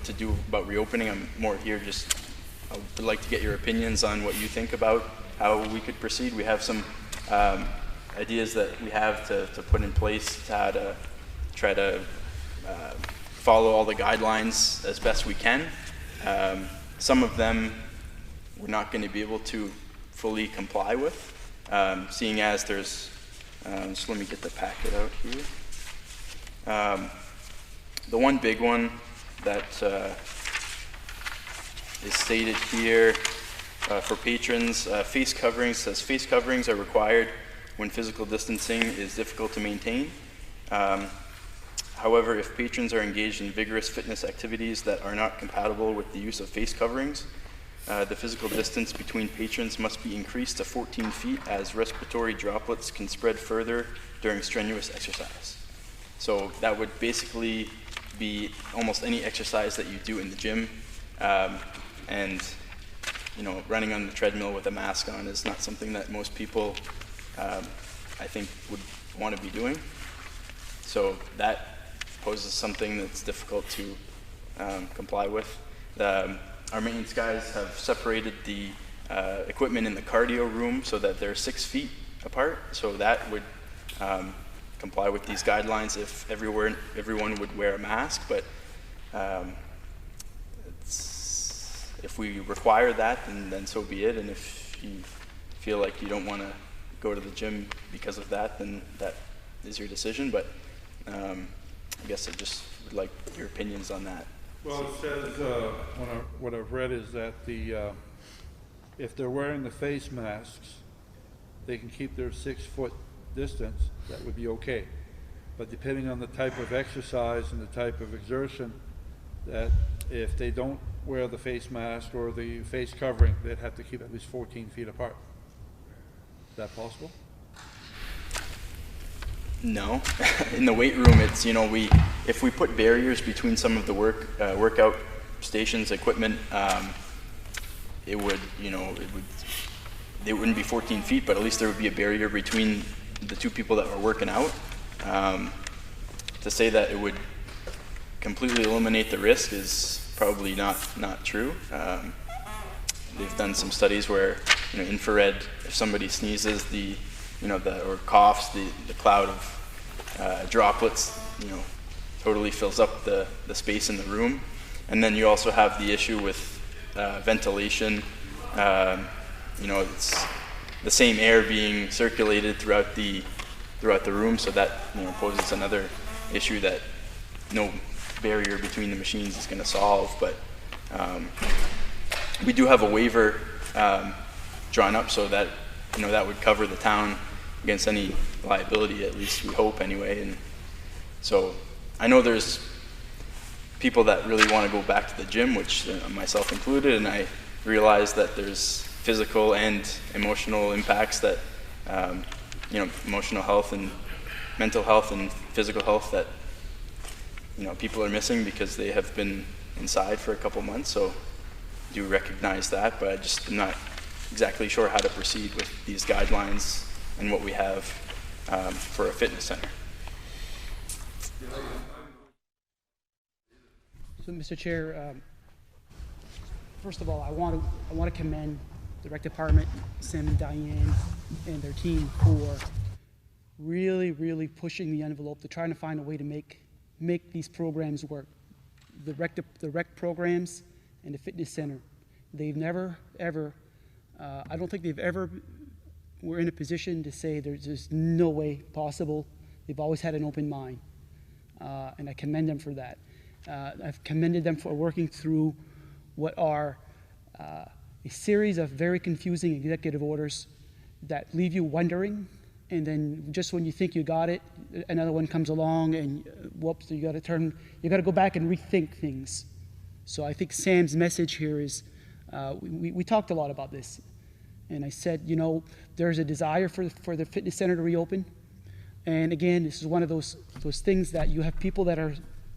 to do about reopening. I'm more here just, I would like to get your opinions on what you think about how we could proceed. We have some ideas that we have to put in place to how to try to follow all the guidelines as best we can. Some of them we're not going to be able to fully comply with, seeing as there's, just let me get the packet out here. The one big one that is stated here for patrons, face coverings, says face coverings are required when physical distancing is difficult to maintain. However, if patrons are engaged in vigorous fitness activities that are not compatible with the use of face coverings, the physical distance between patrons must be increased to 14 feet as respiratory droplets can spread further during strenuous exercise. So that would basically be almost any exercise that you do in the gym, and running on the treadmill with a mask on is not something that most people I think would want to be doing. So that poses something that's difficult to comply with. Our maintenance guys have separated the equipment in the cardio room so that they're 6 feet apart, so that would comply with these guidelines if everyone would wear a mask, but if we require that, then so be it. And if you feel like you don't want to go to the gym because of that, then that is your decision. But I guess I just would like your opinions on that. Well, it says, what I've read is that if they're wearing the face masks, they can keep their 6-foot distance. That would be okay. But depending on the type of exercise and the type of exertion, that if they don't wear the face mask or the face covering, they'd have to keep at least 14 feet apart. Is that possible? No. In the weight room, it's, if we put barriers between some of the workout stations, equipment, they wouldn't be 14 feet, but at least there would be a barrier between the two people that are working out. To say that it would completely eliminate the risk is probably not true. They've done some studies where, infrared, if somebody sneezes, or coughs, the cloud of droplets, totally fills up the space in the room. And then you also have the issue with ventilation. It's the same air being circulated throughout the room, so that poses another issue that no barrier between the machines is going to solve. But we do have a waiver drawn up so that that would cover the town against any liability, at least we hope anyway. And so I know there's people that really want to go back to the gym, which myself included, and I realize that there's physical and emotional impacts that emotional health and mental health and physical health that people are missing because they have been inside for a couple months. So I do recognize that, but I just am not exactly sure how to proceed with these guidelines and what we have for a fitness center. So, Mr. Chair, first of all, I want to commend the rec department, Sam and Diane, and their team for really, really pushing the envelope to trying to find a way to make these programs work. The rec programs and the fitness center. They've never, ever, I don't think they've ever were in a position to say there's just no way possible. They've always had an open mind, and I commend them for that. I've commended them for working through what are a series of very confusing executive orders that leave you wondering, and then just when you think you got it, another one comes along and whoops, you got to go back and rethink things. So I think Sam's message here is, we talked a lot about this, and I said, there's a desire for the fitness center to reopen, and again, this is one of those things that you have people that are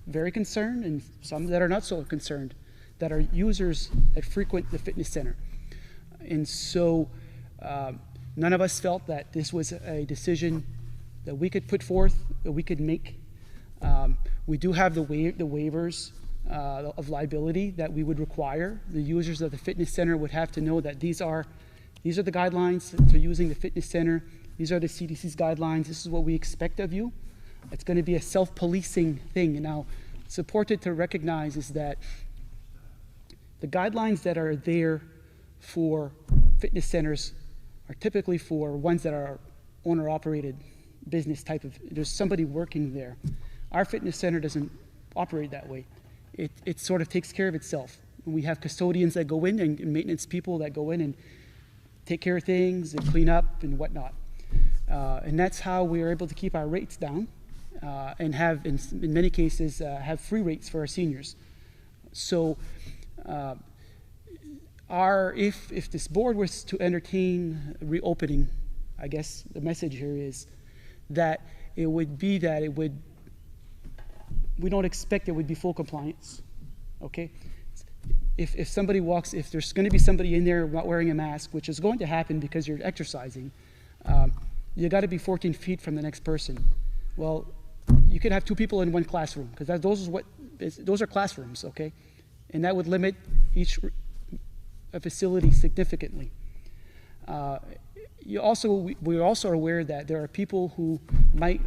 very concerned and some that are not so concerned, that are users that frequent the fitness center. And so none of us felt that this was a decision that we could put forth, that we could make. We do have the waivers of liability that we would require. The users of the fitness center would have to know that these are the guidelines for using the fitness center. These are the CDC's guidelines. This is what we expect of you. It's going to be a self-policing thing. Now, it's important to recognize is that the guidelines that are there for fitness centers are typically for ones that are owner-operated business type of, there's somebody working there. Our fitness center doesn't operate that way. It sort of takes care of itself. We have custodians that go in and maintenance people that go in and take care of things and clean up and whatnot. And that's how we are able to keep our rates down and have, in many cases, have free rates for our seniors. So if this board was to entertain reopening, I guess the message here is that it would be that we don't expect it would be full compliance, okay? If somebody walks, if there's going to be somebody in there not wearing a mask, which is going to happen because you're exercising, you got to be 14 feet from the next person. Well, you could have two people in one classroom because those are classrooms, okay? And that would limit each facility significantly. We're also aware that there are people who might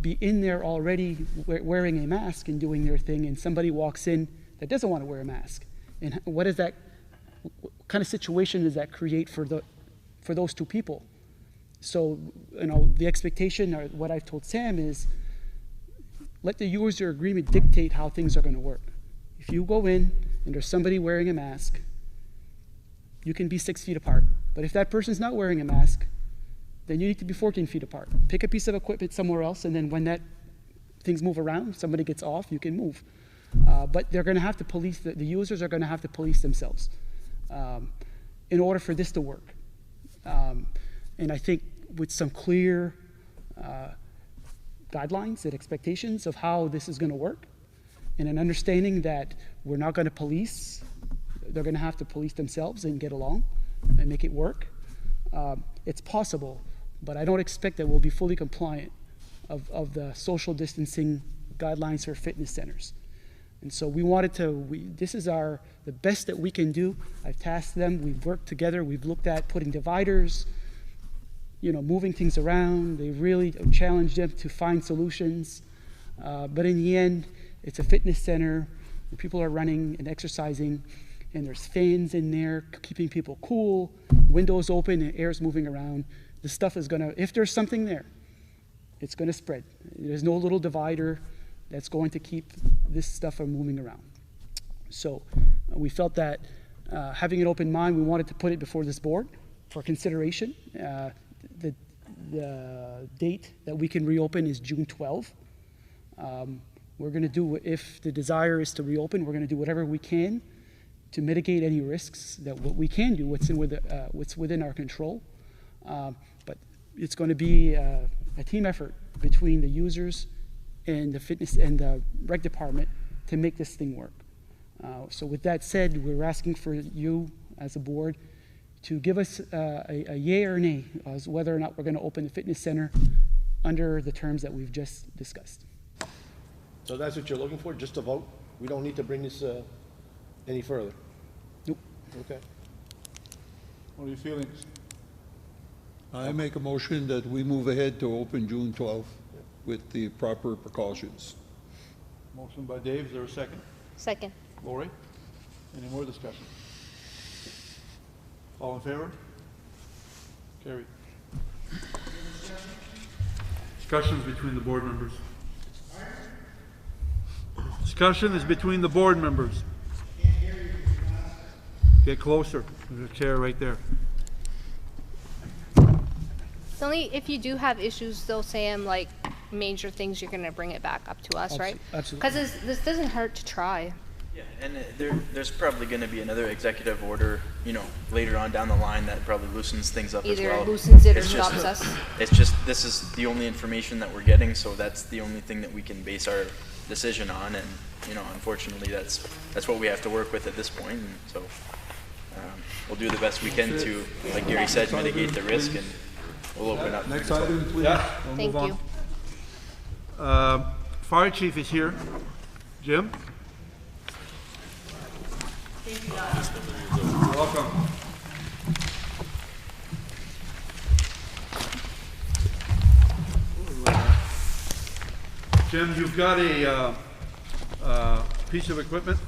be in there already wearing a mask and doing their thing, and somebody walks in that doesn't want to wear a mask. And what kind of situation does that create for those two people? So, the expectation, or what I've told Sam, is let the user agreement dictate how things are going to work. If you go in and there's somebody wearing a mask, you can be 6 feet apart. But if that person's not wearing a mask, then you need to be 14 feet apart. Pick a piece of equipment somewhere else, and then when things move around, somebody gets off, you can move. But they're going to have to police, the users are going to have to police themselves in order for this to work. And I think with some clear guidelines and expectations of how this is going to work, and an understanding that we're not going to police, they're going to have to police themselves and get along and make it work. It's possible, but I don't expect that we'll be fully compliant of the social distancing guidelines for fitness centers. And so we wanted to, this is the best that we can do. I've tasked them, we've worked together, we've looked at putting dividers, moving things around. They really challenged them to find solutions. But in the end, it's a fitness center, and people are running and exercising, and there's fans in there keeping people cool, windows open and air's moving around. The stuff is gonna, if there's something there, it's gonna spread. There's no little divider that's going to keep this stuff from moving around. So we felt that having an open mind, we wanted to put it before this board for consideration. The date that we can reopen is June 12. We're going to do, if the desire is to reopen, we're going to do whatever we can to mitigate any risks, that what we can do, what's within our control. But it's going to be a team effort between the users and the fitness and the rec department to make this thing work. So with that said, we're asking for you as a board to give us a yay or nay as whether or not we're going to open the fitness center under the terms that we've just discussed. So that's what you're looking for, just a vote? We don't need to bring this any further? Nope. Okay. What are your feelings? I make a motion that we move ahead to open June 12th with the proper precautions. Motion by Dave, is there a second? Second. Lori? Any more discussion? All in favor? Carried. Discussions between the board members. Discussion is between the board members. Get closer. There's a chair right there. It's only if you do have issues, though, Sam, like major things, you're going to bring it back up to us, right? Absolutely. Because this doesn't hurt to try. Yeah, and there's probably going to be another executive order, later on down the line that probably loosens things up as well. Either loosens it or stops us. It's just, this is the only information that we're getting, so that's the only thing that we can base our decision on, and, unfortunately, that's what we have to work with at this point, and so we'll do the best we can to, like Gary said, mitigate the risk, and we'll open up. Next item, please. Yeah, we'll Thank move you. on. Fire chief is here. Jim? You're welcome. Jim, you've got a piece of equipment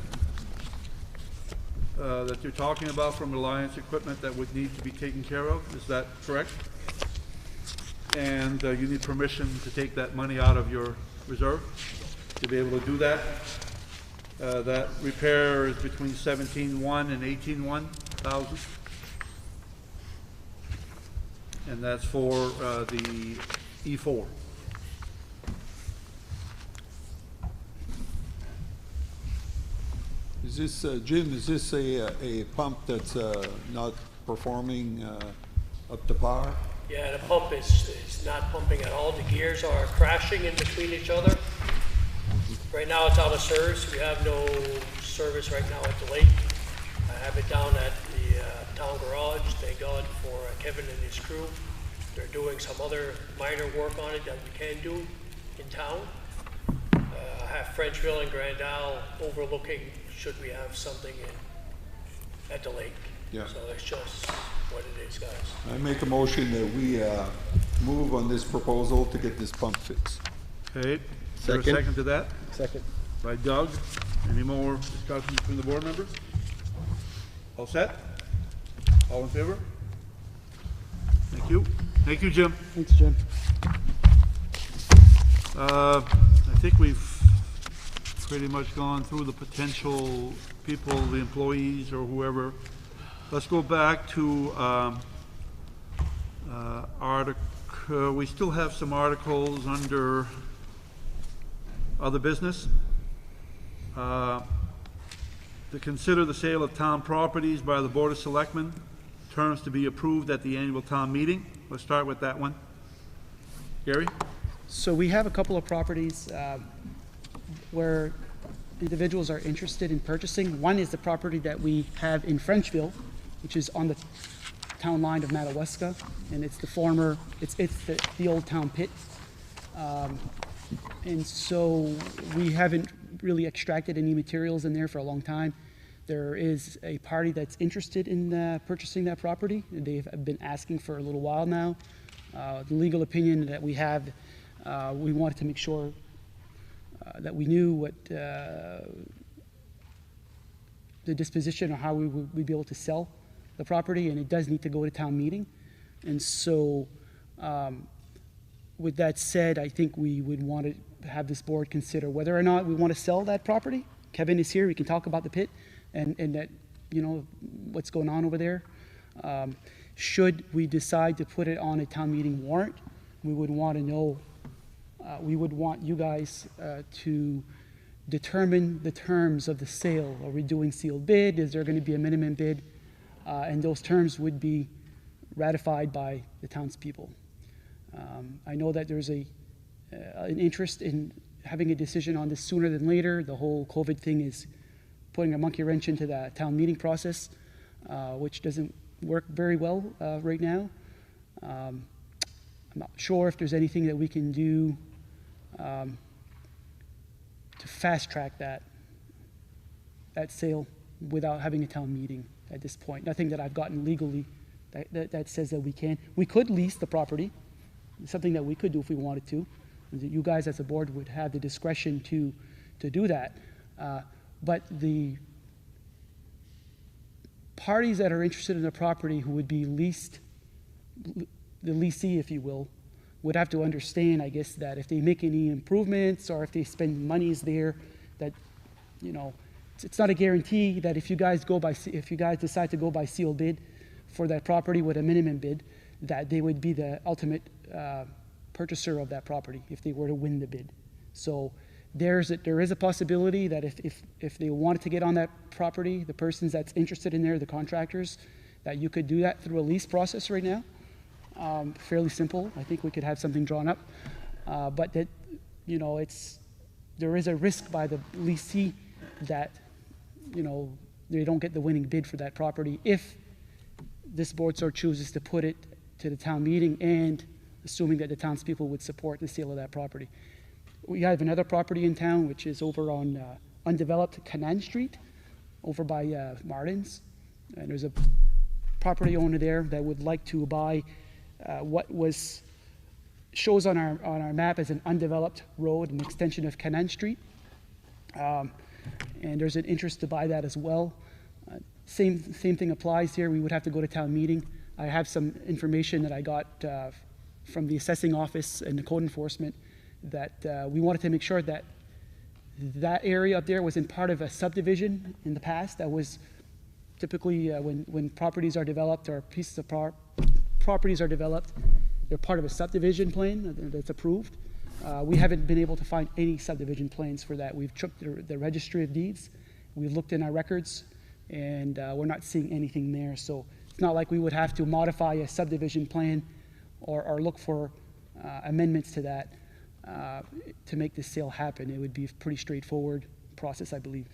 that you're talking about from Reliance Equipment that would need to be taken care of. Is that correct? And you need permission to take that money out of your reserve to be able to do that. That repair is between 17.1 and 18.1 thousand. And that's for the E4. Is this, Jim, is this a pump that's not performing up to par? Yeah, the pump is not pumping at all. The gears are crashing in between each other. Right now it's out of service. We have no service right now at the lake. I have it down at the town garage. Thank God for Kevin and his crew. They're doing some other minor work on it that we can do in town. I have Frenchville and Grand Isle overlooking should we have something at the lake. Yeah. So that's just what it is, guys. I make a motion that we move on this proposal to get this pump fixed. Okay. Is there a Second. second to that? Second. By Doug. Any more discussion between the board members? All set? All in favor? Thank you. Thank you, Jim. Thanks, Jim. I think we've pretty much gone through the potential people, the employees or whoever. Let's go back to we still have some articles under other business. To consider the sale of town properties by the Board of Selectmen, terms to be approved at the annual town meeting. Let's start with that one. Gary? So we have a couple of properties where individuals are interested in purchasing. One is the property that we have in Frenchville, which is on the town line of Madawaska, and it's the former, it's the old town pit. And so we haven't really extracted any materials in there for a long time. There is a party that's interested in purchasing that property. They've been asking for a little while now. The legal opinion that we have, we wanted to make sure that we knew what the disposition or how we would be able to sell the property, and it does need to go to town meeting. And so with that said, I think we would want to have this board consider whether or not we want to sell that property. Kevin is here, we can talk about the pit and that, you know, what's going on over there. Should we decide to put it on a town meeting warrant, we would want to know, we would want you guys to determine the terms of the sale. Are we doing sealed bid? Is there going to be a minimum bid? And those terms would be ratified by the townspeople. I know that there's an interest in having a decision on this sooner than later. The whole COVID thing is putting a monkey wrench into the town meeting process, which doesn't work very well right now. I'm not sure if there's anything that we can do to fast track that sale without having a town meeting at this point. Nothing that I've gotten legally that says that we can. We could lease the property. It's something that we could do if we wanted to. You guys as a board would have the discretion to do that. But the parties that are interested in the property who would be leased, the leasee, if you will, would have to understand, I guess, that if they make any improvements or if they spend monies there, that, you know, it's not a guarantee that if you guys decide to go by sealed bid for that property with a minimum bid, that they would be the ultimate purchaser of that property if they were to win the bid. So there is a possibility that if they wanted to get on that property, the persons that's interested in there, the contractors, that you could do that through a lease process right now. Fairly simple. I think we could have something drawn up. But that, you know, there is a risk by the leasee that, you know, they don't get the winning bid for that property if this board so chooses to put it to the town meeting, and assuming that the townspeople would support the sale of that property. We have another property in town, which is over on undeveloped Canaan Street, over by Martin's. And there's a property owner there that would like to buy what shows on our map as an undeveloped road, an extension of Canaan Street. And there's an interest to buy that as well. Same thing applies here. We would have to go to town meeting. I have some information that I got from the assessing office and the code enforcement that we wanted to make sure that that area up there was in part of a subdivision in the past. That was typically when properties are developed or pieces of properties are developed, they're part of a subdivision plan that's approved. We haven't been able to find any subdivision plans for that. We've checked the registry of deeds, we've looked in our records, and we're not seeing anything there. So it's not like we would have to modify a subdivision plan or look for amendments to that to make this sale happen. It would be a pretty straightforward process, I believe.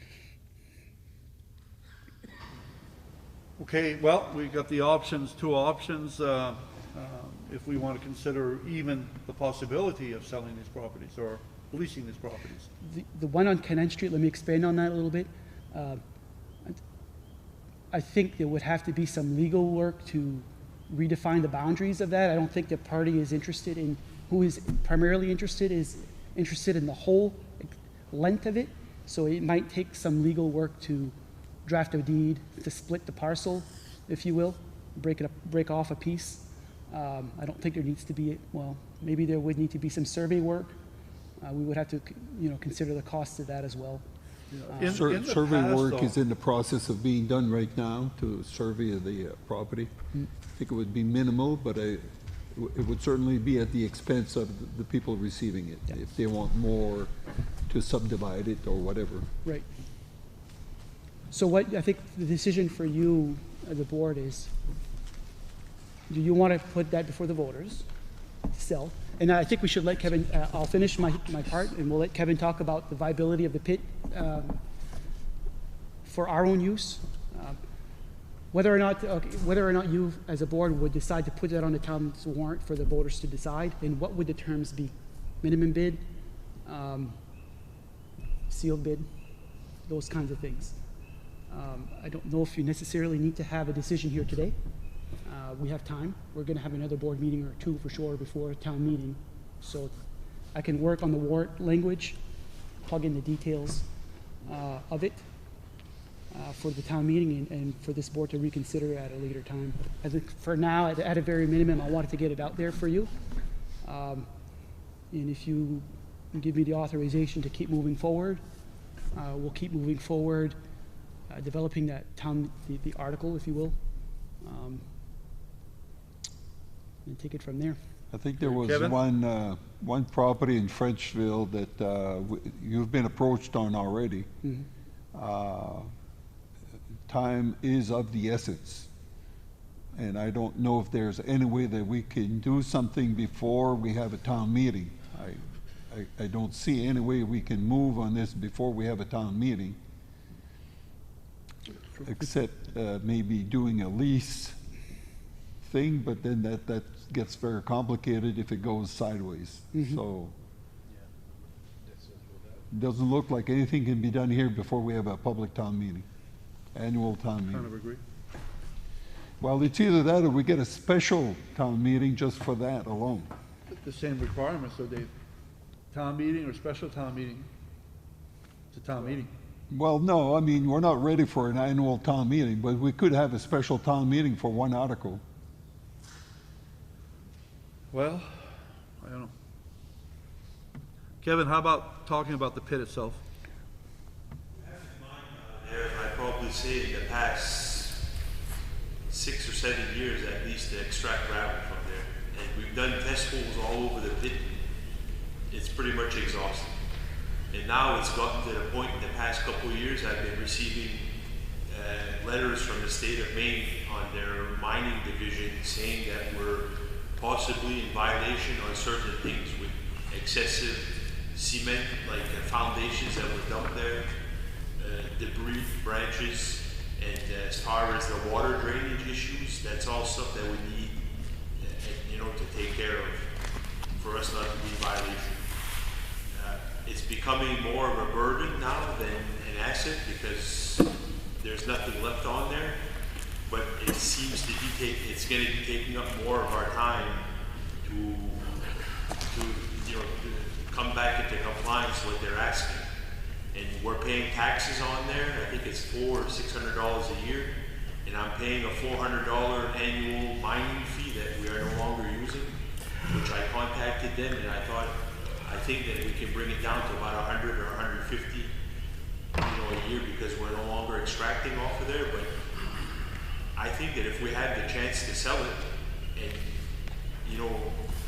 Okay, well, we've got the options, two options. If we want to consider even the possibility of selling these properties or leasing these properties. The one on Canaan Street, let me expand on that a little bit. I think there would have to be some legal work to redefine the boundaries of that. I don't think the party is interested in, who is primarily interested interested in the whole length of it, so it might take some legal work to draft a deed to split the parcel, if you will, break off a piece. I don't think there needs to be, well, maybe there would need to be some survey work. We would have to, consider the cost of that as well. Survey work is in the process of being done right now to survey the property. I think it would be minimal, but it would certainly be at the expense of the people receiving it, if they want more to subdivide it or whatever. Right. So what I think the decision for you as a board is, do you want to put that before the voters to sell? And I think we should let Kevin, I'll finish my part, and we'll let Kevin talk about the viability of the pit for our own use. Whether or not you as a board would decide to put that on the town's warrant for the voters to decide, and what would the terms be? Minimum bid, sealed bid, those kinds of things. I don't know if you necessarily need to have a decision here today. We have time. We're going to have another board meeting or two for sure before a town meeting. So I can work on the warrant language, plug in the details of it for the town meeting and for this board to reconsider at a later time. I think for now, at a very minimum, I wanted to get it out there for you. And if you give me the authorization to keep moving forward, we'll keep moving forward, developing that the article, if you will. And take it from there. I think there was one property in Frenchville that you've been approached on already. Time is of the essence, and I don't know if there's any way that we can do something before we have a town meeting. I don't see any way we can move on this before we have a town meeting, except maybe doing a lease thing, but then that gets very complicated if it goes sideways. So it doesn't look like anything can be done here before we have a public town meeting, annual town meeting. Kind of agree. Well, it's either that or we get a special town meeting just for that alone. The same requirements, so Dave. Town meeting or special town meeting? It's a town meeting. Well, no, I mean, we're not ready for an annual town meeting, but we could have a special town meeting for one article. Well, I don't know. Kevin, how about talking about the pit itself? I'd probably say in the past 6 or 7 years at least to extract gravel from there. And we've done test holes all over the pit. It's pretty much exhausted. And now it's gotten to the point in the past couple of years I've been receiving letters from the state of Maine on their mining division saying that we're possibly in violation on certain things with excessive cement, like foundations that were dumped there, debris, branches, and as far as the water drainage issues, that's all stuff that we need, to take care of for us not to be in violation. It's becoming more of a burden now than an asset because there's nothing left on there. But it seems to be it's going to be taking up more of our time to come back into compliance with what they're asking. And we're paying taxes on there. I think it's $400 or $600 a year, and I'm paying a $400 annual mining fee that we are no longer using. Which I contacted them, and I think that we can bring it down to about 100 or 150, a year because we're no longer extracting off of there. But I think that if we had the chance to sell it and,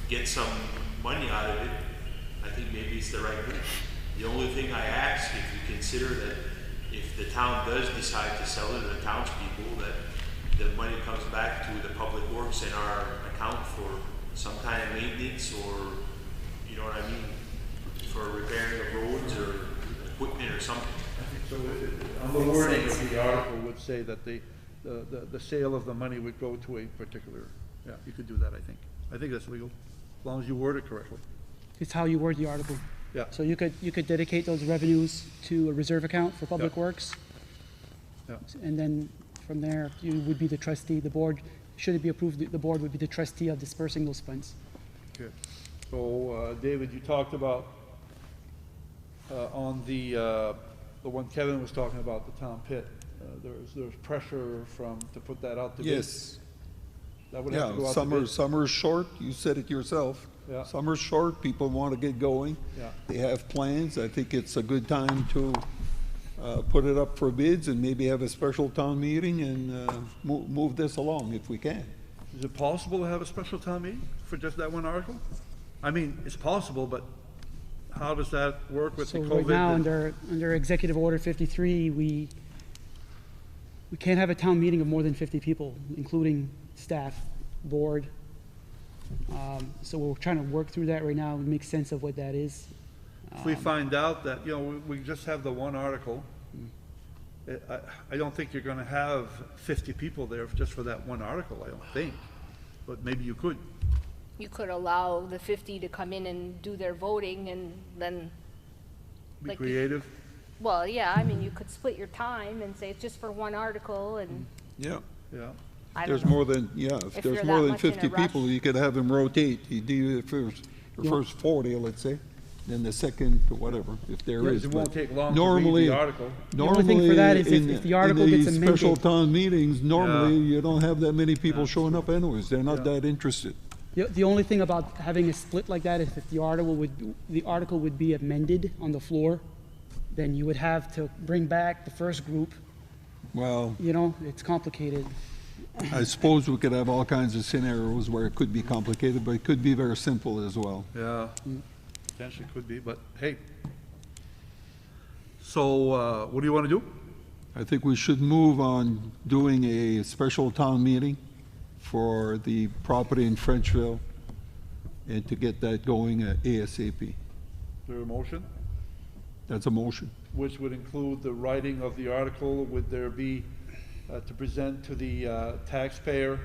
get some money out of it, I think maybe it's the right move. The only thing I ask, if you consider that if the town does decide to sell it, or the townspeople, that the money comes back to the public works in our account for some kind of maintenance or, what I mean, for repairing of roads or equipment or something. So on the wording of the article would say that the sale of the money would go to a particular, you could do that, I think. I think that's legal, as long as you word it correctly. It's how you word the article. Yeah. So you could dedicate those revenues to a reserve account for public works. Yeah. And then from there, you would be the trustee. The board, should it be approved, the board would be the trustee of dispersing those funds. Okay. So, David, you talked about On the one Kevin was talking about, the town pit, there's pressure to put that out to bid. Yes. That would have to go Yeah, out to bid. summer's short, you said it yourself. Yeah. Summer's short, people want to get going. Yeah. They have plans. I think it's a good time to put it up for bids and maybe have a special town meeting and move this along if we can. Is it possible to have a special town meeting for just that one article? I mean, it's possible, but how does that work with the So COVID? right now, under Executive Order 53, we can't have a town meeting of more than 50 people, including staff, board. So we're trying to work through that right now and make sense of what that is. If we find out that, we just have the one article, I don't think you're gonna have 50 people there just for that one article, I don't think. But maybe you could. You could allow the 50 to come in and do their voting and then. Be like, creative. Well, yeah, I mean, you could split your time and say it's just for one article and, Yeah. Yeah. I There's don't know. more than, If if you're there's that more than much in a 50 people, rush. you could have them rotate. You do the first 40, let's say, then the second, whatever, if there Yeah, is. it won't But take long to read normally- the article. The only thing for that is if the article in gets these special amended. town meetings, normally Yeah. you don't have that many people showing up anyways. They're not that interested. The only thing about having a split like that is if the article would be amended on the floor, then you would have to bring back the first group. Well, It's complicated. I suppose we could have all kinds of scenarios where it could be complicated, but it could be very simple as well. Yeah, potentially could be, but hey. So, what do you wanna do? I think we should move on doing a special town meeting for the property in Frenchville and to get that going at ASAP. Is there a motion? That's a motion. Which would include the writing of the article. Would there be, to present to the taxpayer,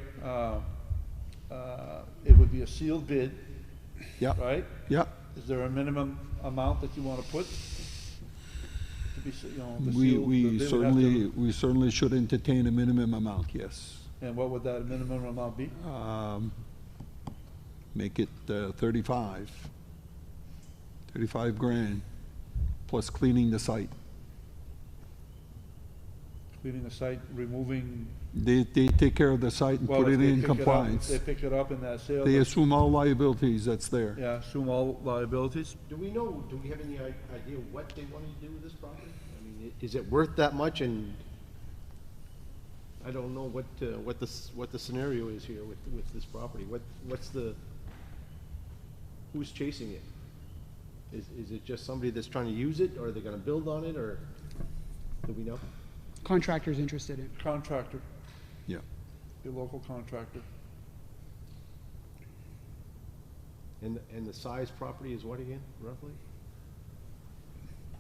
it would be a sealed bid, Yeah, right? yeah. Is there a minimum amount that you want to put? To be, the We, sealed, the we bid would have certainly, we certainly should entertain a minimum amount, yes. And what would that minimum amount be? Make it 35 grand, plus cleaning the site. Cleaning the site, removing. They take care of the site and Well, put if it they in pick it up- compliance. If they pick it up in that sale. They that's- assume all liabilities that's there. Yeah, assume all liabilities. Do we have any idea what they want to do with this property? I mean, is it worth that much? And I don't know what the scenario is here with this property. Who's chasing it? Is it just somebody that's trying to use it, or are they gonna build on it, or do we know? Contractors interested in. Contractor, Yeah. your local contractor. And the size property is what again, roughly?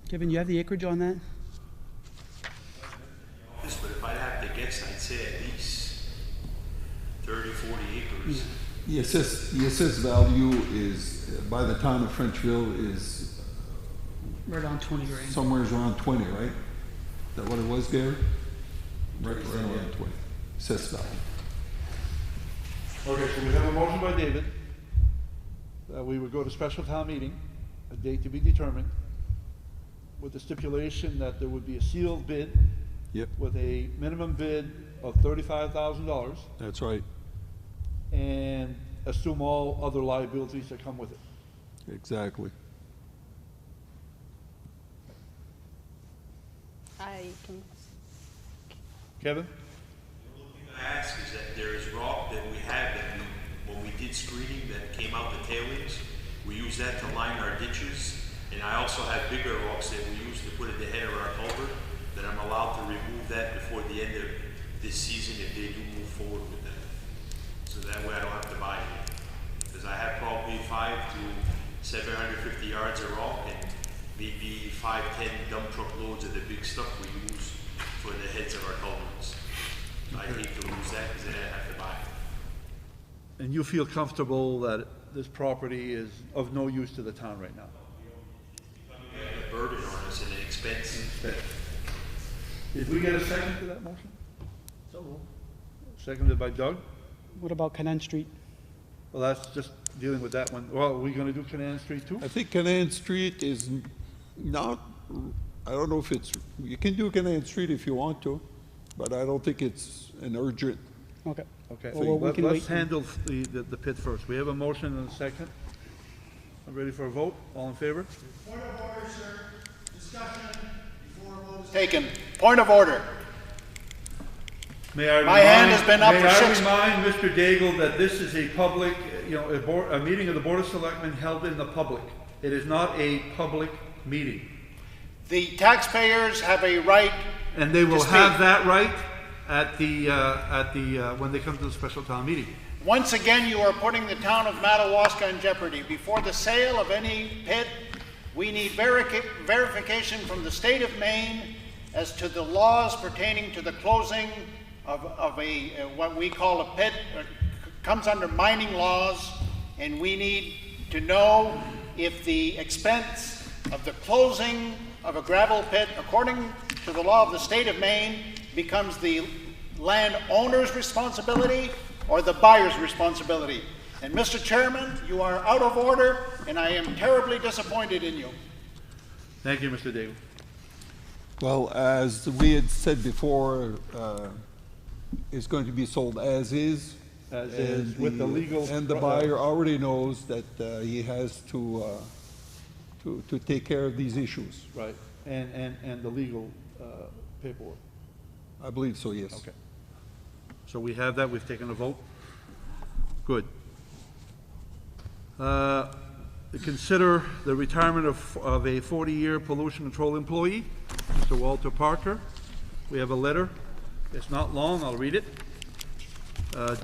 Kevin, you have the acreage on that? But if I have to guess, I'd say at least 30, 40 acres. The assessed value is, by the town of Frenchville, is Right around 20 grand. somewhere around 20, right? Is that what it was, Gary? Right around 20, assessed value. Okay, so we have a motion by David that we would go to special town meeting, a date to be determined, with the stipulation that there would be a sealed bid. Yep. With a minimum bid of $35,000 That's right, and assume all other liabilities that come with it. exactly. I can, Kevin? I ask is that there is rock that we have that when we did screening that came out the tailings, we use that to line our ditches. And I also have bigger rocks that we use to put at the head of our culvert, that I'm allowed to remove that before the end of this season if they do move forward with that. So that way I don't have to buy it. Because I have probably 5 to 750 yards of rock and maybe 5, 10 dump truck loads of the big stuff we use for the heads of our culverts. I hate to lose that because then I have to buy it. And you feel comfortable that this property is of no use to the town right now? A burden on us and an expense. Did we get a second to that motion? So moved. Seconded by Doug? What about Canaan Street? Well, that's just dealing with that one. Well, are we gonna do Canaan Street too? I think Canaan Street is Not, I don't know if it's, you can do Canadian Street if you want to, but I don't think it's an urgent. Okay. Okay, Well, we can let's wait. handle the pit first. We have a motion and a second. I'm ready for a vote. All in favor? Point of order, sir. Discussion before a vote is taken. Point of order. May I My hand has been up for May 6 I remind Mr. Daigle that this is a public, a meeting of the Board of Selectmen held in the public. It is not a public meeting. The taxpayers have a right. And they will to have speak. that right when they come to the special town meeting. Once again, you are putting the town of Madawaska in jeopardy. Before the sale of any pit, we need verification from the state of Maine as to the laws pertaining to the closing of what we call a pit, comes under mining laws, and we need to know if the expense of the closing of a gravel pit, according to the law of the state of Maine, becomes the landowner's responsibility or the buyer's responsibility. And Mr. Chairman, you are out of order, and I am terribly disappointed in you. Thank you, Mr. Daigle. Well, as we had said before, it's going to be sold as is. As is, with the legal. And the buyer already knows that he has to take care of these issues. Right, and the legal paperwork. I believe so, yes. Okay. So we have that, we've taken a vote. Good. To consider the retirement of a 40-year pollution control employee, Mr. Walter Parker. We have a letter. It's not long, I'll read it.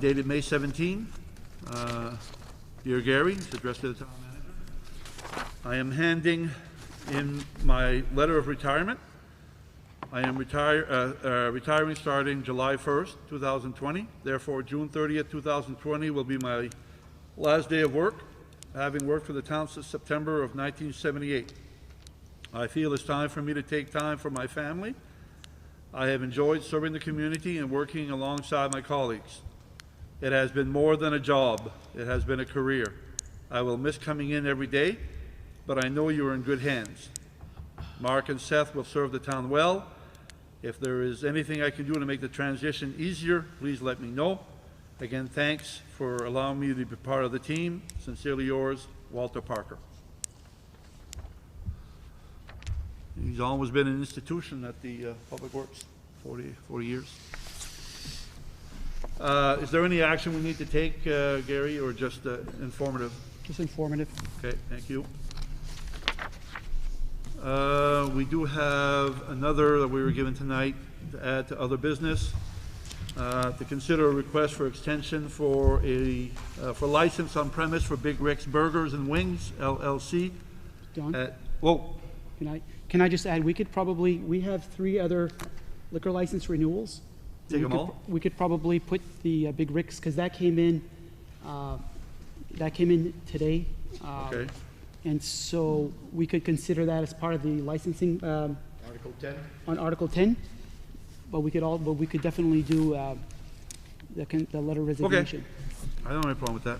Dated May 17. Dear Gary, it's addressed to the town manager. I am handing in my letter of retirement. I am retiring starting July 1st, 2020. Therefore, June 30th, 2020 will be my last day of work, having worked for the town since September of 1978. I feel it's time for me to take time for my family. I have enjoyed serving the community and working alongside my colleagues. It has been more than a job. It has been a career. I will miss coming in every day, but I know you are in good hands. Mark and Seth will serve the town well. If there is anything I can do to make the transition easier, please let me know. Again, thanks for allowing me to be part of the team. Sincerely yours, Walter Parker. He's always been an institution at the Public Works, 40 years. Is there any action we need to take, Gary, or just informative? Just informative. Okay, thank you. We do have another that we were given tonight to add to other business. To consider a request for extension for license on premise for Big Rick's Burgers and Wings, LLC. Don? Whoa. Can I just add, we have 3 other liquor license renewals. Take them all? We could probably put the Big Rick's, because that came in today. Okay. And so we could consider that as part of the licensing. Article 10? On Article 10, but we could definitely do the letter of resignation. Okay. I don't have a problem with that.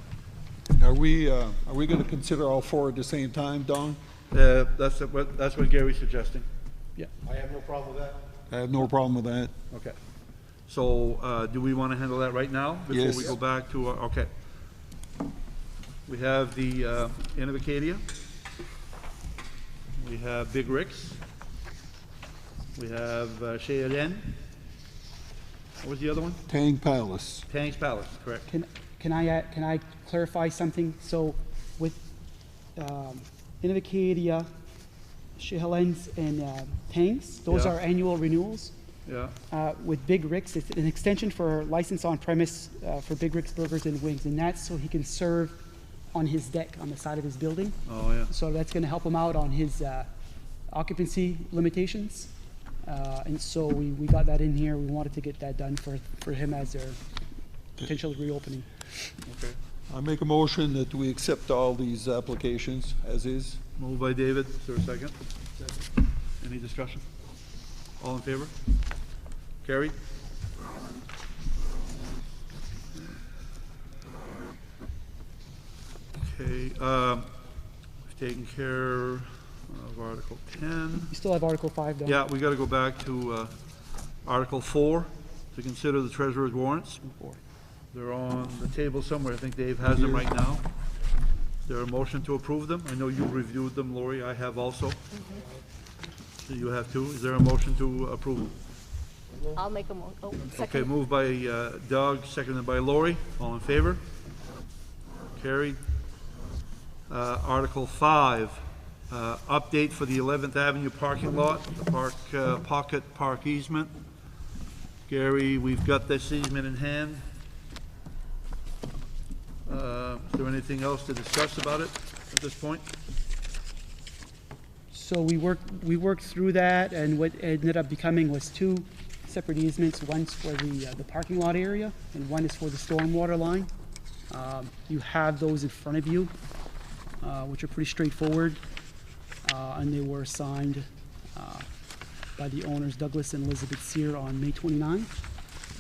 Are we going to consider all 4 at the same time, Don? That's what Gary's suggesting. Yeah. I have no problem with that. I have no problem with that. Okay. So, do we want to handle that right now before Yes. we go back to okay. We have the Inn of Acadia. We have Big Rick's. We have Cheyenne. What was the other one? Tang Palace. Tang's Palace, correct. Can I clarify something? So with Inn of Acadia, Cheyenne's, and Tang's, those Yeah. are annual renewals. Yeah. With Big Rick's, it's an extension for license on premise for Big Rick's Burgers and Wings, and that's so he can serve on his deck on the side of his building. Oh, yeah. So that's going to help him out on his occupancy limitations. And so we got that in here. We wanted to get that done for him as their potential reopening. Okay. I make a motion that we accept all these applications as is. Moved by David. Is there a second? Second. Any discussion? All in favor? Carried. Okay. We've taken care of Article 10. You still have Article 5, though. Yeah, we got to go back to Article 4 to consider the treasurer's warrants. They're on the table somewhere. I think Dave has them right now. Is there a motion to approve them? I know you've reviewed them, Lori. I have also. So you have too. Is there a motion to approve them? I'll make a second. Okay, moved by Doug, seconded by Lori. All in favor? Carried. Article 5, update for the 11th Avenue parking lot, the pocket park easement. Gary, we've got this easement in hand. Is there anything else to discuss about it at this point? So we worked through that, and what it ended up becoming was two separate easements. One's for the parking lot area, and one is for the stormwater line. You have those in front of you, which are pretty straightforward, and they were signed by the owners, Douglas and Elizabeth Sear, on May 29,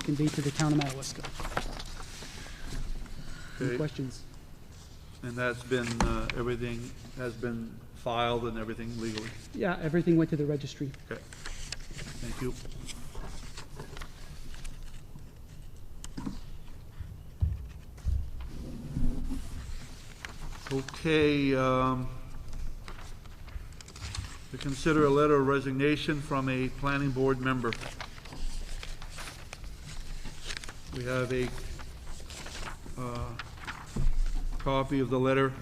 conveyed to the town of Madawaska. Any Okay. questions? And that's been, everything has been filed and everything legally? Yeah, everything went to the registry. Okay, thank you. Okay, to consider a letter of resignation from a planning board member. We have a copy of the letter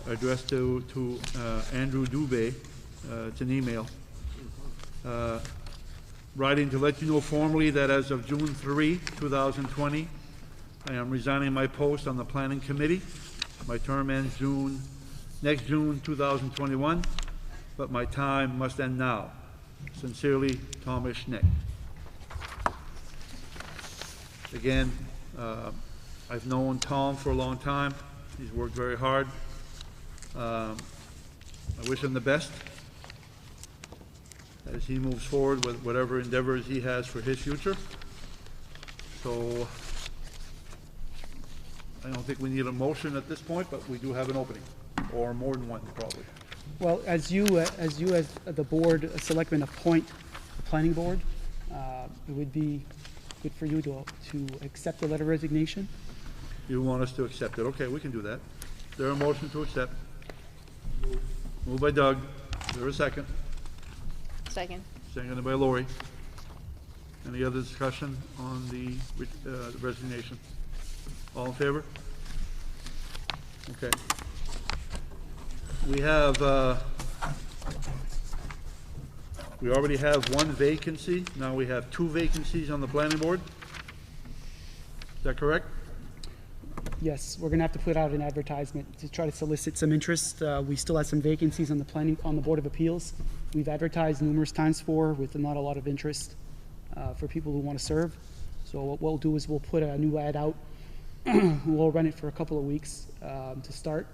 addressed to Andrew Dubé. It's an email. Writing to let you know formally that as of June 3, 2020, I am resigning my post on the planning committee. My term ends next June 2021, but my time must end now. Sincerely, Thomas Schneck. Again, I've known Tom for a long time. He's worked very hard. I wish him the best as he moves forward with whatever endeavors he has for his future. So I don't think we need a motion at this point, but we do have an opening, or more than one, probably. Well, as the board, selectmen appoint the planning board, it would be good for you to accept the letter of resignation. You want us to accept it? Okay, we can do that. Is there a motion to accept? Moved by Doug. Is there a second? Second. Seconded by Lori. Any other discussion on the resignation? All in favor? Okay. We have, we already have one vacancy. Now we have two vacancies on the planning board. Is that correct? Yes, we're gonna have to put out an advertisement to try to solicit some interest. We still have some vacancies on the Board of Appeals. We've advertised numerous times with not a lot of interest for people who want to serve. So what we'll do is we'll put a new ad out. We'll run it for a couple of weeks to start,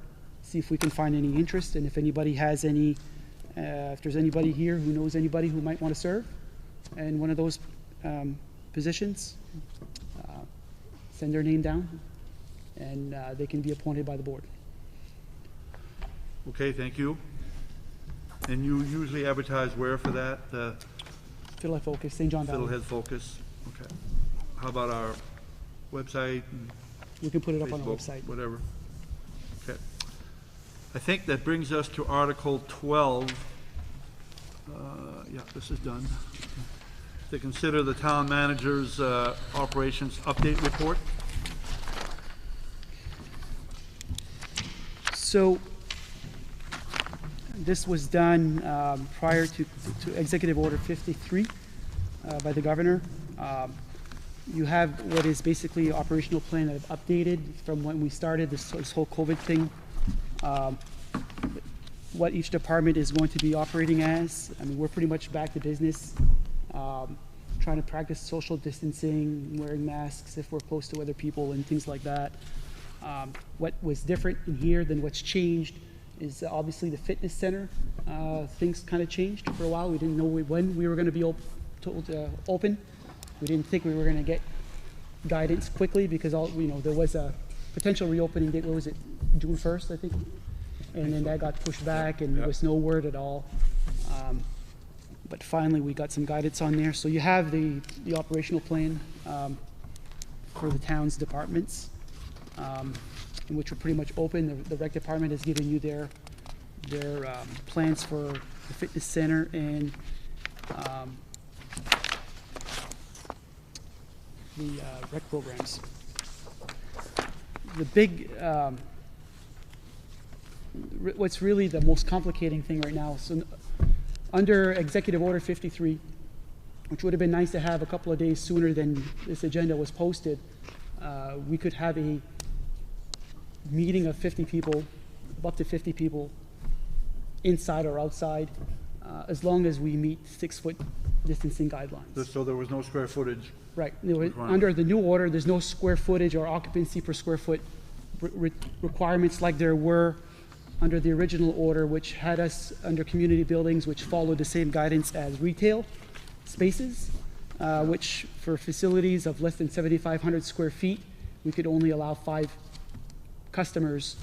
see if we can find any interest, and if anybody has any, if there's anybody here who knows anybody who might want to serve in one of those positions, send their name down, and they can be appointed by the board. Okay, thank you. And you usually advertise where for that? Fiddlehead Focus, St. John Valley. Fiddlehead Focus, okay. How about our website? And we can put it up Facebook, on our website. Whatever. Okay. I think that brings us to Article 12. Yeah, this is done. To consider the town manager's operations update report. So this was done prior to Executive Order 53 by the governor. You have what is basically an operational plan that I've updated from when we started this whole COVID thing. What each department is going to be operating as. I mean, we're pretty much back to business. Trying to practice social distancing, wearing masks if we're close to other people and things like that. What was different in here than what's changed is obviously the fitness center. Things kind of changed for a while. We didn't know when we were going to be open. We didn't think we were going to get guidance quickly because there was a potential reopening date. What was it? June 1st, I think. and then that got pushed back, and there was no word at all. But finally, we got some guidance on there. So you have the operational plan for the town's departments, in which are pretty much open. The rec department has given you their plans for the fitness center and the rec programs. The big, what's really the most complicating thing right now, so under Executive Order 53, which would have been nice to have a couple of days sooner than this agenda was posted, we could have a meeting of 50 people, up to 50 people, inside or outside, as long as we meet 6-foot distancing guidelines. So there was no square footage? Right. Under the new order, there's no square footage or occupancy per square foot requirements like there were under the original order, which had us under community buildings, which followed the same guidance as retail spaces, which for facilities of less than 7,500 square feet, we could only allow 5 customers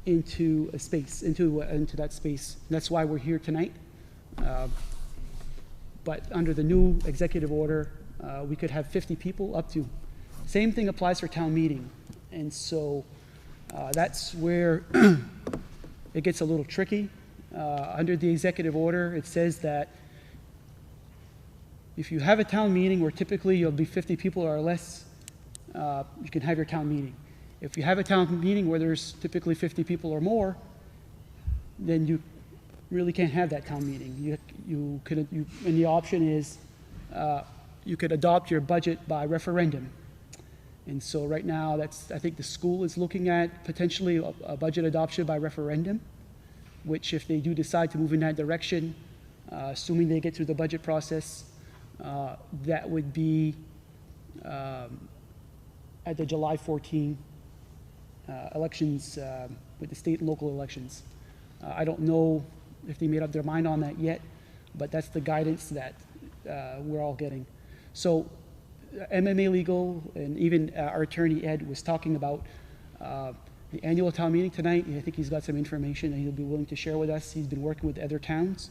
into a space, into that space. And that's why we're here tonight. But under the new executive order, we could have 50 people up to. Same thing applies for town meeting. And so that's where it gets a little tricky. Under the executive order, it says that if you have a town meeting where typically you'll be 50 people or less, you can have your town meeting. If you have a town meeting where there's typically 50 people or more, then you really can't have that town meeting. And the option is you could adopt your budget by referendum. And so right now, I think the school is looking at potentially a budget adoption by referendum, which if they do decide to move in that direction, assuming they get through the budget process, that would be at the July 14 elections with the state and local elections. I don't know if they made up their mind on that yet, but that's the guidance that we're all getting. So MMA Legal and even our attorney Ed was talking about the annual town meeting tonight, and I think he's got some information that he'll be willing to share with us. He's been working with other towns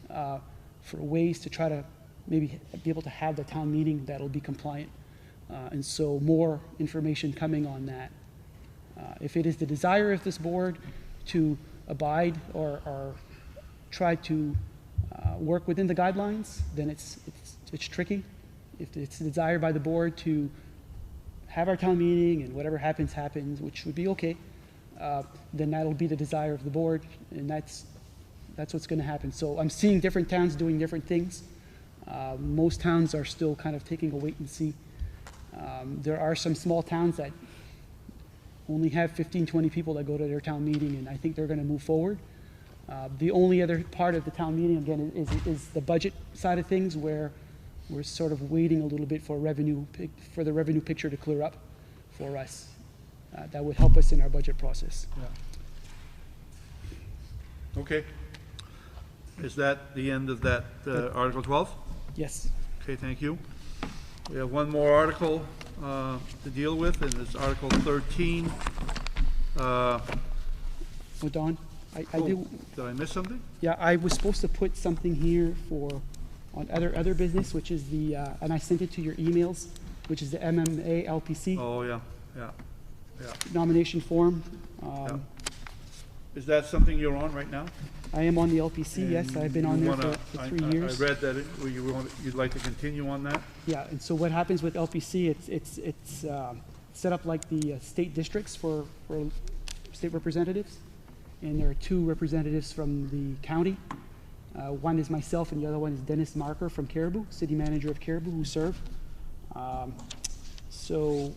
for ways to try to maybe be able to have the town meeting that'll be compliant. And so more information coming on that. If it is the desire of this board to abide or try to work within the guidelines, then it's tricky. If it's the desire by the board to have our town meeting and whatever happens, happens, which would be okay, then that'll be the desire of the board, and that's what's going to happen. So I'm seeing different towns doing different things. Most towns are still kind of taking a wait and see. There are some small towns that only have 15, 20 people that go to their town meeting, and I think they're going to move forward. The only other part of the town meeting, again, is the budget side of things, where we're sort of waiting a little bit for the revenue picture to clear up for us. That would help us in our budget process. Yeah. Okay. Is that the end of that Article 12? Yes. Okay, thank you. We have one more article to deal with, and it's Article 13. Don, I do. Did I miss something? Yeah, I was supposed to put something here on other business, which is the, and I sent it to your emails, which is the MMA LPC. Oh, yeah. Nomination form. Yeah. Is that something you're on right now? I am on the LPC, yes. I've been on there for 3 years. I read that you'd like to continue on that? Yeah, and so what happens with LPC, it's set up like the state districts for state representatives. And there are 2 representatives from the county. One is myself, and the other one is Dennis Marker from Caribou, city manager of Caribou, who served. So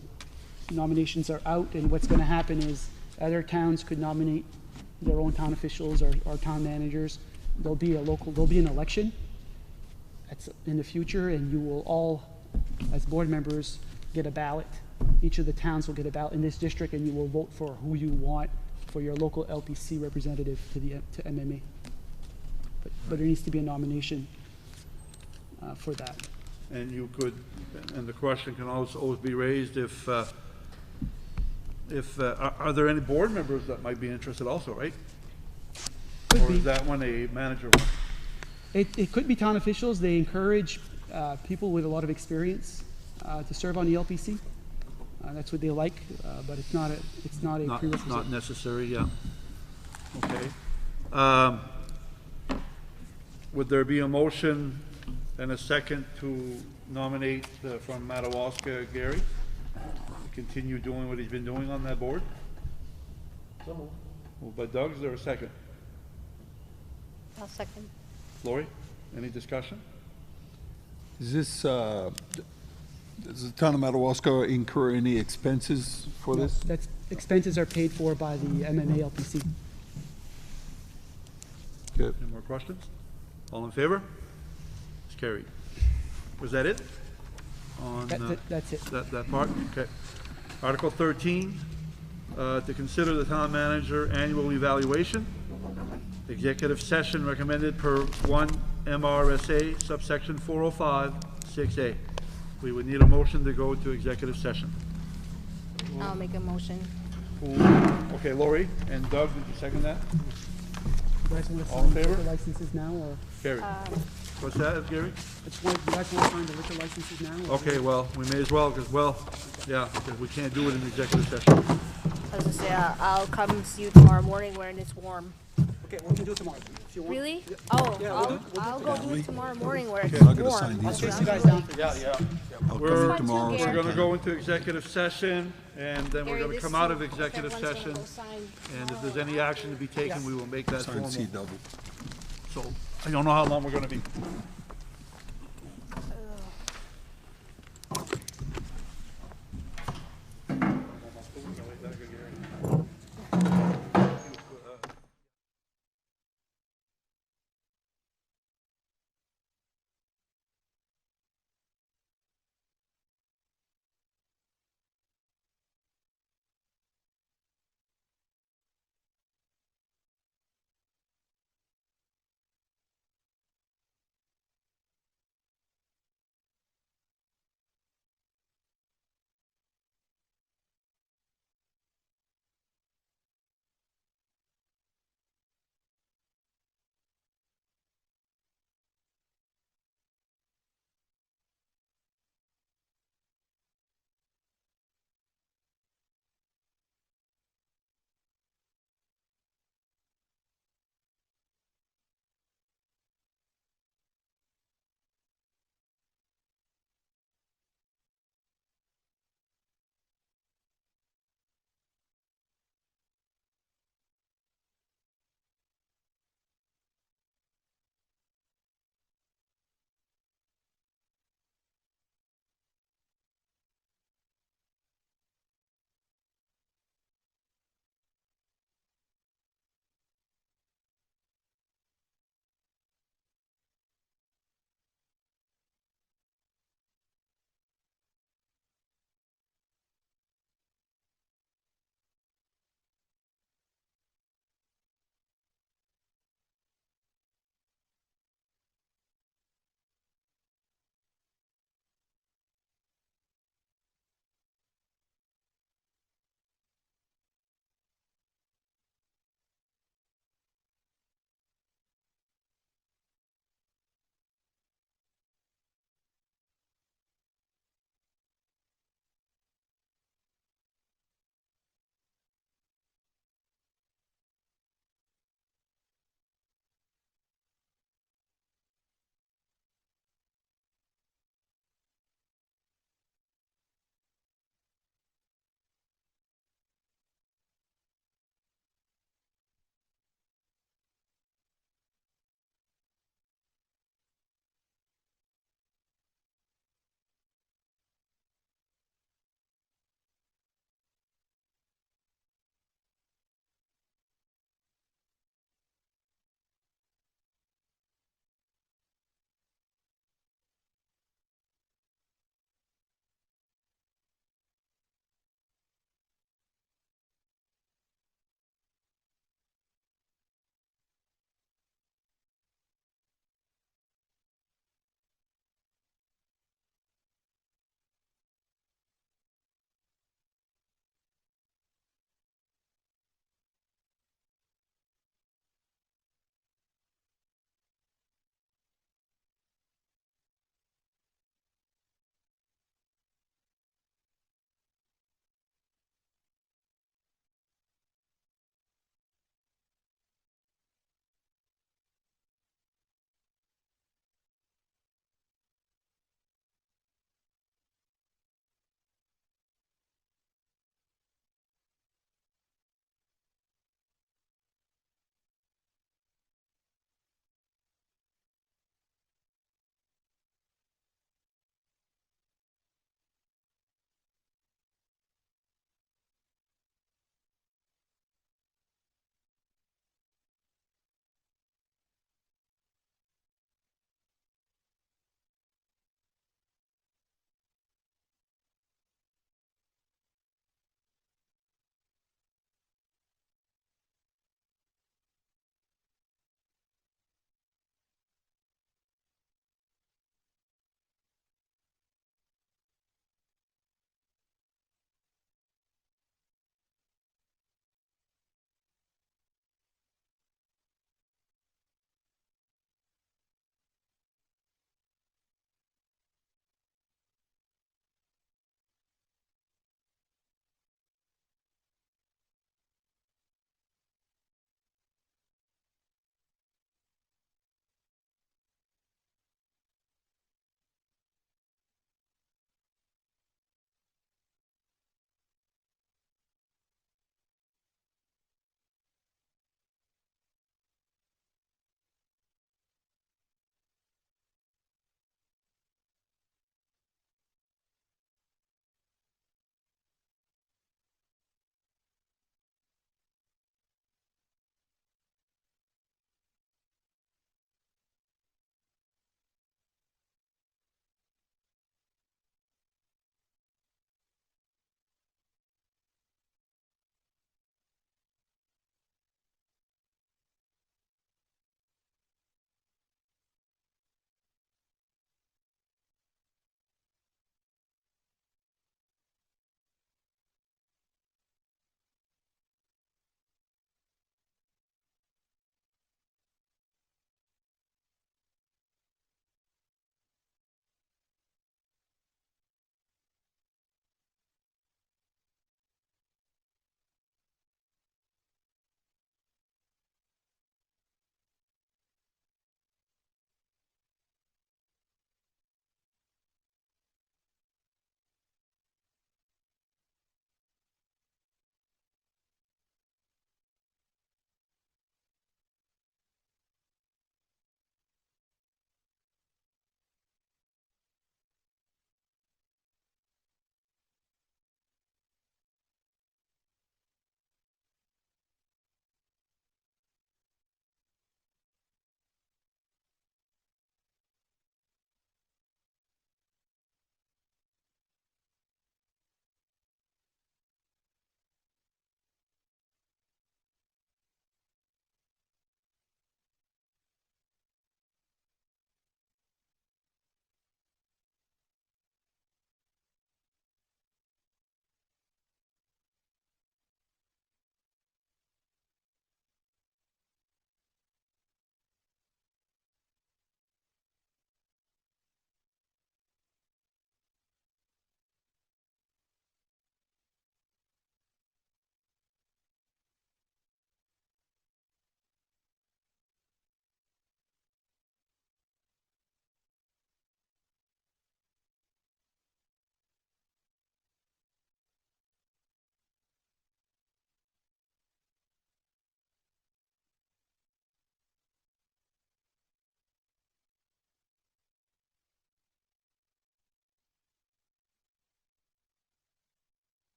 nominations are out, and what's going to happen is other towns could nominate their own town officials or town managers. There'll be an election that's in the future, and you will all, as board members, get a ballot. Each of the towns will get a ballot in this district, and you will vote for who you want for your local LPC representative to MMA. But there needs to be a nomination for that. And and the question can also always be raised if are there any board members that might be interested also, right? could Or be. is that one a manager one? It could be town officials. They encourage people with a lot of experience to serve on the LPC. That's what they like, but it's not a prerequisite. Not necessary, yeah. Okay. Would there be a motion and a second to nominate from Madawaska Gary? Continue doing what he's been doing on that board? Moved by Doug, is there a second? I'll second. Lori, any discussion? Is this, does the town of Madawaska incur any expenses for this? That's expenses are paid for by the MMA LPC. Good. Any more questions? All in favor? It's carried. Was that it? On, That's it. That part? Okay. Article 13, to consider the town manager annual evaluation. Executive session recommended per 1 MRSA subsection 405 6A. We would need a motion to go to executive session. I'll make a motion. Okay, Lori and Doug, did you second that? You guys want to All in sign favor? liquor licenses now, or? Gary? What's that, Gary? You guys want to sign the liquor licenses now? or- Okay, well, we may as well, because, yeah, because we can't do it in executive session. I was gonna say, I'll come see you tomorrow morning when it's warm. Okay, we can do it tomorrow. If you want. Really? Oh, Yeah, I'll go do it tomorrow morning where it's I'm not gonna warm. sign these. I'll chase you guys down. I'll We're, come in tomorrow. We're we're gonna go into executive session, and then we're Gary, gonna this come out is- of executive everyone's session, gonna go sign and if there's any action to be taken, we will make that Sign formal. C double. So, I don't know how long we're gonna be.